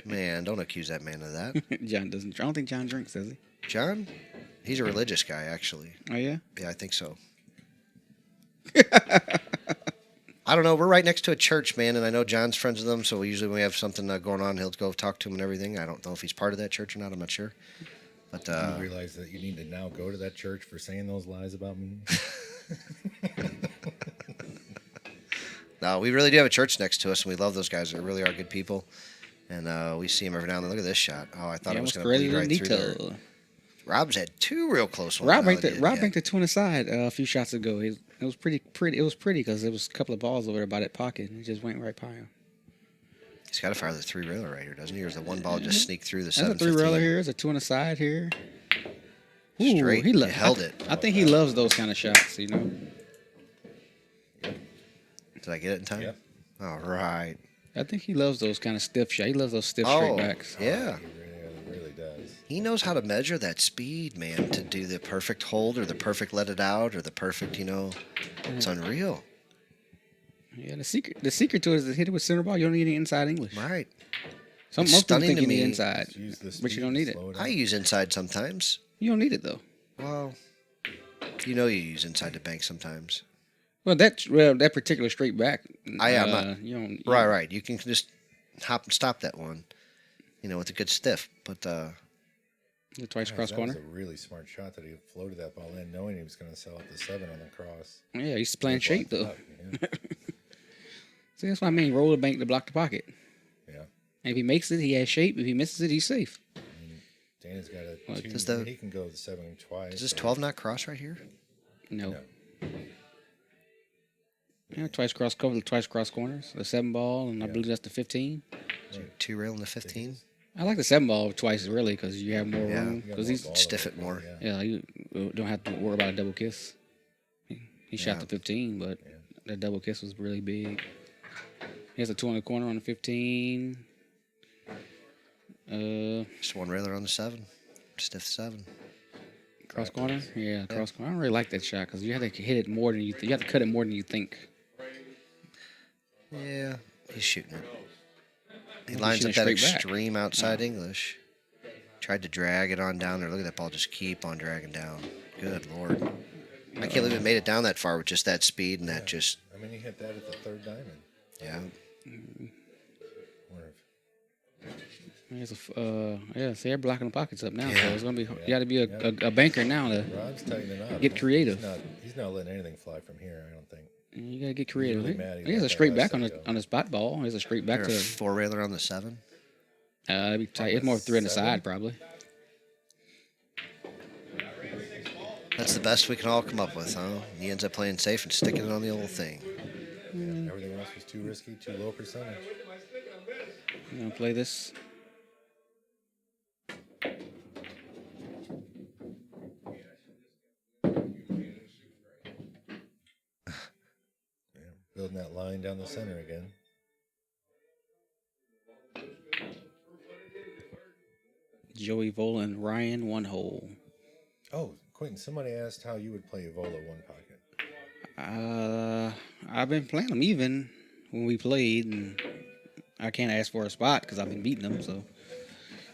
Man, don't accuse that man of that. John doesn't. I don't think John drinks, does he? John? He's a religious guy, actually. Oh yeah. Yeah, I think so. I don't know. We're right next to a church, man, and I know John's friends with them, so usually when we have something going on, he'll go talk to him and everything. I don't know if he's part of that church or not. I'm not sure. But You realize that you need to now go to that church for saying those lies about me? no, we really do have a church next to us, and we love those guys. They really are good people. And we see them every now and then. Look at this shot. Oh, I thought it was going to bleed right through there. Robb's had two real close ones. Robb banked the two on the side a few shots ago. It was pretty. It was pretty because there was a couple of balls over there by that pocket, and it just went right by him. He's got to fire the three-railer right here, doesn't he? Or is the one ball just sneak through the There's a 715? three-railer here. There's a two on the side here. Ooh, Straight. He held it. I think he loves those kind of shots, you know. Did I get it in time? Yep. All right. I think he loves those kind of stiff shots. He loves those stiff straight Oh, backs. yeah. He really does. He knows how to measure that speed, man, to do the perfect hold or the perfect let it out or the perfect, it's unreal. Yeah, the secret to it is to hit it with center ball. You don't need any inside English. Right. Most people stunning think to you need me. inside, Use the but you speed, don't need it. slow I down. use inside sometimes. You don't need it though. Well, you use inside the bank sometimes. Well, that particular straight back. I'm not. You don't. Right. You can just hop and stop that one, with a good stiff. But The twice Guys, cross that corner. was a really smart shot that he floated that ball in, knowing he was going to sell it to 7 on the cross. Yeah, he's playing shape though. Yeah. See, that's what I mean. Roll the bank to block the pocket. Yeah. And if he makes it, he has shape. If he misses it, he's safe. Danny's got a Well, 2. does the- He can go to 7 twice. does this 12 not cross right here? No. No. Yeah, twice cross cover, twice cross corners. The 7 ball, and I Yeah. believe that's the 15. Two rail in the 15. I like the 7 ball twice really because you have more Yeah. room. You got Because more he's ball stiff to it more. Yeah. you don't have to worry about a double kiss. He shot Yeah. the 15, but that double kiss was really big. He has a 2 on the corner on the 15. Just one railer on the 7. Stiff 7. Cross corner, yeah, cross corner. I don't really like that shot because you have to hit it more than you have to cut it more than you think. Yeah, he's shooting it. He He's lines up shooting that it straight back. extreme outside English. Tried to drag it on down there. Look at that ball just keep on dragging down. Good Lord. I can't believe it made it down that far with just that speed and that just, I mean, he hit that at the 3rd diamond. yeah. Wonder if- See, they're blocking the pockets up now, so Yeah. it's gonna be. You got to be a banker now to. Rob's tightening up. Get creative. He's not letting anything fly from here, I don't think. You got to get creative. really mad he He has let a that straight last back thing go. on the spot ball. He has a straight back There a to. 4 railer on the 7. It'd be tight. It's more 3 on the 7? side probably. That's the best we can all come up with, huh? He ends up playing safe and sticking it on the old thing. Yeah, everything else was too risky, too low percentage. You gonna play this? Yeah, building that line down the center again. Joey Vola and Ryan 1 hole. Oh, Quinton, somebody asked how you would play Evola 1 pocket. I've been playing him even when we played, and I can't ask for a spot because I've been beating him. So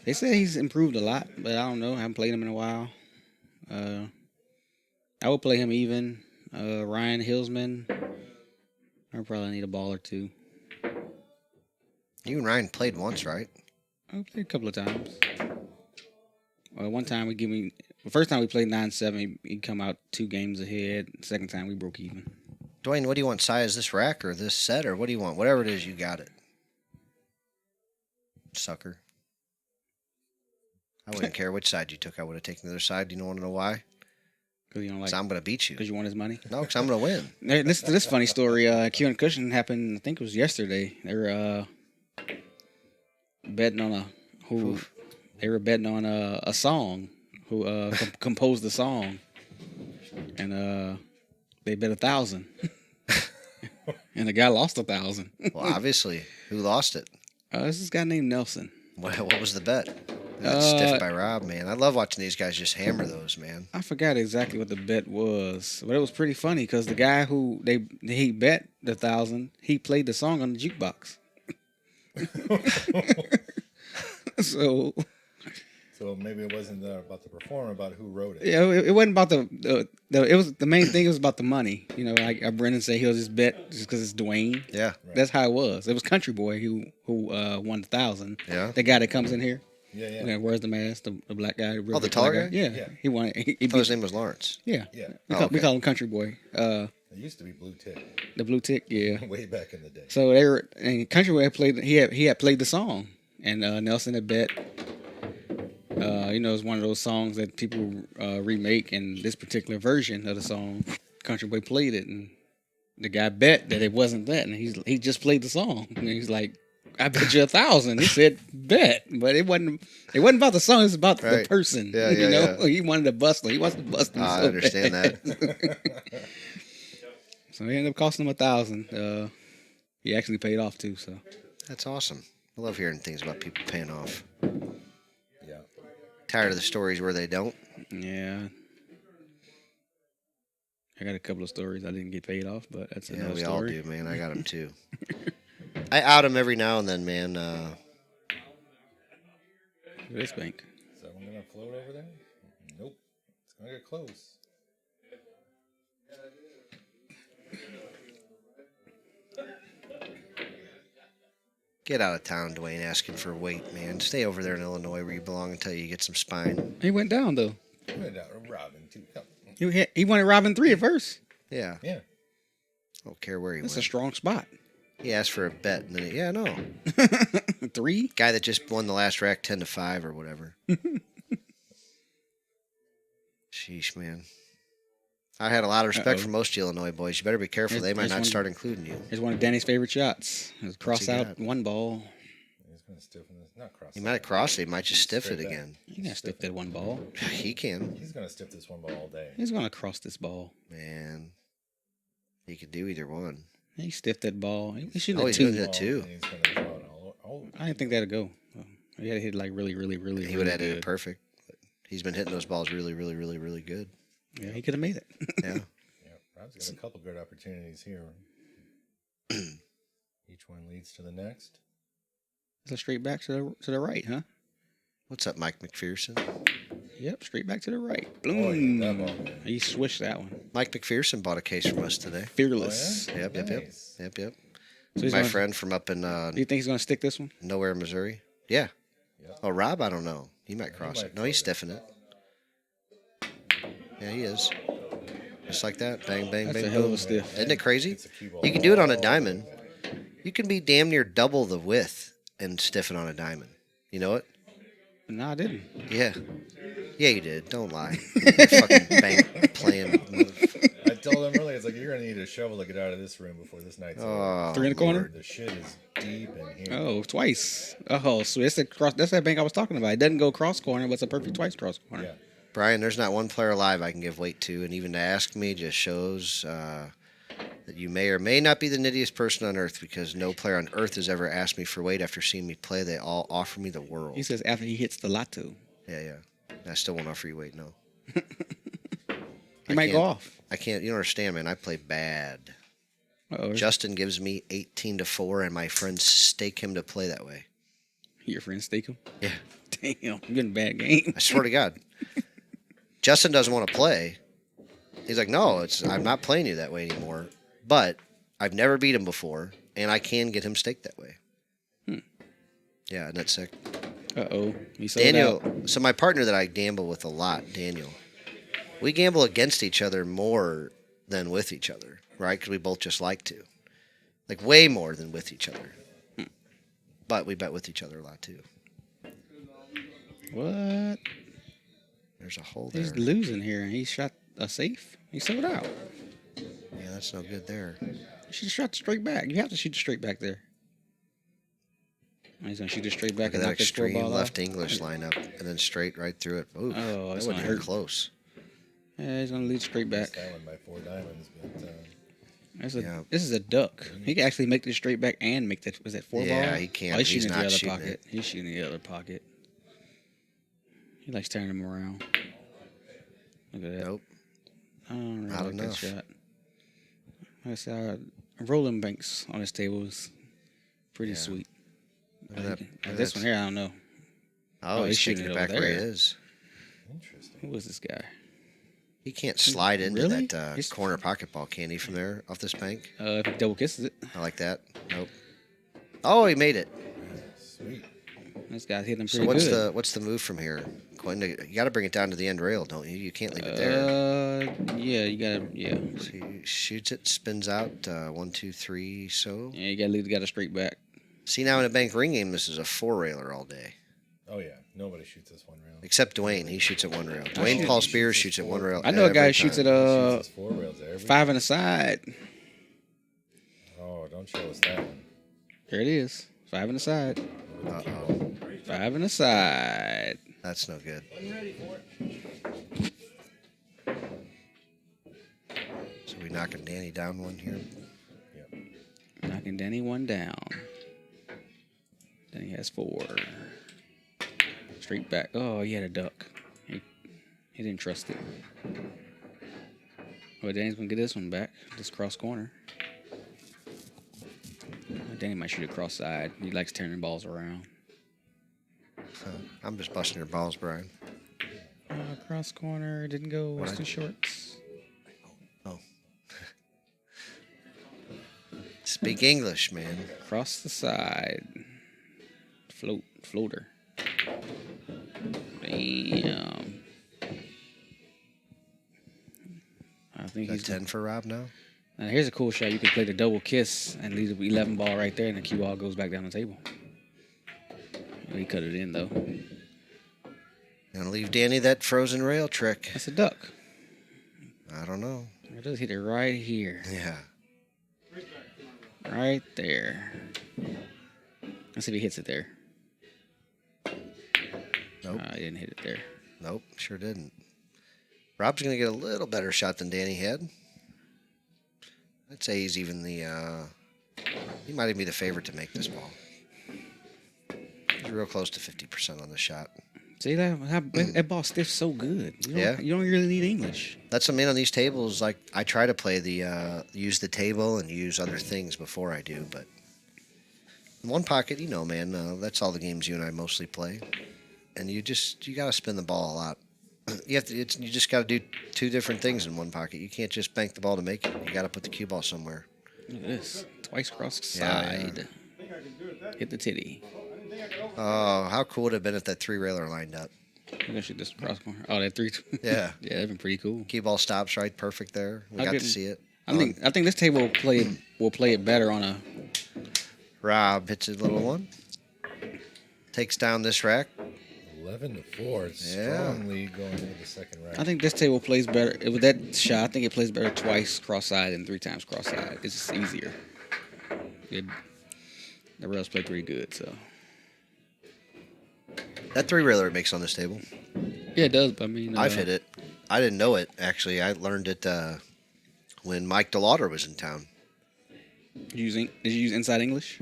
they say he's improved a lot, but I don't know. I haven't played him in a while. I would play him even. Ryan Hillsman. I probably need a ball or two. You and Ryan played once, right? I played a couple of times. One time the first time we played 9-7, he'd come out 2 games ahead. Second time we broke even. Dwayne, what do you want? Size this rack or this set or what do you want? Whatever it is, you got it. Sucker. I wouldn't care which side you took. I would have taken the other side. Do you want to know why? Because you don't like. Because I'm going to beat you. Because you want his money. No, because I'm going to win. Listen to this funny story. Quinton Cushion happened. I think it was yesterday. They were betting on They were betting on a song. Who composed the song, and they bet 1,000, and the guy lost 1,000. Well, obviously, who lost it? This guy named Nelson. What was the bet? That's stiff by Rob, man. I love watching these guys just hammer those, man. I forgot exactly what the bet was, but it was pretty funny because the guy who he bet the 1,000, he played the song on the jukebox. So maybe it wasn't about the performer, about who wrote it. Yeah, it wasn't about it was the main thing. It was about the money. You know, like Brendan said, he'll just bet just because it's Dwayne. Yeah, Right. That's how it was. It was Country Boy who won 1,000. Yeah. The guy that comes in here. Yeah. You know, wears the mask, the black guy. Oh, the taller guy? Yeah. He won it. He I thought his name was Lawrence. Yeah. Yeah. We call him Country Boy. It used to be Blue Tick The blue tick. Yeah. way back in the day. So and Country Boy played. He had played the song, and Nelson had bet. You know, it's one of those songs that people remake, and this particular version of the song, Country Boy played it, and the guy bet that it wasn't that, and he just played the song, and he's like, "I bet you 1,000." He said, "Bet," but it wasn't about the song; it's about the Right. person. Yeah, you know, yeah. He wanted to bust him. He wants to bust him. I so understand bad. that. So it ended up costing him 1,000. He actually paid off too. So That's awesome. I love hearing things about people paying off. Yeah. Tired of the stories where they don't. yeah. I got a couple of stories I didn't get paid off, but that's Yeah, another we story. all do, man. I got them too. I out them every now and then, man. This bank. So I'm gonna float over there. Nope. It's gonna get close. Get out of town, Dwayne, asking for weight, man. Stay over there in Illinois where you belong until you get some spine. He went down though. Went out with Robin too. Come. He wanted Robin 3 at first. Yeah. Yeah. I don't care where he That's a went. strong spot. He asked for a bet, and then yeah, no. 3? Guy that just won the last rack 10-5 or whatever. Sheesh, man. I had a lot of respect for most Illinois boys. You better be careful. They might There's not one- start including you. It's one of Danny's favorite shots. It was cross he out got? one ball. He's gonna stiffen this. Not cross. He might have crossed it. He might just stiff it Straight back. again. He got stiff that one ball. He can. He's gonna stiff this one ball all day. He's gonna cross this ball. Man. He could do either one. He stiffed that ball. He should Oh, have he's two. doing that too. And he's gonna draw it all. Oh, I didn't think that'd go. He had to hit like really, really, really. He would have really hit it good. perfect. But he's been hitting those balls really, really, really, really good. Yeah, he could have made it. Yeah. yeah. Rob's got a couple good opportunities here. Each one leads to the next. It's a straight back to the right, huh? What's up, Mike McPherson? Yep, straight back to the right. Oh, yeah, Boom. that ball. He swished that one. Mike McPherson bought a case from us today. Fearless. Oh, yeah? Yep. Nice. Yep. So he's My gonna- friend from up in Do you think he's gonna stick this one? nowhere, Missouri. Yeah. Yeah. Oh, Rob, I don't know. He might cross might it. No, he's float it. stiffing it. Yeah, he is. Just like that. Bang, bang, That's bang, a hell of boom. a stiff. Isn't it crazy? It's a cue ball. You can do it on a diamond. You can be damn near double the width and stiff it on a diamond. You know it? No, I didn't. Yeah. Yeah, you did. Don't lie. Fucking bang, playing move. I told him earlier, it's like, you're going to need a shovel to get out of this room before this night's over. Oh, 3 in the corner? Lord, the shit is deep in here. Oh, twice. Oh, so that's that bank I was talking about. It doesn't go cross corner, but it's a perfect twice cross corner. Yeah. Brian, there's not one player alive I can give weight to, and even to ask me just shows that you may or may not be the nittiest person on earth, because no player on earth has ever asked me for weight after seeing me play. They all offer me the world. He says after he hits the lotto. Yeah. I still won't offer you weight, no. He might go off. I can't. You don't understand, man. I play bad. Uh-oh. Justin gives me 18-4, and my friends stake him to play that way. Your friend stake him? Yeah. Damn, you're getting a bad game. I swear to God. Justin doesn't want to play. He's like, no, I'm not playing you that way anymore. But I've never beat him before, and I can get him staked that way. Yeah, and that's sick. Uh-oh. He sold Daniel, out. so my partner that I gamble with a lot, Daniel, we gamble against each other more than with each other, right? Because we both just like to. Like, way more than with each other. But we bet with each other a lot, too. What? There's a hole there. He's losing here, and he shot a safe. He sold out. Yeah, that's no good there. You should have shot straight back. You have to shoot straight back there. He's going to shoot it straight back Look at and that knock this four extreme ball left off. English lineup, and then straight right through it. Ooh, Oh, that that's wasn't gonna even hurt. close. Yeah, he's going to lead straight back. That one by 4 diamonds, but This is a duck. He can actually make this straight back and make that. Was that 4 ball? Yeah, he can't. Oh, he's He's shooting in not the other shooting pocket. it. He's shooting in the other pocket. He likes turning them around. Look at that. Nope. I don't really Not like enough. that shot. Like I said, rolling banks on this table is pretty Yeah. sweet. Look at that. This That's- one here, I don't know. Oh, he's shooting taking it it back over where he there. is. interesting. Who was this guy? He can't slide into Really? that He's- corner pocket ball, can he, from there, off this bank? If he double kisses it. I like that. Nope. Oh, he made it. Sweet. This guy's hitting him So pretty good. what's the move from here, Quinton? You got to bring it down to the end rail, don't you? You can't leave it there. Yeah, you gotta. Yeah, So he shoots it, spins out. 1, 2, 3. So yeah, you gotta leave the guy straight back. see, now in a bank ring game, this is a 4-railer all day. Oh yeah, nobody shoots this one rail. Except Dwayne, he shoots at 1 rail. Dwayne Paul Spears shoots at 1 rail. I know a guy every who shoots time. at He shoots his 4 rails every 5 and a side. Oh, don't show us that one. There it is. 5 and a side. Uh-oh. 5 and a side. That's no good. So we knocking Danny down one here. Knocking Danny one down. Danny has 4. Straight back. Oh, he had a duck. He didn't trust it. Well, Danny's gonna get this one back. This cross corner. Danny might shoot a cross side. He likes turning balls around. I'm just busting your balls, Brian. Cross corner didn't go. What Western I- shorts. Oh. Speak English, man. Cross the side. Floater. Damn. I think Got he's 10 for Rob now? Now here's a cool shot. You can play the double kiss and leave the 11 ball right there, and the cue ball goes back down the table. He cut it in though. Gonna leave Danny that frozen rail trick. That's a duck. I don't know. It does hit it right here, Yeah. right there. Let's see if he hits it there. Nope. He didn't hit it there. Nope. Sure didn't. Rob's gonna get a little better shot than Danny had. I'd say he's even the. He might even be the favorite to make this ball. He's real close to 50% on the shot. See that ball stiffs so good. Yeah. You don't really need English. That's what I mean on these tables. Like I try to play use the table and use other things before I do, but in one pocket, man, that's all the games you and I mostly play, and you got to spin the ball a lot. You just got to do 2 different things in one pocket. You can't just bank the ball to make it. You got to put the cue ball somewhere. Look at this. Twice cross Yeah, side. Hit the titty. Oh, how cool would it have been if that 3-railer lined up? I'm gonna shoot this cross corner. Oh, that 3. Yeah. Yeah, that'd been pretty cool. Cue ball stops right perfect there. We I got to didn't- see it. I think this table will play it better on a. Rob hits a little one. Takes down this rack. 11-4. It's Yeah. strongly going into the second rack. I think this table plays better with that shot. I think it plays better twice cross side than 3 times cross side. It's just easier. The rails play pretty good, so. That 3-railer it makes on this table. Yeah, it does. But I mean, I've hit it. I didn't know it, actually. I learned it when Mike DeLauder was in town. Did you use inside English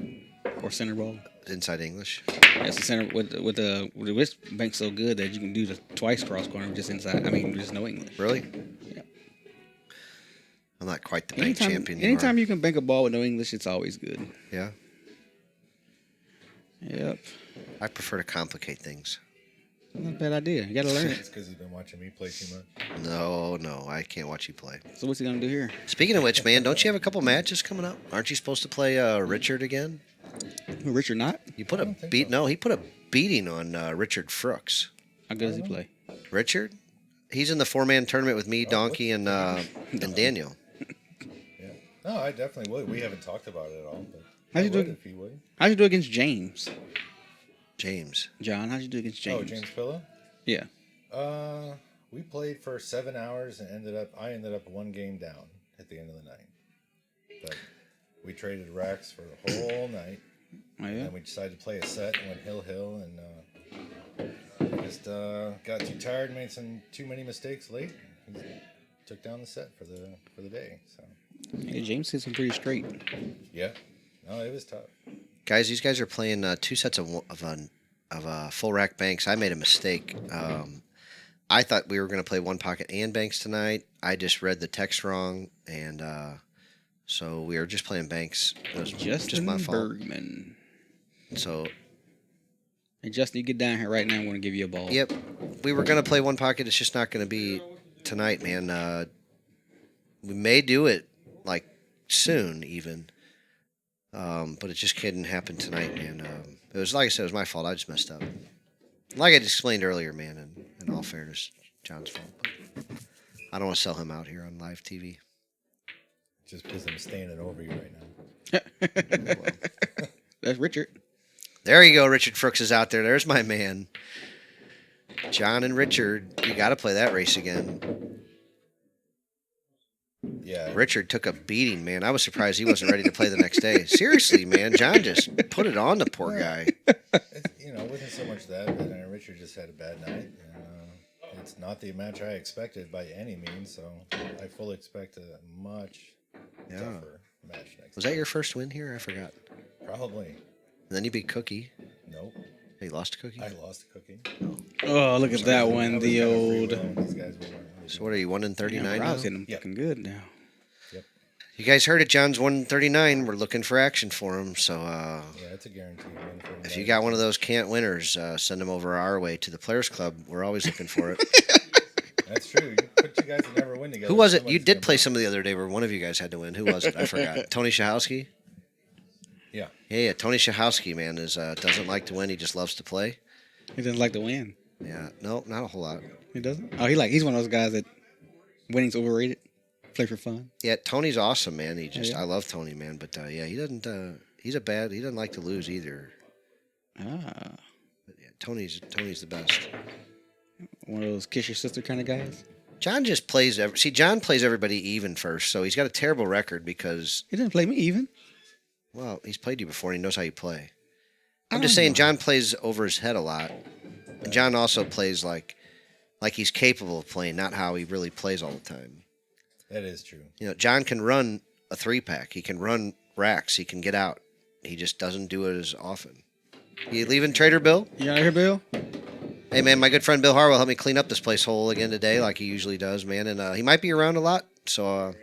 or center ball? Inside English. That's the center with the wrist bank so good that you can do the twice cross corner with just inside. I mean, just no English. Really? Yeah. I'm not quite the bank champion. Anytime you can bank a ball with no English, it's always good. Yeah. Yep. I prefer to complicate things. Not a bad idea. You got to learn It's it. because you've been watching me play too much. No, I can't watch you play. So what's he going to do here? Speaking of which, man, don't you have a couple matches coming up? Aren't you supposed to play Richard again? Richard not? You put a beat. No, he put a beating on Richard Frooks. How good does he play? Richard, he's in the 4-man tournament with me, Donkey, and Daniel. Yeah. No, I definitely would. We haven't talked about it at all. But How'd you do would it? if he would. How'd you do against James? James. John, how'd you do against James? Oh, James Pillow? Yeah. We played for 7 hours and I ended up 1 game down at the end of the night. But we traded racks for the whole night. Oh, And yeah? then we decided to play a set and went hill, and I just got too tired and made too many mistakes late. And took down the set for the day. So Hey, James hit some pretty straight. yeah, no, it was tough. Guys, these guys are playing 2 sets of full rack banks. I made a mistake. I thought we were going to play 1 pocket and banks tonight. I just read the text wrong, and so we were just playing banks. It was just Justin my fault. Bergman. So, Hey, Justin, you get down here right now. I'm going to give you a ball. yep, we were going to play 1 pocket. It's just not going to be tonight, man. We may do it like soon, even, but it just couldn't happen tonight, man. It was like I said, it was my fault. I just messed up. Like I just explained earlier, man. And in all fairness, John's fault. But I don't want to sell him out here on live TV. Just because I'm standing over you right now. That's Richard. There you go. Richard Frooks is out there. There's my man. John and Richard, you got to play that race again. Yeah. Richard took a beating, man. I was surprised he wasn't ready to play the next day. Seriously, man. John just put it on the poor guy. It wasn't so much that, but Richard just had a bad night. It's not the match I expected by any means, so I fully expect a much tougher match next Was that your first win here? I forgot. Probably. And then you beat Cookie. Nope. Hey, you lost to Cookie? I lost a Cookie. Oh, look at that one. The old. These guys were So what are you, 1-39 I now? was hitting him Yep. fucking good now. You guys heard it. John's 139. We're looking for action for him. So yeah, it's a guaranteed win for him. if you got one of those can't winners, send them over our way to the Players Club. We're always looking for it. That's true. You put you guys that never win together. Who was it? You somebody's did gonna play win. some of the other day where one of you guys had to win. Who was it? I forgot. Tony Shahowski? Yeah. Yeah. Tony Shahowski, man, doesn't like to win. He just loves to play. He doesn't like to win. Yeah. No, not a whole lot. He doesn't? Oh, he's one of those guys that winning's overrated. Play for fun. Yeah, Tony's awesome, man. Yeah. I love Tony, man. But yeah, he doesn't. He doesn't like to lose either. Ah. But yeah, Tony's the best. One of those kiss your sister kind of guys. John just plays. John plays everybody even first, so he's got a terrible record because, He didn't play me even. well, he's played you before and he knows how you play. I'm just saying, John plays over his head a lot, and John also plays like he's capable of playing, not how he really plays all the time. That is true. John can run a 3-pack. He can run racks. He can get out. He just doesn't do it as often. You leaving, Trader Bill? You out here, Bill? Hey, man, my good friend Bill Harwell helped me clean up this place whole again today like he usually does, man. And he might be around a lot, so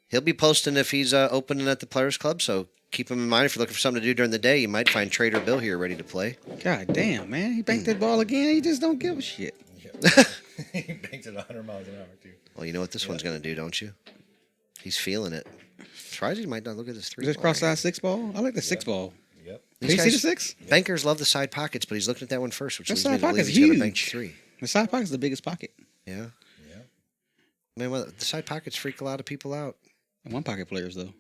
he'll be posting if he's opening at the Players Club. So keep him in mind if you're looking for something to do during the day. You might find Trader Bill here ready to play. God damn, man. He banked that ball again. He just don't give a shit. He banked it 100 miles an hour, too. Well, you know what this one's going to do, don't you? He's feeling it. Surprised he might not look at this 3 Is this ball. cross-size 6 ball? I like the 6 ball. Yep. Did you see the 6? Bankers love the side pockets, but he's looking at that one first, which That leads me side to believe pocket's he's going to bank huge. 3. The side pocket's the biggest pocket. Yeah. Yeah. Man, well, the side pockets freak a lot of people out. And one pocket players, though.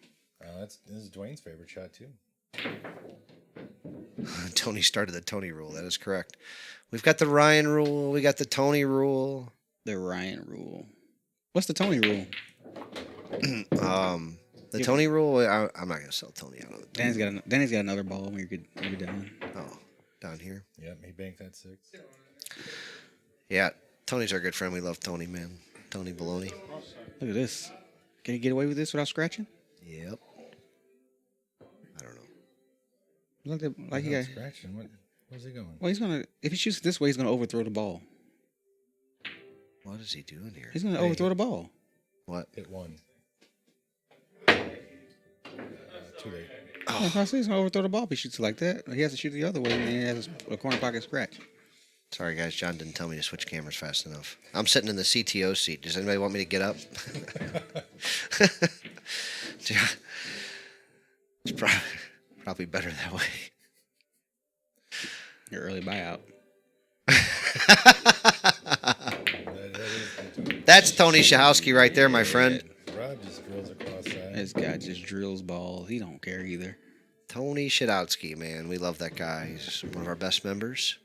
This is Dwayne's favorite shot, too. Tony started the Tony rule. That is correct. We've got the Ryan rule. We got the Tony rule. The Ryan rule. What's the Tony rule? The Tony rule. I'm not gonna sell Tony out on the Danny's got another ball when you're done. Oh, down here. Yep, he banked that 6. Yeah, Tony's our good friend. We love Tony, man. Tony Baloney. Look at this. Can he get away with this without scratching? Yep. I don't know. Like he Not got. scratching. Where's he going? Well, he's gonna. If he shoots it this way, he's gonna overthrow the ball. What is he doing here? He's gonna Hey. overthrow the ball. What? Hit 1. Too late. If I say he's gonna overthrow the ball, if he shoots it like that, he has to shoot it the other way, and then he has a corner pocket scratch. Sorry, guys. John didn't tell me to switch cameras fast enough. I'm sitting in the CTO seat. Does anybody want me to get up? It's probably better that way. Your early buyout. That's Tony Shahowski right there, my friend. Rob just drills across side. This guy just drills balls. He don't care either. Tony Shahowski, man. We love that guy. He's one of our best members.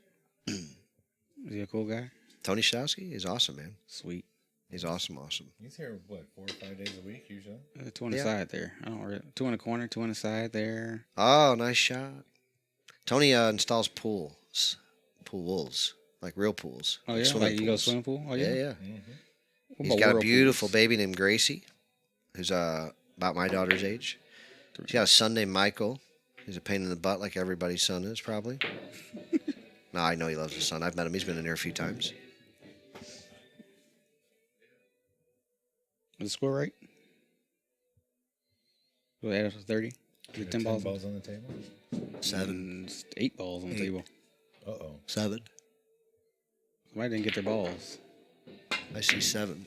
Is he a cool guy? Tony Shahowski is awesome, man. Sweet. He's awesome. He's here, what, 4 or 5 days a week usually? Two on the side there. I don't really, two in the corner, two on the side there. Oh, nice shot. Tony installs pools, like real pools. Oh like yeah, swimming like you go pools. swimming pool. Oh Yeah, yeah. yeah. What He's about got a whirlpools? beautiful baby named Gracie, who's about my daughter's age. She's got a son named Michael. He's a pain in the butt, like everybody's son is probably. No, I know he loves his son. I've met him. He's been in there a few times. Is the score right? We'll add up to 30. Is it 10 balls? on the table? 7. 8 balls on the table. Uh-oh. 7. Somebody didn't get their balls. I see 7.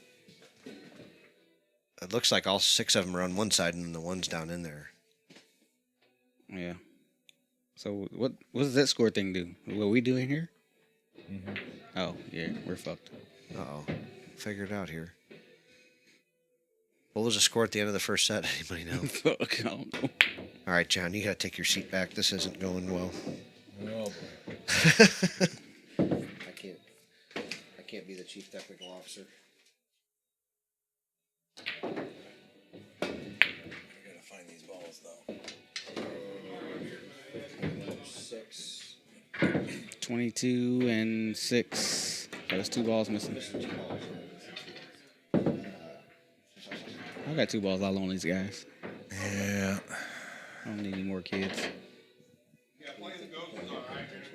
It looks like all 6 of them are on one side and then the one's down in there. Yeah. So what does that score thing do? What we doing here? Mm-hmm. Oh yeah, we're fucked. Uh-oh. Figure it out here. What was the score at the end of the first set? Anybody know? Fuck, I don't know. All right, John, you got to take your seat back. This isn't going well. Oh, boy. I can't be the chief technical officer. I gotta find these balls, though. 6. 22 and 6. There's 2 balls missing. I got 2 balls all on these guys. Yeah. I don't need any more kids.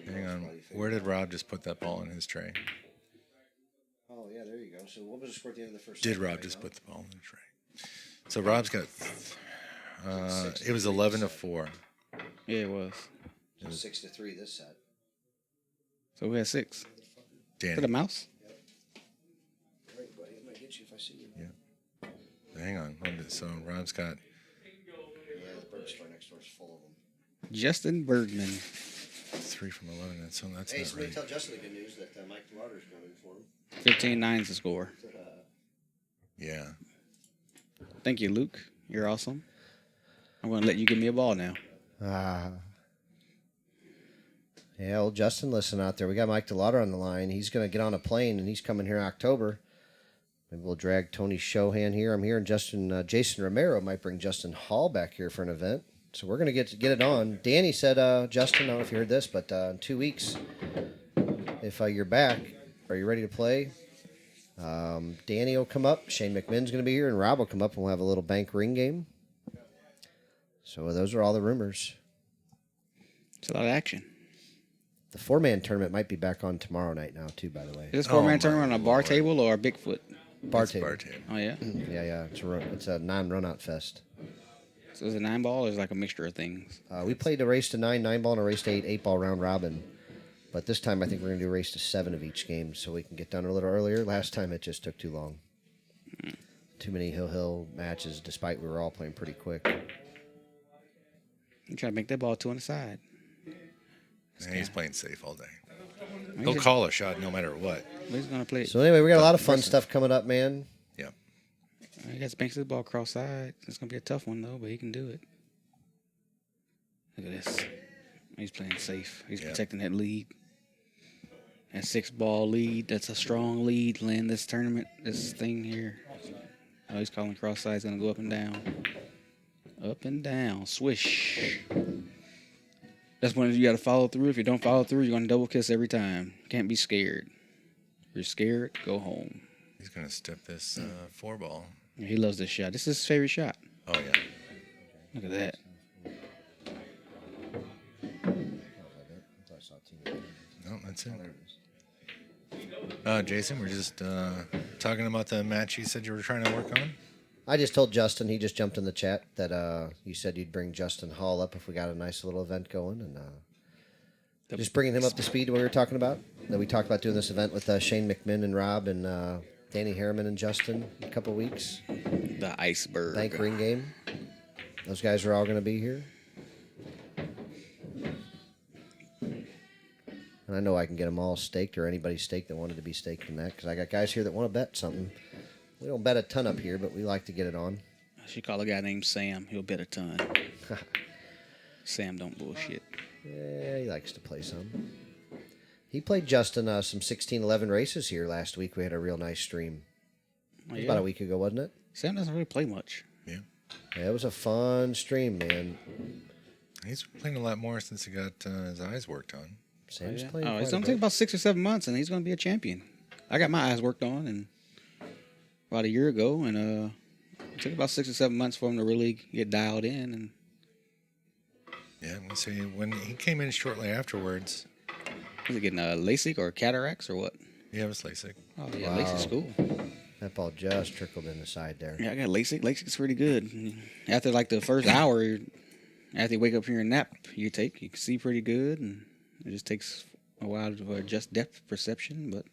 Hang on. Where did Rob just put that ball in his tray? Oh, yeah, there you go. So what was the score at the end of the first Did set Rob right just now? put the ball in the tray? So Rob's got... it was 11-4. Yeah, it was. So 6-3 this set. So we had 6. Danny. For the mouse? All right, buddy. I'm going to get you if I see you. Yeah. Hang on. So Rob's got... Yeah, the bird store next door is full of them. Justin Bergman. 3 from 11. So that's Hey, not somebody right. tell Justin the good news that Mike Lauder's coming for him. 15-9's the score. Yeah. Thank you, Luke. You're awesome. I'm going to let you give me a ball now. Yeah, old Justin, listen out there. We got Mike DeLauder on the line. He's going to get on a plane, and he's coming here in October. Maybe we'll drag Tony Shohan here. I'm here, and Jason Romero might bring Justin Hall back here for an event. So we're going to get it on. Danny said, Justin, I don't know if you heard this, but in 2 weeks, if you're back, are you ready to play? Danny will come up. Shane McMinn's going to be here, and Rob will come up, and we'll have a little bank ring game. So those are all the rumors. It's a lot of action. The 4-man tournament might be back on tomorrow night now, too, by the way. Is this 4-man my tournament on a bar Lord. table or a Bigfoot? Bar It's table. bar table. Oh, yeah? Yeah. It's a non-run-out fest. So is it 9 ball or is it like a mixture of things? We played a race to 9 ball, and a race to 8 ball round robin. But this time I think we're going to do a race to 7 of each game so we can get done a little earlier. Last time it just took too long. Too many hill matches, despite we were all playing pretty quick. I'm trying to make that ball 2 on the side. And he's playing safe all day. He's He'll just- call a shot no matter what. He's going to play. So anyway, we got a lot of fun stuff coming up, man. Yeah. He got to bank the ball cross side. It's going to be a tough one, though, but he can do it. Look at this. He's playing safe. He's Yeah. protecting that lead. That 6-ball lead. That's a strong lead to land this tournament, this thing here. Oh, he's calling cross side. He's going to go up and down. Up and down. Swish. That's when you got to follow through. If you don't follow through, you're going to double kiss every time. Can't be scared. If you're scared, go home. He's going to step this 4-ball. Yeah, he loves this shot. This is his favorite shot. Oh, yeah. Look at that. No, that's it. Jason, we're just talking about the match you said you were trying to work on. I just told Justin, he just jumped in the chat, that you said you'd bring Justin Hall up if we got a nice little event going. And just bringing him up to speed, what we were talking about. That we talked about doing this event with Shane McMinn and Rob and Danny Harriman and Justin in a couple weeks. The iceberg. Bank ring game. Those guys are all going to be here. And I know I can get them all staked, or anybody staked that wanted to be staked in that, because I got guys here that want to bet something. We don't bet a ton up here, but we like to get it on. I should call a guy named Sam. He'll bet a ton. Sam don't bullshit. Yeah, he likes to play some. He played Justin some 16-11 races here last week. We had a real nice stream. Oh, It was yeah. about a week ago, wasn't it? Sam doesn't really play much. Yeah. Yeah, it was a fun stream, man. He's been playing a lot more since he got his eyes worked on. Sam's Yeah. playing Oh, quite it's a going to take bit. about 6 or 7 months, and he's going to be a champion. I got my eyes worked on and about a year ago, and it took about 6 or 7 months for him to really get dialed in. And Yeah, I'm gonna say when he came in shortly afterwards, was he getting LASIK or cataracts or what? yeah, it was LASIK. Oh, yeah, Wow. LASIK's cool. That ball just trickled in the side there. Yeah, I got LASIK. LASIK's pretty good. After like the first hour, after you wake up from your nap, you can see pretty good, and it just takes a while to adjust depth perception. But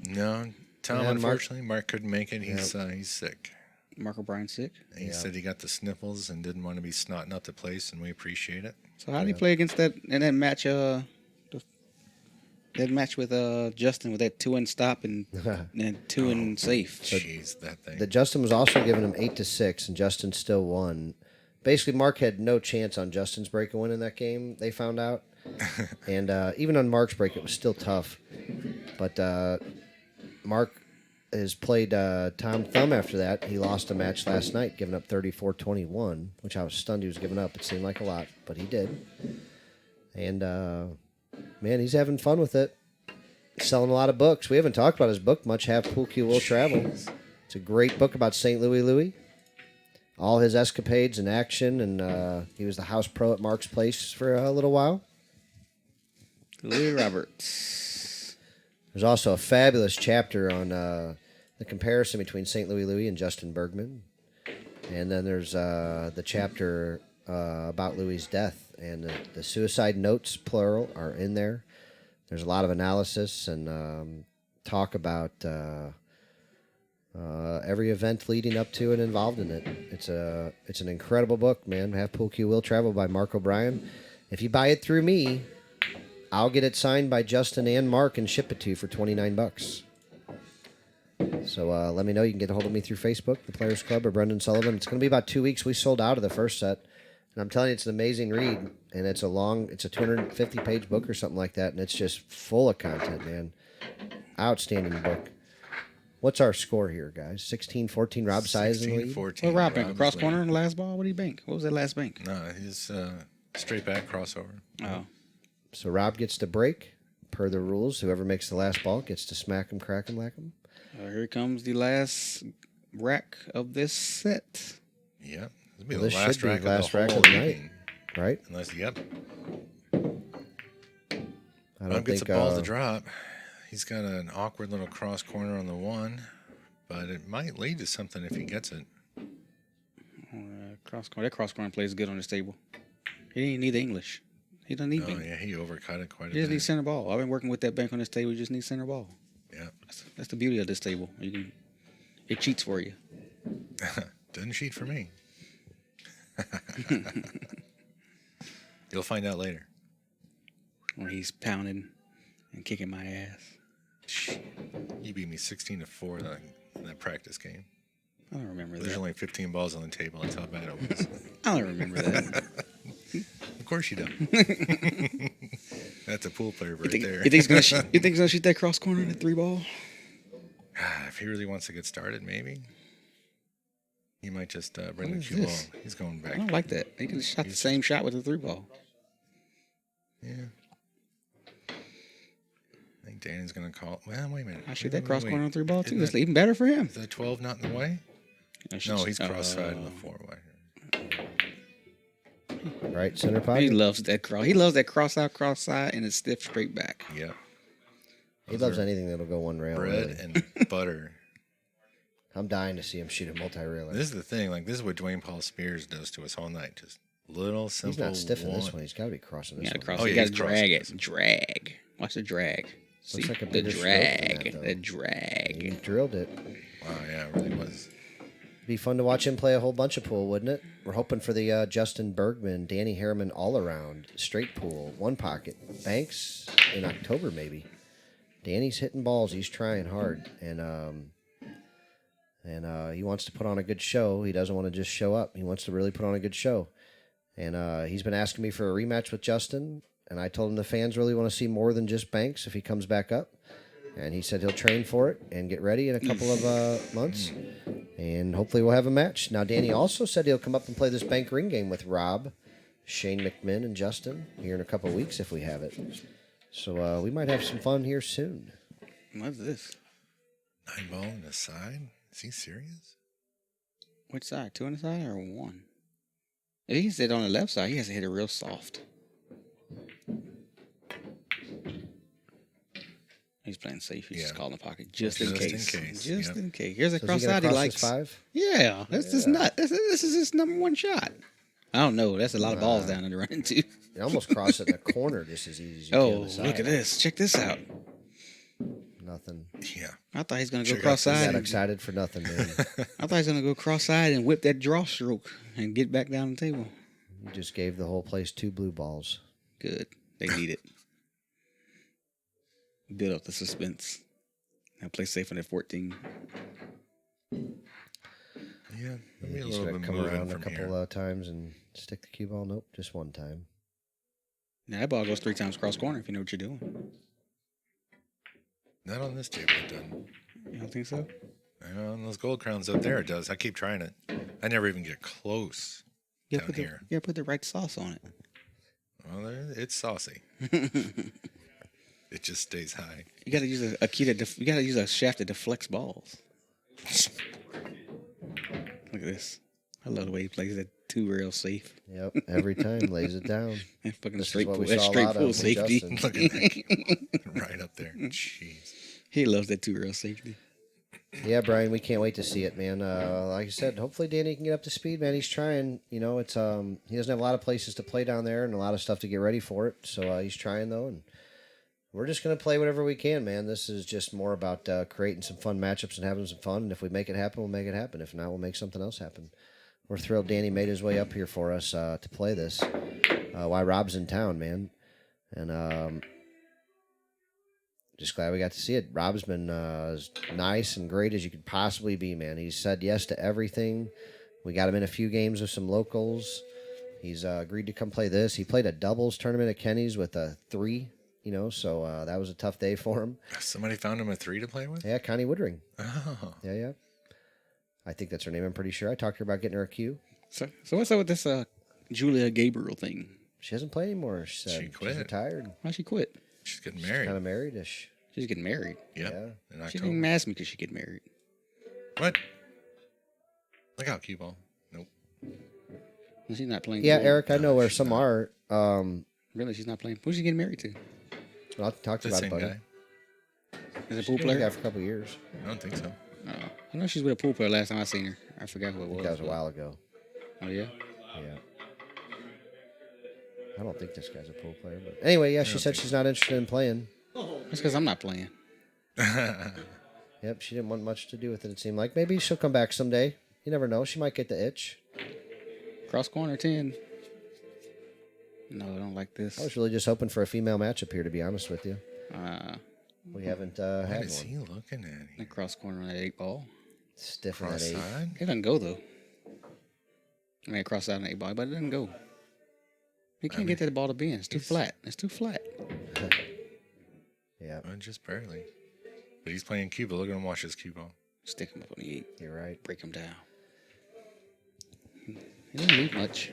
No, Tom, Yeah, Mark- unfortunately, Mark couldn't make it. He's sick. Mark O'Brien's sick. He said he got the sniffles and didn't want to be snotting up the place, and we appreciate it. So how did he play against that in that match? That match with Justin with that 2-in stop and 2-in safe. Jeez, that thing. The Justin was also giving him 8-6, and Justin still won. Basically, Mark had no chance on Justin's break and win in that game. They found out, and even on Mark's break, it was still tough. But Mark has played Tom Thumb after that. He lost a match last night, giving up 34-21, which I was stunned he was giving up. It seemed like a lot, but he did. And man, he's having fun with it. Selling a lot of books. We haven't talked about his book much. Have Pool Cue Will Travel. It's a great book about St. Louis. All his escapades and action, and he was the house pro at Mark's place for a little while. Louis Roberts. There's also a fabulous chapter on the comparison between St. Louis and Justin Bergman. And then there's the chapter about Louis' death. And the suicide notes, plural, are in there. There's a lot of analysis and talk about every event leading up to and involved in it. It's an incredible book, man. Have Pool Cue Will Travel by Mark O'Brien. If you buy it through me, I'll get it signed by Justin and Mark and ship it to you for $29. So let me know. You can get a hold of me through Facebook, the Players Club, or Brendan Sullivan. It's going to be about 2 weeks. We sold out of the first set. And I'm telling you, it's an amazing read. And it's a 250-page book or something like that. And it's just full of content, man. Outstanding book. What's our score here, guys? 16-14, Robb Saez in the lead? 16-14. What Rob bank? Rob Cross is corner leading. in the last ball? What did he bank? What was that last bank? No, he's straight back crossover. Oh. So Rob gets to break. Per the rules, whoever makes the last ball gets to smack him, crack him, lack him. Here comes the last rack of this set. Yep. This will be Well, the this last should be rack the last of the rack whole of the night. evening. Right? Unless, yep. I Rob don't gets think the ball to drop. He's got an awkward little cross corner on the one, but it might lead to something if he gets it. Cross corner. That cross corner plays good on this table. He didn't need the English. He doesn't need Oh, bank. yeah, he overcut it quite a He just bit. needs center ball. I've been working with that bank on this table. You just need center ball. Yeah. That's the beauty of this table. It cheats for you. Doesn't cheat for me. You'll find out later. When he's pounding and kicking my ass. You beat me 16-4 in that practice game. I don't remember There's that. only 15 balls on the table. That's how bad it was. I don't remember that. Of course you don't. That's a pool player right there. You think he's gonna shoot that cross corner in the 3-ball? If he really wants to get started, maybe. He might just bring the What is cue ball. this? He's going I back. don't like that. He could have shot the same shot with the 3-ball. Yeah. I think Danny's going to call. Well, wait a minute. I shoot Wait, that cross wait, corner on 3-ball too. Isn't It's that- even better for him. Is that 12 not in the way? No, he's cross-side in the 4-way. Right, center He pocket. loves that cross. He loves that cross out, cross side, and a stiff straight back. Yep. He loves anything that'll go one rail. Bread Really. and butter. I'm dying to see him shoot a multi-railer. This is the thing. Like, this is what Dwayne Paul Spears does to us all night. Just little simple. He's not stiff in this one. He's got to be crossing You this gotta one. cross. Oh, You yeah, gotta he's drag crossing. it. Drag. Watch the drag. See like a the bigger stroke than drag. that, though. The drag. He drilled it. Wow, yeah, it really was. Be fun to watch him play a whole bunch of pool, wouldn't it? We're hoping for the Justin Bergman, Danny Harriman all-around straight pool, one pocket. Banks in October, maybe. Danny's hitting balls. He's trying hard. And he wants to put on a good show. He doesn't want to just show up. He wants to really put on a good show. And he's been asking me for a rematch with Justin. And I told him the fans really want to see more than just Banks if he comes back up. And he said he'll train for it and get ready in a couple of months. And hopefully we'll have a match. Now, Danny also said he'll come up and play this bank ring game with Rob, Shane McMinn, and Justin here in a couple of weeks if we have it. So we might have some fun here soon. What's this? 9 ball on the side? Is he serious? Which side? 2 on the side or 1? If he hits it on the left side, he has to hit it real soft. He's playing safe. He's just Yeah. calling the pocket just in Just in case. case, Just yep. in case. Here's a So is cross he gonna side he cross likes. his 5? Yeah, that's just nut. This is his number 1 shot. I don't know. That's a lot of balls down there to run into. You almost cross it in the corner just as easy as you can. Oh, on the side. look at this. Check this out. Nothing. Yeah. I thought he's going to go Check out cross this. side. Got excited for nothing, man. I thought he was going to go cross side and whip that draw stroke and get back down the table. You just gave the whole place 2 blue balls. Good. They need it. Build up the suspense. Now play safe on that 14. Yeah. Maybe a He's little gonna bit come moving around a from couple here. times and stick the cue ball. Nope, just one time. Now that ball goes 3 times cross corner if you know what you're doing. Not on this table, it doesn't. You don't think so? I know, on those gold crowns up there, it does. I keep trying it. I never even get close You down gotta here. put the right sauce on it. Well, it's saucy. It just stays high. You gotta use a key you gotta use a shaft that deflects balls. Look at this. I love the way he plays that 2 rail safe. Yep, every time lays it down. That fucking This is straight what pull, we that saw a straight lot of pull with safety. Justin. Look at that. Right up there. Jeez. He loves that 2 rail safety. Yeah, Brian, we can't wait to see it, man. Like I said, hopefully Danny can get up to speed, man. He's trying. You know, it's he doesn't have a lot of places to play down there and a lot of stuff to get ready for it. So he's trying though, and we're just gonna play whatever we can, man. This is just more about creating some fun matchups and having some fun. And if we make it happen, we'll make it happen. If not, we'll make something else happen. We're thrilled Danny made his way up here for us to play this. While Rob's in town, man, and just glad we got to see it. Rob's been as nice and great as you could possibly be, man. He's said yes to everything. We got him in a few games with some locals. He's agreed to come play this. He played a doubles tournament at Kenny's with a 3, you know, so that was a tough day for him. Somebody found him a 3 to play with? Yeah, Connie Woodring. Oh. Yeah. I think that's her name, I'm pretty sure. I talked to her about getting her a cue. So what's up with this Julia Gabriel thing? She doesn't play anymore, she said. She quit. She's retired. Why she quit? She's getting She's married. kind of married-ish. She's getting married. Yep. Yeah. In She October. didn't even ask me because she get married. What? Look out, cue ball. Nope. She's not playing. Yeah, pool. Eric, I know where she's some not. are. Really, she's not playing. Who's she getting married to? I'll talk to The you same about it, guy? buddy. Is it a She's pool been with that player? for a couple of years. I don't think so. I know she's with a pool player last time I seen her. I forgot who it I was. think that was a while ago. Oh, yeah? Yeah. I don't think this guy's a pool player, but anyway, yeah, she said she's not interested in playing. That's because I'm not playing. Yep, she didn't want much to do with it. It seemed like maybe she'll come back someday. You never know. She might get the itch. Cross corner 10. No, I don't like this. I was really just hoping for a female matchup here, to be honest with you. We haven't What had is one. he looking at? The Here? cross corner on that 8 ball. Stiff in that Cross 8. side? It doesn't go, though. I mean, cross out on 8 ball, but it doesn't go. You can't get that ball to bend. It's too flat. It's too flat. Yeah, Just barely. But he's playing Cuba. Look at him watch his cue ball. Stick him up on the 8. you're right. Break him down. He doesn't need much.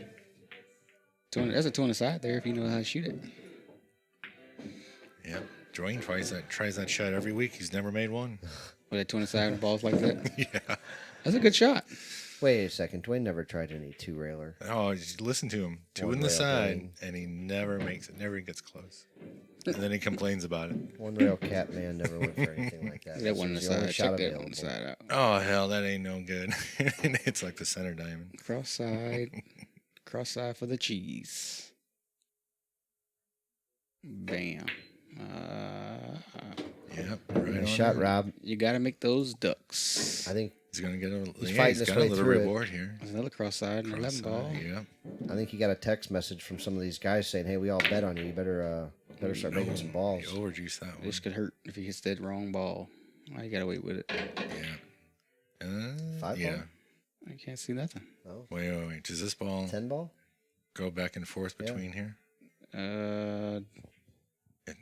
That's a 2 on the side there if you know how to shoot it. Yep. Dwayne tries that shot every week. He's never made one. With that 2 on the side and balls like that. Yeah. That's a good shot. Wait a second. Dwayne never tried any 2-railer. Oh, just listen to him. 2 One in the rail side, Dwayne. and he never makes it. Never gets close. and then he complains about it. One rail cap man never went for anything like that. That one on the was only side. shot Check that one on available. the side out. Oh hell, that ain't no good. It's like the center diamond. Cross side. Cross side for the cheese. Bam. Yep, right Nice on shot, in. Rob. You got to make those ducks. I think He's gonna get a. He's Yeah, fighting he's his got way a little through it. reward here. There's another cross side and 11 ball. Yeah. I think he got a text message from some of these guys saying, "Hey, we all bet on you. You better start making some balls." He overjuiced that one. This could hurt if he hits that wrong ball. Oh, you got to wait with it. Yeah. Five yeah. ball? I can't see nothing. Wait. Does this ball 10 ball? go back and forth between here?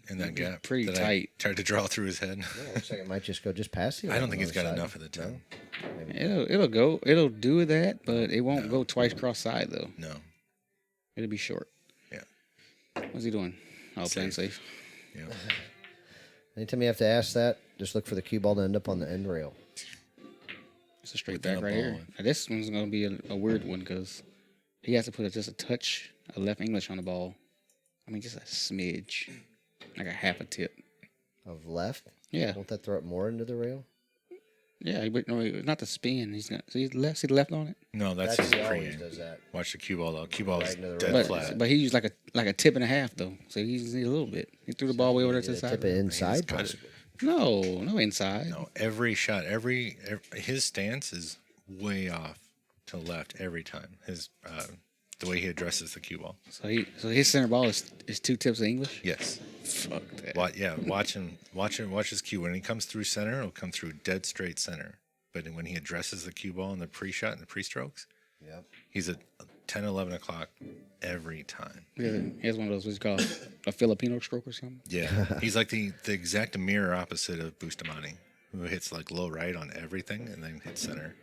In that gap? pretty that tight. I tried to draw through his head. No, it looks like it might just go just past the I don't think he's got 11 on the enough side. of the 10. No? Maybe. It'll go. It'll do that, but it won't go twice cross side though. No. It'll be short. Yeah. What's he doing? Oh, playing safe. Yeah. Anytime you have to ask that, just look for the cue ball to end up on the end rail. It's a straight Within back a right here. ball. Now, this one's gonna be a weird one because he has to put just a touch of left English on the ball. I mean, just a smidge, like a half a tip. Of left? Yeah, Won't that throw it more into the rail? yeah. But no, not the spin. He's not. See left. See the left on it. No, that's his he always pre-game. does that. Watch the cue ball though. Cue ball is Right into the dead rail. flat. But he used like a tip and a half though. So he just need a little bit. He threw the ball way over there to the Either side. tip it inside, got it. possibly. No inside. No, every shot, every his stance is way off to the left every time. His the way he addresses the cue ball. So his center ball is 2 tips of English. Yes. Fuck that. Watch him. Watch his cue. When he comes through center, it'll come through dead straight center. But when he addresses the cue ball in the pre-shot and the pre-strokes, Yep. he's at 10, 11 o'clock every time. He has one of those what's called a Filipino stroke or something. Yeah, he's like the exact mirror opposite of Bustamante, who hits like low right on everything and then hits center.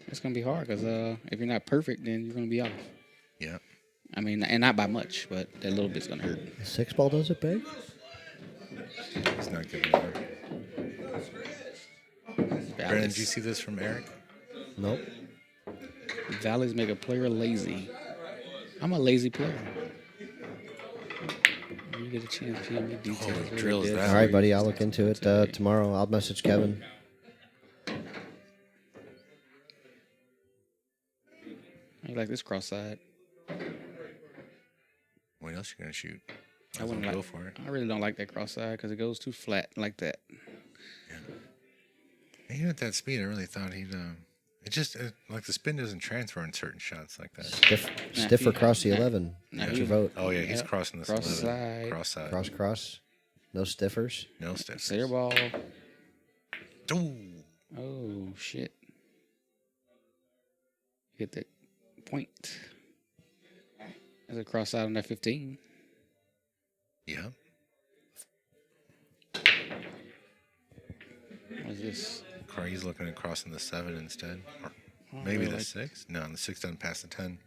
It's gonna be hard because if you're not perfect, then you're gonna be off. Yeah. I mean, and not by much, but that little bit's gonna hurt. 6 ball does it big? He's not good enough. Brandon, did you see this from Eric? Nope. Valleys make a player lazy. I'm a lazy player. You get a chance to PM me details. Oh, drills that. All right, buddy. I'll look into it tomorrow. I'll message Kevin. You like this cross side? What else you gonna shoot? I wouldn't go like. for it. I really don't like that cross side because it goes too flat like that. Even at that speed, I really thought he'd. Like the spin doesn't transfer in certain shots like that. Stiff across the 11. Nah, What's he- your vote? Oh yeah, he's Yep. crossing this Cross 11. side. Cross side. Cross. No stiffers. No steps. Center ball. Ooh. Oh shit! Hit that point. There's a cross side on that 15. Yeah. What's this? He's looking at crossing the 7 instead. Or Oh, maybe really the like- 6. No, the 6 doesn't pass the 10.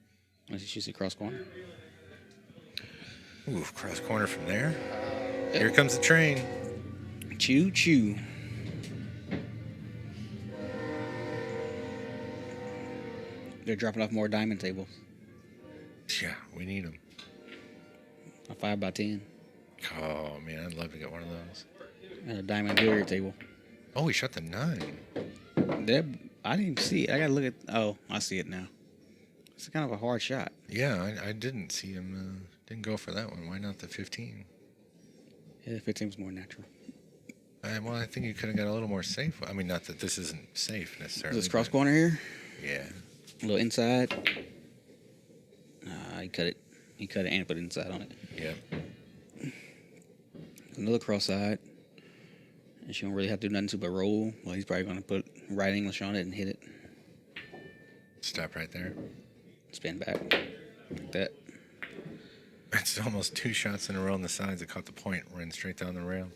Let's just see cross corner. Ooh, cross corner from there. Here comes the train. Choo choo. They're dropping off more diamond tables. Yeah, we need him. A 5x10 Oh man, I'd love to get one of those. and a diamond billiard table. Oh, he shot the 9. I didn't even see it. I gotta look at. Oh, I see it now. It's kind of a hard shot. Yeah, I didn't see him. Didn't go for that one. Why not the 15? Yeah, the 15 was more natural. Well, I think you could have got a little more safe. I mean, not that this isn't safe necessarily. This cross but- corner here, Yeah. a little inside. He cut it. He cut it and put it inside on it. Yeah. Another cross side. And she don't really have to do nothing to but roll. Well, he's probably gonna put right English on it and hit it. Stop right there. Spin back. Like that. It's almost 2 shots in a row on the sides that caught the point, ran straight down the rail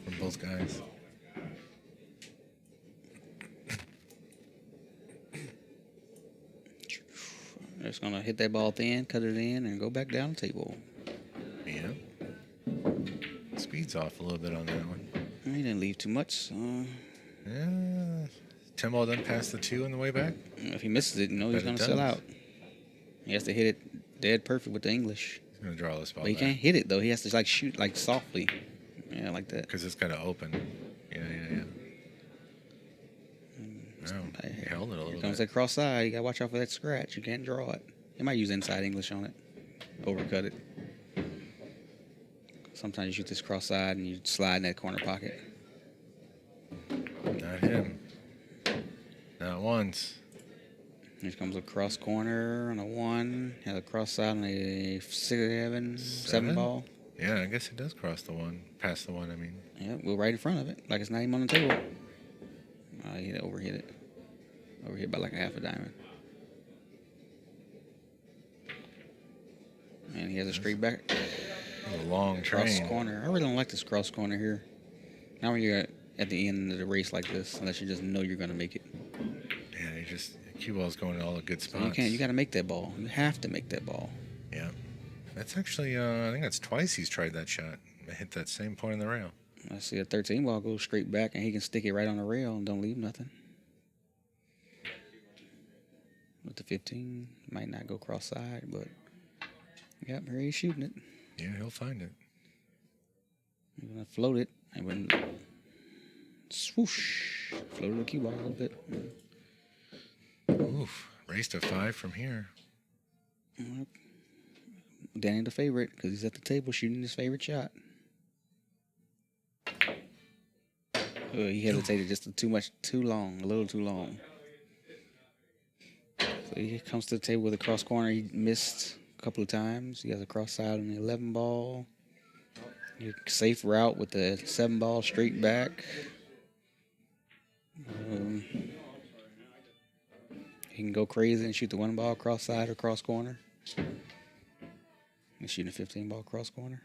from both guys. Just gonna hit that ball thin, cut it in, and go back down the table. Yeah. Speed's off a little bit on that one. He didn't leave too much. Yeah. 10 ball doesn't pass the 2 on the way back. If he misses it, you know he's Bet it gonna sell does. out. He has to hit it dead perfect with the English. He's gonna draw this ball But he can't hit it though. He has to like shoot like softly. Yeah, like that. because it's gotta open. Yeah. Oh, he held it a Here little comes bit. that cross side. You gotta watch out for that scratch. You can't draw it. You might use inside English on it. Overcut it. Sometimes you shoot this cross side and you slide in that corner pocket. Not him. Not once. Here comes a cross corner on a 1. Has a cross side on a 7 ball. Yeah, I guess it does cross the 1. Past the 1, I mean. Yeah, go right in front of it. Like it's not even on the table. Oh, he overhit it. Overhit by like a half a diamond. And he has a straight back. A long Cross train. corner. I really don't like this cross corner here. Now when you're at the end of the race like this, unless you just know you're going to make it. Yeah, you just cue ball's going to all the good So spots. you can't. You got to make that ball. You have to make that ball. Yeah. That's actually, I think that's twice he's tried that shot. Hit that same point in the rail. I see a 13 ball go straight back, and he can stick it right on the rail and don't leave nothing. With the 15, might not go cross side, but yep, here he's shooting it. Yeah, he'll find it. He's gonna float it, and when swoosh, floated the cue ball a little bit. Oof. Race to 5 from here. Danny the favorite because he's at the table shooting his favorite shot. He hesitated just a little too long. So he comes to the table with a cross corner. He missed a couple of times. He has a cross side on the 11 ball. Safe route with the 7 ball straight back. He can go crazy and shoot the 1 ball cross side or cross corner. He's shooting a 15 ball cross corner.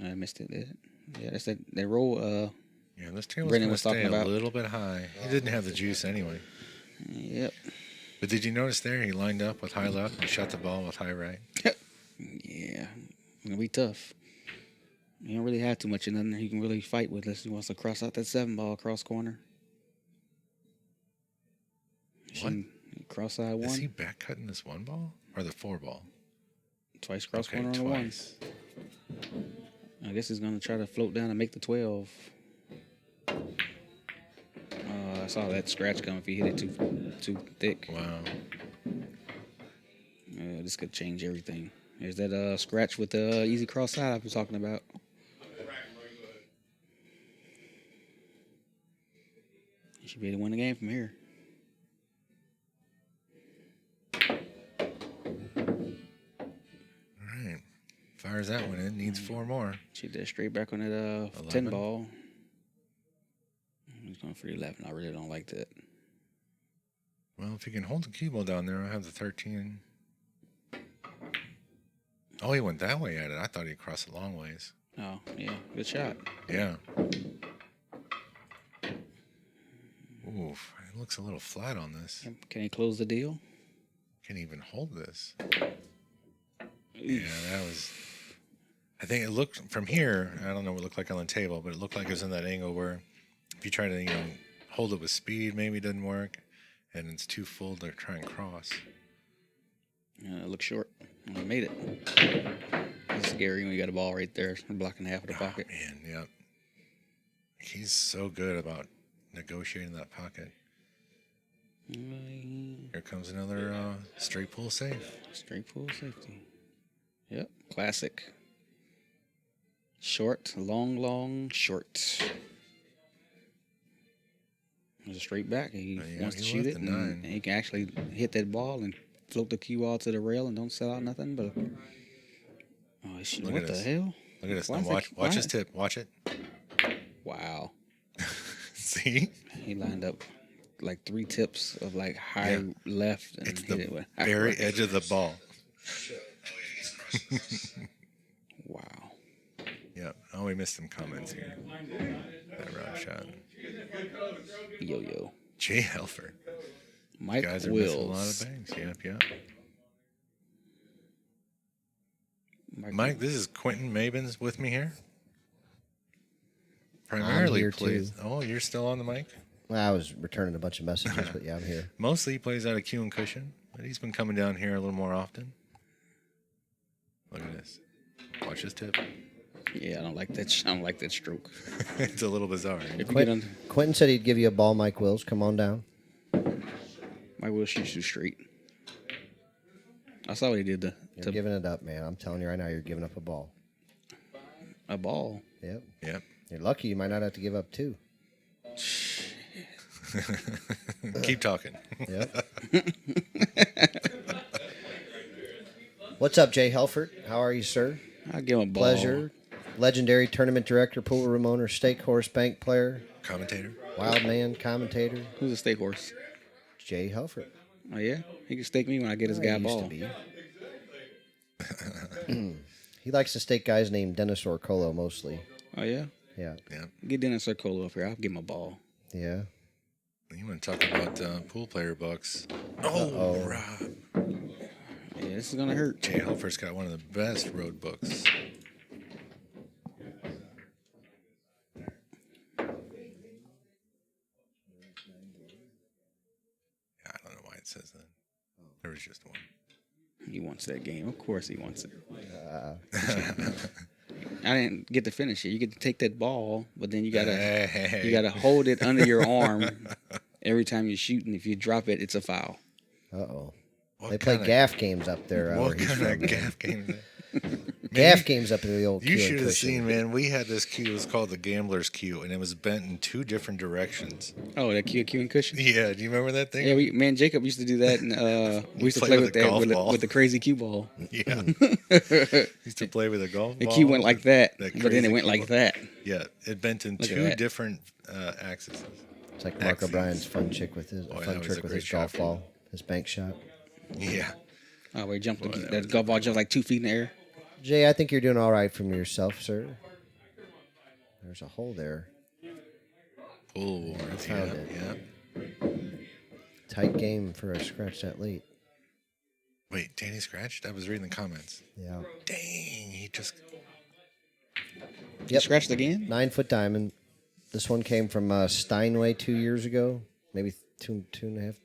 I missed it, did it? Yeah, that's that roll. Yeah, this table's Brendan going to was talking stay a about. little bit high. He didn't have the juice anyway. Yep. But did you notice there he lined up with high left and shot the ball with high right? Yeah, it's gonna be tough. You don't really have too much in there he can really fight with unless he wants to cross out that 7 ball cross corner. What? Cross side 1. Is he back cutting this 1 ball or the 4 ball? Twice cross Okay, corner on the 1. twice. I guess he's gonna try to float down and make the 12. I saw that scratch come if he hit it too thick. Wow. This could change everything. There's that scratch with the easy cross side I've been talking about. He should be able to win the game from here. All right. Fires that one in. Needs 4 more. Shoot that straight back on that 10 ball. He's going for the 11. I really don't like that. Well, if he can hold the cue ball down there, I'll have the 13. Oh, he went that way at it. I thought he'd cross it long ways. Oh, yeah. Good shot. Yeah. Oof. It looks a little flat on this. Can he close the deal? Can't even hold this. Yeah, that was... I think it looked from here, I don't know what it looked like on the table, but it looked like it was in that angle where if you try to, hold it with speed, maybe it doesn't work, and it's too full to try and cross. It looks short. I made it. It's scary when you got a ball right there blocking half of the pocket. Man, yep. He's so good about negotiating that pocket. Here comes another straight pull safe. Straight pull safety. Yep, classic. Short, long, short. There's a straight back. He wants to shoot it, and he can actually hit that ball and float the cue ball to the rail and don't sell out nothing. But what the hell? Look at this. Now watch his tip. Watch it. Wow. See? He lined up like 3 tips of like high left and It's hit the it with very right. edge of the ball. Wow. Yep. Oh, we missed some comments here. That Robb shot. Yo. Jay Helfer. Mike Guys are Wills. missing a lot of bangs. Yep. Mike, this is Quinton Mabins with me here. Primarily, here, please. too. Oh, you're still on the mic? Well, I was returning a bunch of messages, but yeah, I'm here. Mostly he plays out of Quinton Cushion, but he's been coming down here a little more often. Look at this. Watch this tip. Yeah, I don't like that. I don't like that stroke. It's a little bizarre. If you get on, Quentin said he'd give you a ball, Mike Wills. Come on down. my will shoots you straight. I saw what he did You're to giving it up, man. I'm telling you right now, you're giving up a ball. a ball. Yep. Yep. You're lucky you might not have to give up two. Keep talking. Yep. What's up, Jay Helfert? How are you, sir? I'll give him a ball. Pleasure. Legendary tournament director, pool Ramoner, stake horse, bank player, Commentator. wild man, commentator, Who's a stake horse? Jay Helfert. Oh yeah, he can stake me when I get his He guy a used to ball. be. He likes to stake guys named Dennis or Colo mostly. Oh yeah, Yeah. Yeah. get Dennis Circolo up here. I'll give him a ball. Yeah. You want to talk about pool player bucks? Uh-oh. Rob. Yeah, this is gonna hurt. Jay Helfer's got one of the best road books. Yeah, I don't know why it says that. There was just one. He wants that game. Of course he wants it. I didn't get to finish it. You get to take that ball, but then you gotta hold it under your arm every time you shoot, and if you drop it, it's a foul. Uh-oh. What They play kinda- gaff games up there. Where What he's kind from. of gaff game is that? Gaff games up in the old You Q and should have Cushion. seen, man. We had this cue. It was called the Gambler's Cue, and it was bent in two different directions. Oh, that Q and cushion. Yeah, do you remember that thing? Yeah, me and Jacob used to do that, and we used to Play play with with a that golf ball. with the crazy cue ball. Yeah. Used to play with a golf The ball. cue went like that, That but then crazy it went cue like ball. that. Yeah, it bent in Look at two that. different axes. It's like Mark Axes. O'Brien's fun chick with his Boy, fun that was trick a with great his golf shot. ball, his bank shot. Yeah. Oh, where he jumped, Boy, that that was golf ball jumped like 2 feet in the air. Jay, I think you're doing all right from yourself, sir. There's a hole there. Pool awards. found Yeah, it. yeah. Tight game for a scratch that late. Wait, Danny scratched? I was reading the comments. Yeah. Dang, he just. You scratched again? 9-foot diamond. This one came from Steinway 2 years ago, maybe two and a half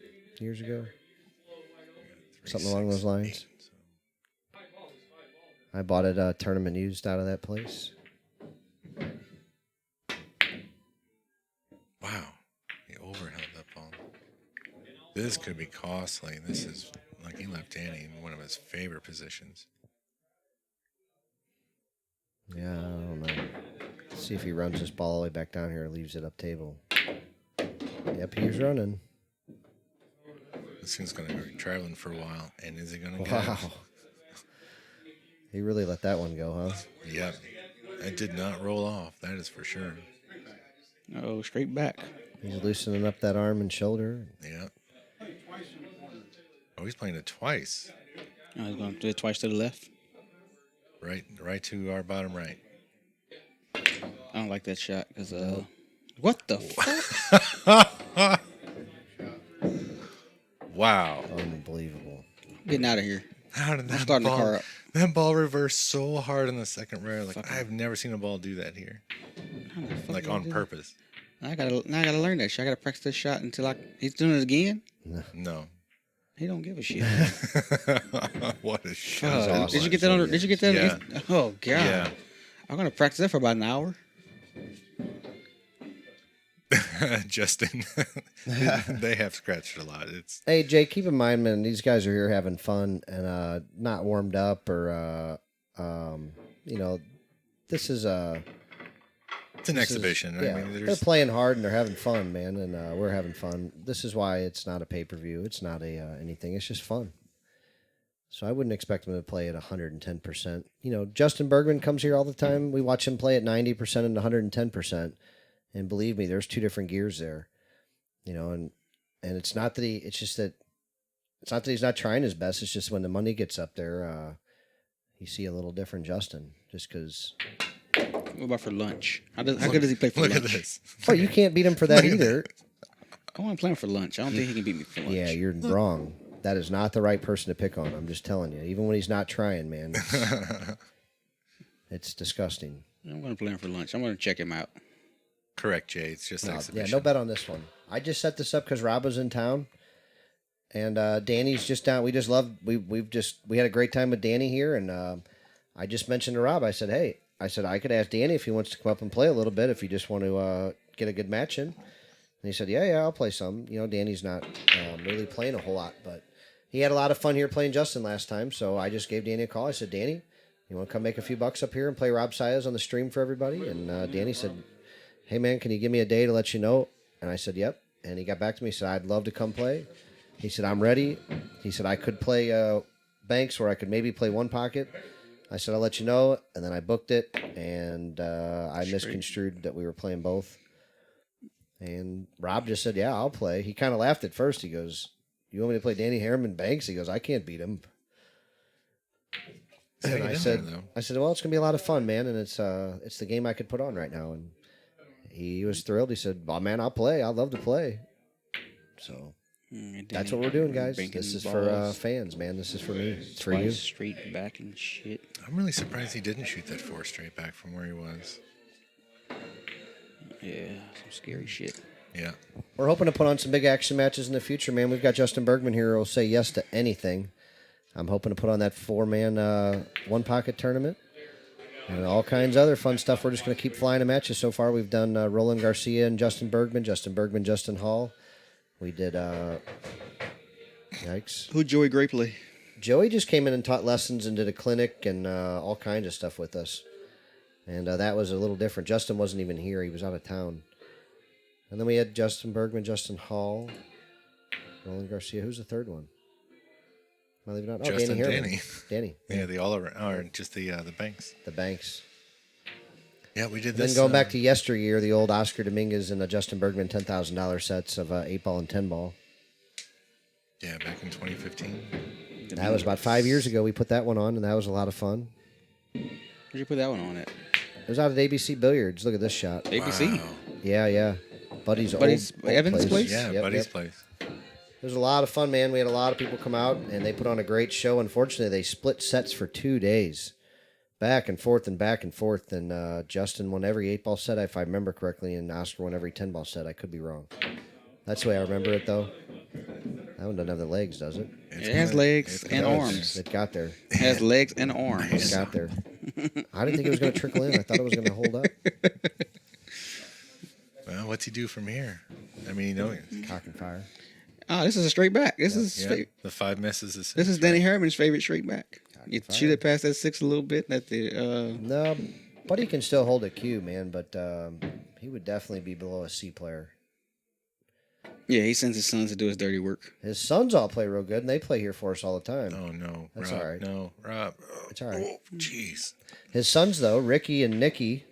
years ago. Something along those lines. I bought it tournament used out of that place. Wow. He overheld that ball. This could be costly. This is like he left Danny in one of his favorite positions. Yeah, I don't know. Let's see if he runs this ball all the way back down here or leaves it up table. Yep, he's running. This thing's going to be traveling for a while. And is he going to get Wow. it? He really let that one go, huh? Yep. It did not roll off. That is for sure. Oh, straight back. He's loosening up that arm and shoulder. Yeah. Oh, he's playing it twice. I was going to do it twice to the left. Right to our bottom right. I don't like that shot because what the fuck? Wow. Unbelievable. Getting out of here. How did that starting the ball, car up. that ball reversed so hard in the second row? Like I've never seen a ball do that here. How the fuck Like did I on do that? purpose. I gotta learn that shit. I gotta practice this shot until he's doing it again. No. He don't give a shit. What a shot. awesome. Did you get that on? Did you get that? Yeah. Oh god. Yeah. I'm gonna practice that for about an hour. Justin. They have scratched a lot. It's Hey, Jay, keep in mind, man, these guys are here having fun and not warmed up or, this is it's an exhibition. Yeah, I mean, they're there's playing hard and they're having fun, man, and we're having fun. This is why it's not a pay-per-view. It's not anything. It's just fun. So I wouldn't expect them to play at 110%. You know, Justin Bergman comes here all the time. We watch him play at 90% and 110%. And believe me, there's two different gears there. You know, and it's not that it's not that he's not trying his best. It's just when the money gets up there, you see a little different Justin just because. What about for lunch? How good does he play for look lunch? at this. Well, you can't beat him for that either. I want to play him for lunch. I don't think he can beat me for lunch. Yeah, you're wrong. That is not the right person to pick on. I'm just telling you. Even when he's not trying, man, it's disgusting. I'm gonna play him for lunch. I'm gonna check him out. Correct, Jay. It's just Yeah, exhibition. no bet on this one. I just set this up because Rob was in town, and Danny's just down. We had a great time with Danny here, and I just mentioned to Rob. I said, hey, I could ask Danny if he wants to come up and play a little bit if you just want to get a good match in. And he said, yeah, I'll play some. You know, Danny's not really playing a whole lot, but he had a lot of fun here playing Justin last time, so I just gave Danny a call. I said, Danny, you want to come make a few bucks up here and play Robb Saez on the stream for everybody? And Danny said, hey, man, can you give me a day to let you know? And I said, yep. And he got back to me. He said, I'd love to come play. He said, I'm ready. He said, I could play banks or I could maybe play one pocket. I said, I'll let you know. And then I booked it, and I misconstrued that we were playing both. And Rob just said, yeah, I'll play. He kind of laughed at first. He goes, you want me to play Danny Harriman banks? He goes, I can't beat him. And I said, well, it's gonna be a lot of fun, man, and it's the game I could put on right now. And he was thrilled. He said, "Oh man, I'll play. I'd love to play." So that's what we're doing, guys. This is for fans, man. This is for me. It's for you. Straight back and shit. I'm really surprised he didn't shoot that 4 straight back from where he was. Yeah, some scary shit. Yeah. We're hoping to put on some big action matches in the future, man. We've got Justin Bergman here who will say yes to anything. I'm hoping to put on that 4-man one-pocket tournament and all kinds of other fun stuff. We're just going to keep flying the matches. So far, we've done Roland Garcia and Justin Bergman, Justin Hall. We did, yikes. Who'd Joey Gray play? Joey just came in and taught lessons and did a clinic and all kinds of stuff with us. And that was a little different. Justin wasn't even here. He was out of town. And then we had Justin Bergman, Justin Hall, Roland Garcia. Who's the third one? Am I leaving out? Oh, Justin, Danny Harriman. Danny. Yeah, the all around, or just the banks. The banks. Yeah, we did And this. then going back to yesteryear, the old Oscar Dominguez and the Justin Bergman $10,000 sets of 8-ball and 10-ball. Yeah, back in 2015. That was about 5 years ago. We put that one on, and that was a lot of fun. Where'd you put that one on at? It was out at ABC Billiards. Look at this shot. ABC? Wow. Yeah. Buddy's Buddy's old Evans' place? Yeah, Yep, Buddy's yep. place. It was a lot of fun, man. We had a lot of people come out, and they put on a great show. Unfortunately, they split sets for 2 days. Back and forth. And Justin won every 8-ball set, if I remember correctly, and Oscar won every 10-ball set. I could be wrong. That's the way I remember it, though. That one doesn't have the legs, does it? It has legs and arms. It got there. It has legs and arms. It got there. I didn't think it was going to trickle in. I thought it was going to hold up. Well, what's he do from here? I mean, Cock and fire. Oh, this is a straight back. This is the 5 misses. this is Danny Harriman's favorite straight back. You fire. shoot it past that 6 a little bit. No, Buddy can still hold a Q, man, but he would definitely be below a C player. Yeah, he sends his sons to do his dirty work. His sons all play real good, and they play here for us all the time. Oh, no. That's Rob, all right. No, Rob. Oh, It's all right. Oh, jeez. His sons, though, Ricky and Nicky,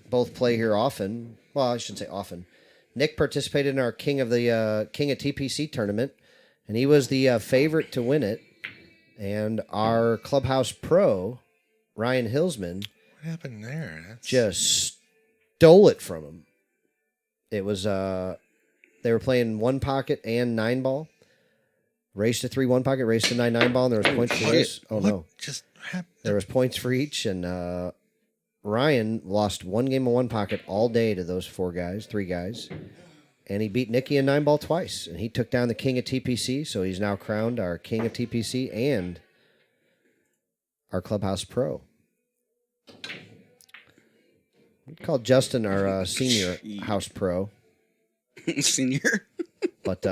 both play here often. Well, I shouldn't say often. Nick participated in our King of TPC tournament, and he was the favorite to win it. And our clubhouse pro, Ryan Hillsman, What happened there? just stole it from him. It was they were playing one pocket and 9-ball. Race to 3 one pocket, race to 9-9-ball, and there was points for this. Oh what no, just happened? there was points for each, and Ryan lost one game of one pocket all day to those 3 guys, and he beat Nicky in 9-ball twice, and he took down the King of TPC, so he's now crowned our King of TPC and our clubhouse pro. We called Justin our senior house pro, Senior. but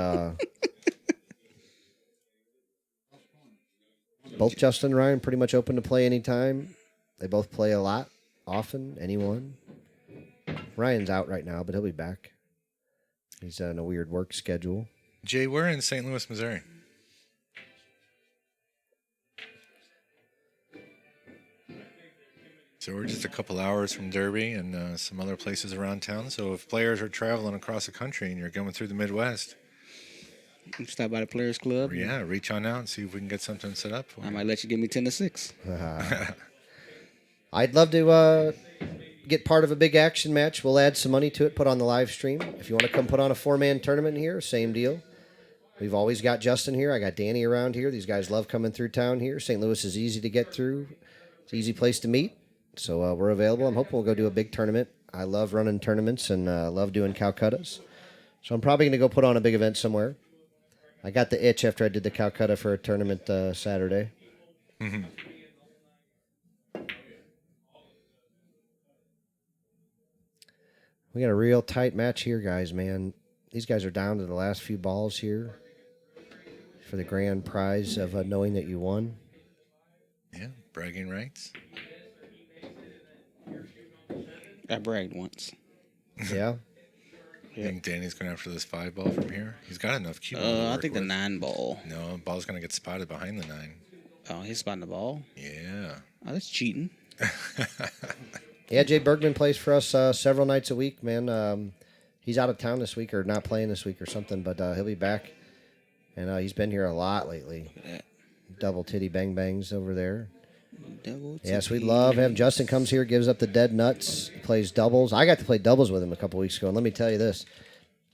both Justin and Ryan pretty much open to play anytime. They both play a lot, often, anyone. Ryan's out right now, but he'll be back. He's on a weird work schedule. Jay, we're in St. Louis, Missouri. So we're just a couple hours from Derby and some other places around town. So if players are traveling across the country and you're going through the Midwest, Stop by the Players Club. yeah, reach on out and see if we can get something set up for I you. might let you give me 10-6. I'd love to get part of a big action match. We'll add some money to it, put on the live stream. If you want to come put on a 4-man tournament here, same deal. We've always got Justin here. I got Danny around here. These guys love coming through town here. St. Louis is easy to get through. It's an easy place to meet. So we're available. I'm hoping we'll go do a big tournament. I love running tournaments and love doing Calcuttas. So I'm probably going to go put on a big event somewhere. I got the itch after I did the Calcutta for a tournament Saturday. Mm-hmm. We got a real tight match here, guys, man. These guys are down to the last few balls here for the grand prize of knowing that you won. Yeah, bragging rights. I bragged once. Yeah. I think Danny's going after this 5-ball from here. He's got enough cue. I think the 9 ball. No, ball's going to get spotted behind the 9. Oh, he's spotting the ball. Yeah. Oh, that's cheating. Yeah, Jay Bergman plays for us several nights a week, man. He's out of town this week or not playing this week or something, but he'll be back. And he's been here a lot lately. Look at that. Double titty bang bangs over there. Double Yes, we titty. love him. Justin comes here, gives up the dead nuts, plays doubles. I got to play doubles with him a couple weeks ago, and let me tell you this.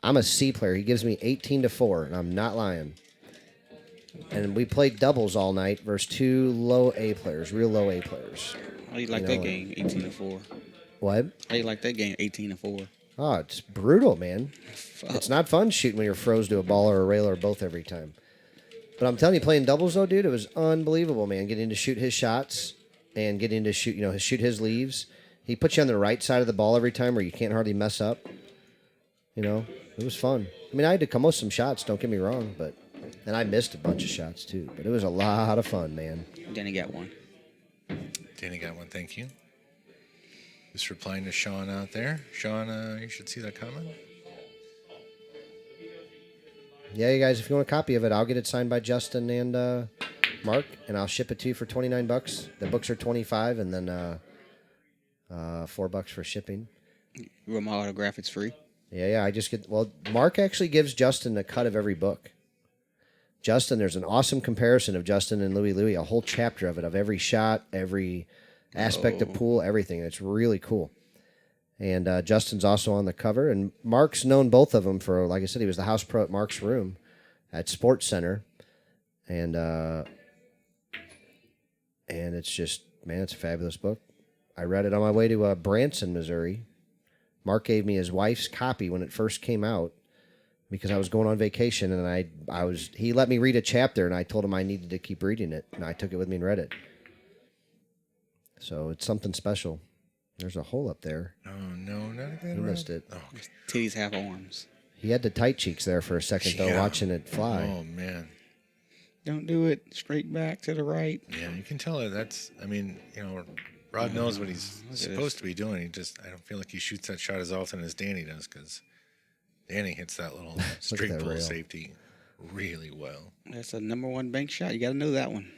I'm a C player. He gives me 18-4, and I'm not lying. And we played doubles all night versus 2 low A players, real low A players. How you like that game, 18-4? What? How you like that game, 18-4? Oh, it's brutal, man. Fuck. It's not fun shooting when you're froze to a ball or a rail or both every time. But I'm telling you, playing doubles though, dude, it was unbelievable, man. Getting to shoot his shots and getting to shoot, shoot his leaves. He puts you on the right side of the ball every time where you can't hardly mess up. It was fun. I mean, I had to come with some shots, don't get me wrong, and I missed a bunch of shots too. But it was a lot of fun, man. Danny got one. Danny got one, thank you. Just replying to Sean out there. Sean, you should see that comment. Yeah, you guys, if you want a copy of it, I'll get it signed by Justin and Mark, and I'll ship it to you for $29. The books are $25, and then $4 for shipping. You want my autograph? It's free. Yeah, I just get... Well, Mark actually gives Justin a cut of every book. Justin, there's an awesome comparison of Justin and Louie, a whole chapter of it, of every shot, every aspect of pool, everything. It's really cool. And Justin's also on the cover. And Mark's known both of them for, like I said, he was the house pro at Mark's room at Sports Center. And it's just, man, it's a fabulous book. I read it on my way to Branson, Missouri. Mark gave me his wife's copy when it first came out because I was going on vacation, and he let me read a chapter, and I told him I needed to keep reading it, and I took it with me and read it. So it's something special. There's a hole up there. Oh, no, not again. He missed it. Oh, okay. Titties have arms. He had the tight cheeks there for a second, though, Yeah. watching it fly. Oh, man. Don't do it. Straight back to the right. Yeah, you can tell that's, Rod knows what he's Look at supposed to be doing. I don't feel like he shoots that shot as often as Danny does because Danny hits that little straight that pull rail. safety really well. That's a #1 bank shot. You got to know that one.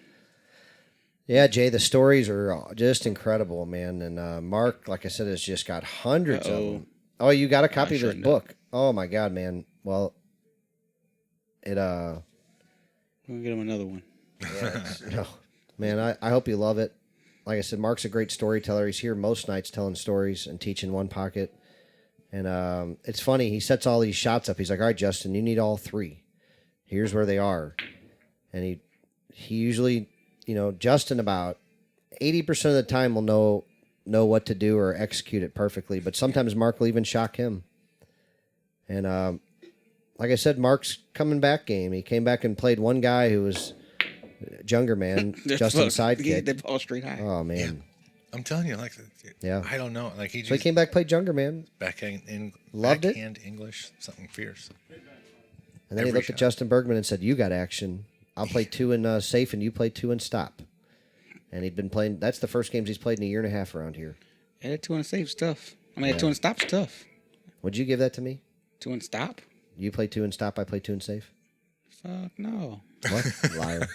Yeah, Jay, the stories are just incredible, man. And Mark, like I said, has just got hundreds of Uh-oh. them. Oh, you got a copy of his shortened book. Oh, my God, man. Well, it, We'll get him another one. no, man, I hope you love it. Like I said, Mark's a great storyteller. He's here most nights telling stories and teaching one pocket. And it's funny. He sets all these shots up. He's like, all right, Justin, you need all 3. Here's where they are. And he usually, Justin about 80% of the time will know what to do or execute it perfectly. But sometimes Mark will even shock him. And like I said, Mark's coming back game. He came back and played one guy who was younger man, Justin's sidekick. They ball straight high. Oh, man. I'm telling you, Yeah. I don't know. Like, he So he just came back, played younger man. Loved it. backhand English, something fierce. And then he Every looked at shot. Justin Bergman and said, you got action. I'll play 2 in safe, and you play 2 in stop. And he'd been playing. That's the first games he's played in a year and a half around here. Yeah, that 2 and safe stuff. That 2 and stop's tough. Would you give that to me? 2 and stop? You play 2 in stop, I play 2 in safe? Fuck no. What? Liar.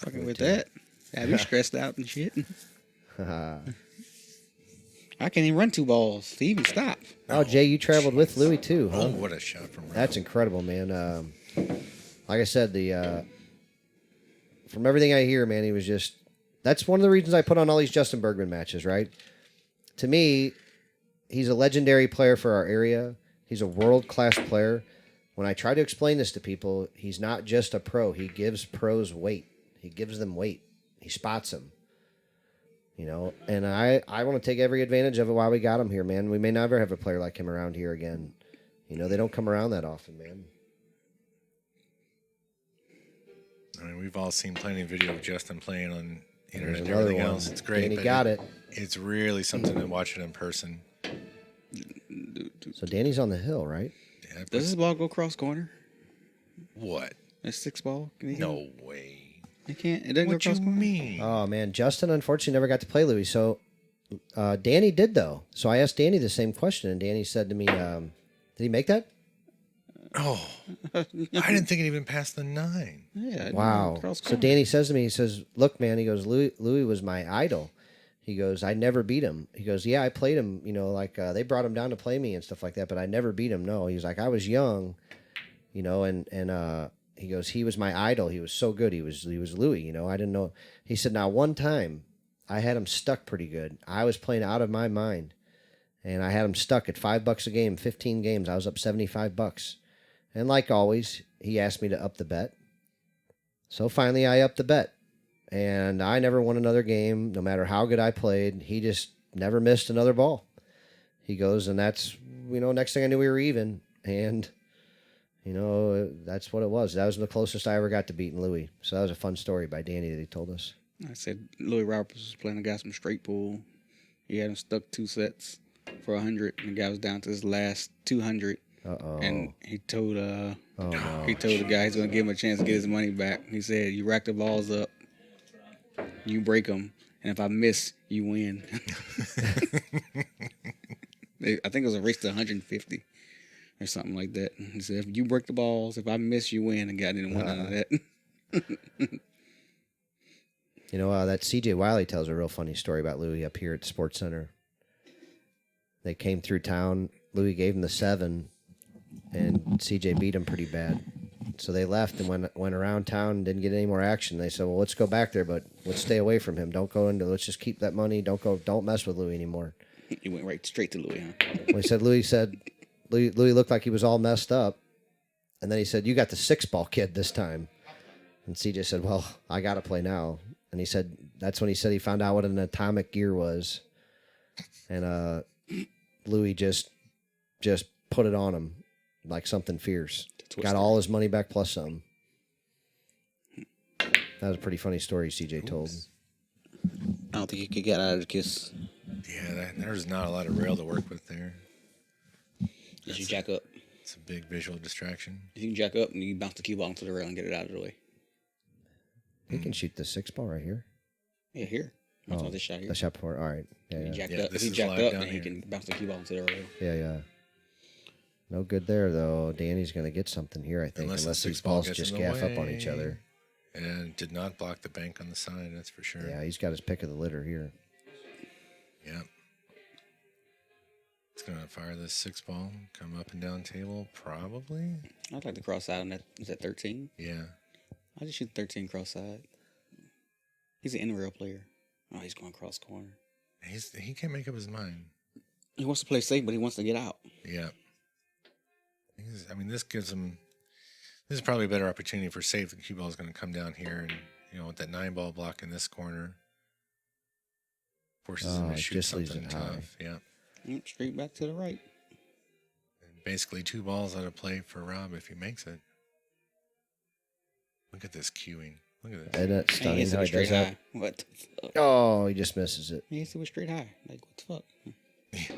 Fucking with that. I'd be stressed out and shit. I can't even run 2 balls to even stop. Oh, Jay, you traveled with Louie too, huh? Oh, what a shot from Ralph. That's incredible, man. Like I said, from everything I hear, man, he was just... That's one of the reasons I put on all these Justin Bergman matches, right? To me, he's a legendary player for our area. He's a world-class player. When I try to explain this to people, he's not just a pro. He gives pros weight. He gives them weight. He spots them. You know, and I want to take every advantage of it while we got him here, man. We may never have a player like him around here again. You know, they don't come around that often, man. I mean, we've all seen plenty of video of Justin playing on the internet and another everything one. else. It's great. Danny but got it. It's really something to watch it in person. So Danny's on the hill, right? Yeah, Does this ball go cross corner? what? That's 6 ball. Can he No way. It can't. It doesn't What go cross you corner. mean? Oh man, Justin unfortunately never got to play Louis. So Danny did though. So I asked Danny the same question, and Danny said to me, "Did he make that?" Oh, I didn't think it even passed the 9. Yeah. it Wow. cross So corner. Danny says to me, he says, "Look, man," he goes, Louis was my idol. He goes, "I never beat him." He goes, "Yeah, I played him. You know, like they brought him down to play me and stuff like that, but I never beat him. No." He's like, "I was young, you know, and he goes, he was my idol. He was so good. He was Louis. You know, I didn't know." He said, "Now one time, I had him stuck pretty good. I was playing out of my mind, and I had him stuck at $5 a game, 15 games. I was up $75." And like always, he asked me to up the bet. So finally, I upped the bet. And I never won another game, no matter how good I played. He just never missed another ball. He goes, and that's, you know, next thing I knew, we were even. And, you know, that's what it was. That was the closest I ever got to beating Louis. So that was a fun story by Danny that he told us. I said Louis Roberts was playing a guy some straight pool. He had him stuck 2 sets for 100, and the guy was down to his last 200. Uh-oh. And he told Oh, no. he told the guy he's gonna give him a chance to get his money back. He said, "You rack the balls up, you break them, and if I miss, you win." I think it was a race to 150 or something like that. He said, "If you break the balls, if I miss, you win." And guy didn't want none of that. You know, that C.J. Wiley tells a real funny story about Louis up here at Sports Center. They came through town. Louis gave him the 7, and C.J. beat him pretty bad. So they left and went around town and didn't get any more action. They said, "Well, let's go back there, but let's stay away from him. Don't go into. Let's just keep that money. Don't mess with Louis anymore." He went right straight to Louis. Huh? Well, he said Louis looked like he was all messed up, and then he said, "You got the 6-ball kid this time." And CJ said, "Well, I got to play now." And he said that's when he said he found out what an atomic gear was, and Louis just put it on him like something fierce. Got all his money back plus some. That was a pretty funny story CJ told. I don't think he could get out of the kiss. Yeah, there's not a lot of rail to work with there. If you jack up, It's a big visual distraction. if you can jack up and you bounce the cue ball into the rail and get it out of the way. He can shoot the 6-ball right here. Yeah, here. That's what this shot here. The shot before. All right. If he Yeah, jacked Yeah, up, if this he is jacked live up, down then he here. can bounce the cue ball into the rail. yeah. No good there though. Danny's gonna get something here, I think, Unless unless the these 6-ball balls gets just in the gaff up on way. each other. And did not block the bank on the side, that's for sure. Yeah, he's got his pick of the litter here. Yep. It's going to fire this 6-ball, come up and down table, probably. I'd like to cross side on that. Is that 13? Yeah. I just shoot 13 cross side. He's an in-rail player. Oh, he's going cross corner. He can't make up his mind. He wants to play safe, but he wants to get out. Yeah. This gives him. This is probably a better opportunity for safe. The cue ball is going to come down here, and with that 9-ball block in this corner, forces him Oh, to it shoot just leaves something it high. tough. Yeah. Straight back to the right. And basically 2 balls out of play for Robb if he makes it. Look at this cueing. Look at this. Isn't it And he stunning hits it how he with straight does that? high. What the fuck? Oh, he just misses it. He hits it with straight high. Like, what the fuck?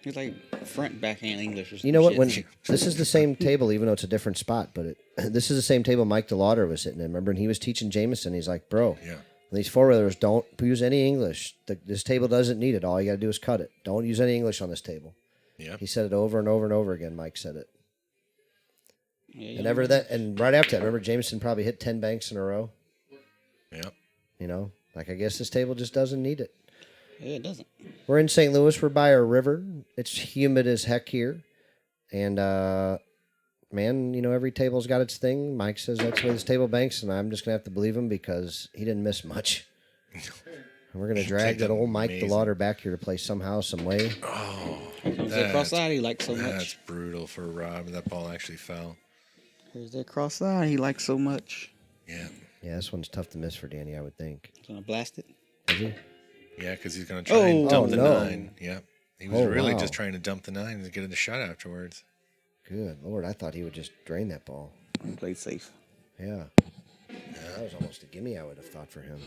He's like front backhand English or something. You know what? When this is the same table, even though it's a different spot, but this is the same table Mike DeLauder was sitting in. Remember, and he was teaching Jameson. He's like, "Bro, Yeah. these 4-wheelers don't use any English. This table doesn't need it. All you got to do is cut it. Don't use any English on this table." Yep. He said it over and over and over again. Mike said it. Yeah, And ever that, and right after that, remember Jameson probably hit 10 banks in a row. Yep. Like I guess this table just doesn't need it. Yeah, it doesn't. We're in St. Louis. We're by a river. It's humid as heck here, and man, every table's got its thing. Mike says that's the way this table banks, and I'm just gonna have to believe him because he didn't miss much. And we're gonna drag that old Mike Amazing. DeLauder back here to play somehow, some way. Oh, Here's that cross side he likes so that's much. brutal for Robb. That ball actually fell. Here's that cross side he likes so much. Yeah. Yeah, this one's tough to miss for Danny, I would think. He's gonna blast it. Is he? Yeah, because he's going to try and dump Oh, the no. 9. Yep. He was Oh, really wow. just trying to dump the 9 and get a shot afterwards. Good Lord, I thought he would just drain that ball. Played safe. Yeah. That was almost a gimme, I would have thought, for him.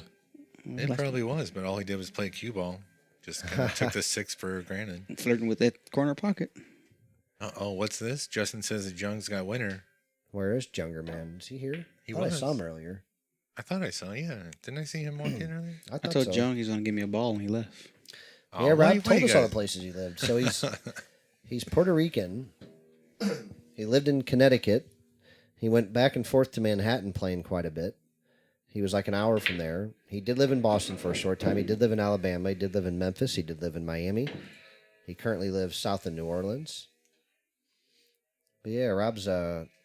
It probably was, but all he did was play cue ball. Just kind of took the 6 for granted. Flirting with that corner pocket. Uh-oh, what's this? Justin says that Jung's got winner. Where is Younger Man? Is he here? He I was. saw him earlier. I thought I saw, yeah. Didn't I see him walk in earlier? I I thought told so. Jung he's gonna give me a ball, and he left. Yeah, Oh, Rob told you us all the guys- places he lived. So he's Puerto Rican. He lived in Connecticut. He went back and forth to Manhattan playing quite a bit. He was like an hour from there. He did live in Boston for a short time. He did live in Alabama. He did live in Memphis. He did live in Miami. He currently lives south of New Orleans. But yeah, Rob's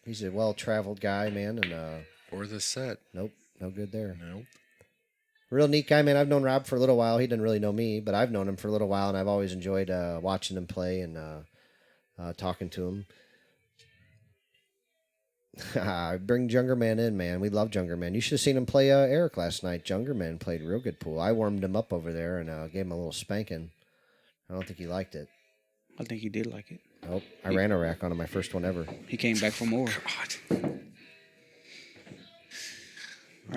he's a well-traveled guy, man, and For the set. nope, no good there. Nope. Real neat guy, man. I've known Rob for a little while. He didn't really know me, but I've known him for a little while, and I've always enjoyed watching him play and talking to him. I bring Younger Man in, man. We love Younger Man. You should have seen him play Eric last night. Younger Man played real good pool. I warmed him up over there and gave him a little spanking. I don't think he liked it. I think he did like it. Nope. I ran a rack on him, my first one ever. He came back for more. All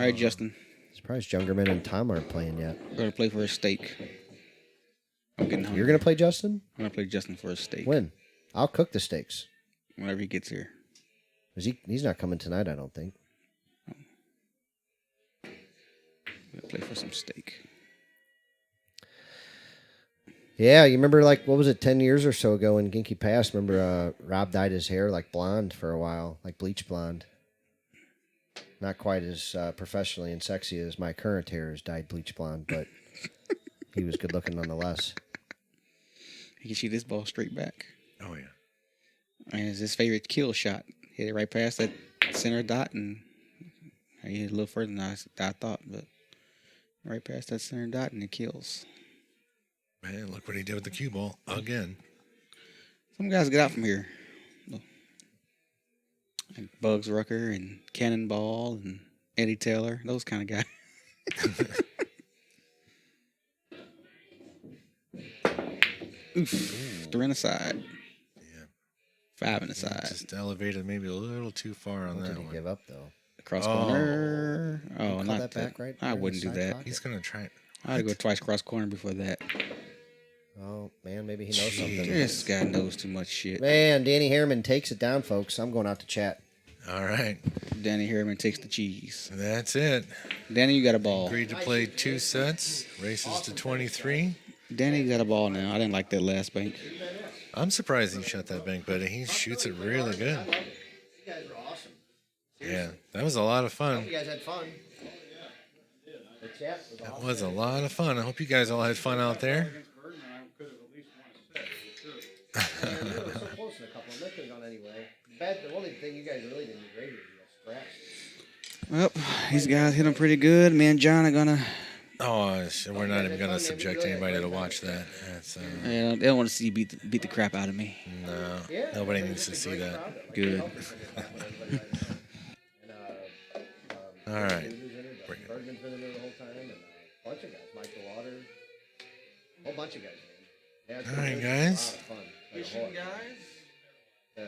right, Justin. Surprised Younger Man and Tom aren't playing yet. We're gonna play for a steak. I'm getting hungry. You're going to play Justin? I'm gonna play Justin for a steak. When? I'll cook the steaks. Whenever he gets here. He's not coming tonight, I don't think. We'll play for some steak. Yeah, you remember, like, what was it, 10 years or so ago in Ginky Pass? Remember Rob dyed his hair like blonde for a while, like bleach blonde. Not quite as professionally and sexy as my current hair is dyed bleach blonde, but he was good looking nonetheless. He can shoot this ball straight back. Oh, yeah. And it's his favorite kill shot. Hit it right past that center dot, and he hit it a little further than I thought, but right past that center dot, and it kills. Man, look what he did with the cue ball again. Some guys get out from here. Like Bugs Rucker and Cannonball and Eddie Taylor, those kind of guys. Oof. 3 on the side. Yeah. 5 on the side. Just elevated maybe a little too far on What that did he one. give up, though? Cross Oh. corner. Oh, call not that back right I there in wouldn't the do side that. pocket? He's going to try. I'd go twice cross corner before that. Oh, man, maybe he knows something. This guy knows too much shit. Man, Danny Harriman takes it down, folks. I'm going out to chat. All right. Danny Harriman takes the cheese. That's it. Danny, you got a ball. Agreed to play 2 sets. Races to 23. Danny got a ball now. I didn't like that last bank. I'm surprised he shot that bank, but he shoots it really good. You guys were awesome. Yeah, that was a lot of You fun. guys had fun. The chat was That awesome. was a lot of fun. I hope you guys all had fun out there. Against Bergman, I could have at least won a set, for sure. They were so close in a couple of them. They could have gone anyway. The only thing you guys really didn't do great is you got scratched. Well, these guys hit him pretty good. Me and John are gonna. Oh, we're not even going to subject anybody to watch that. That's, Yeah, they don't want to see you beat the crap out of me. no, nobody needs to see that. Good. All right. Bergman's been in there the whole time, and a bunch of guys. Michael Waters. A whole bunch of guys, man. Yeah, it's All been right, a guys. lot of fun. Like a Fishing whole- guys. Yeah.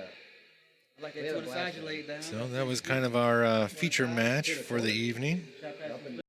I like We that had a 2 on the side blast, you man. laid down. So that was kind of our feature match for the evening. Up in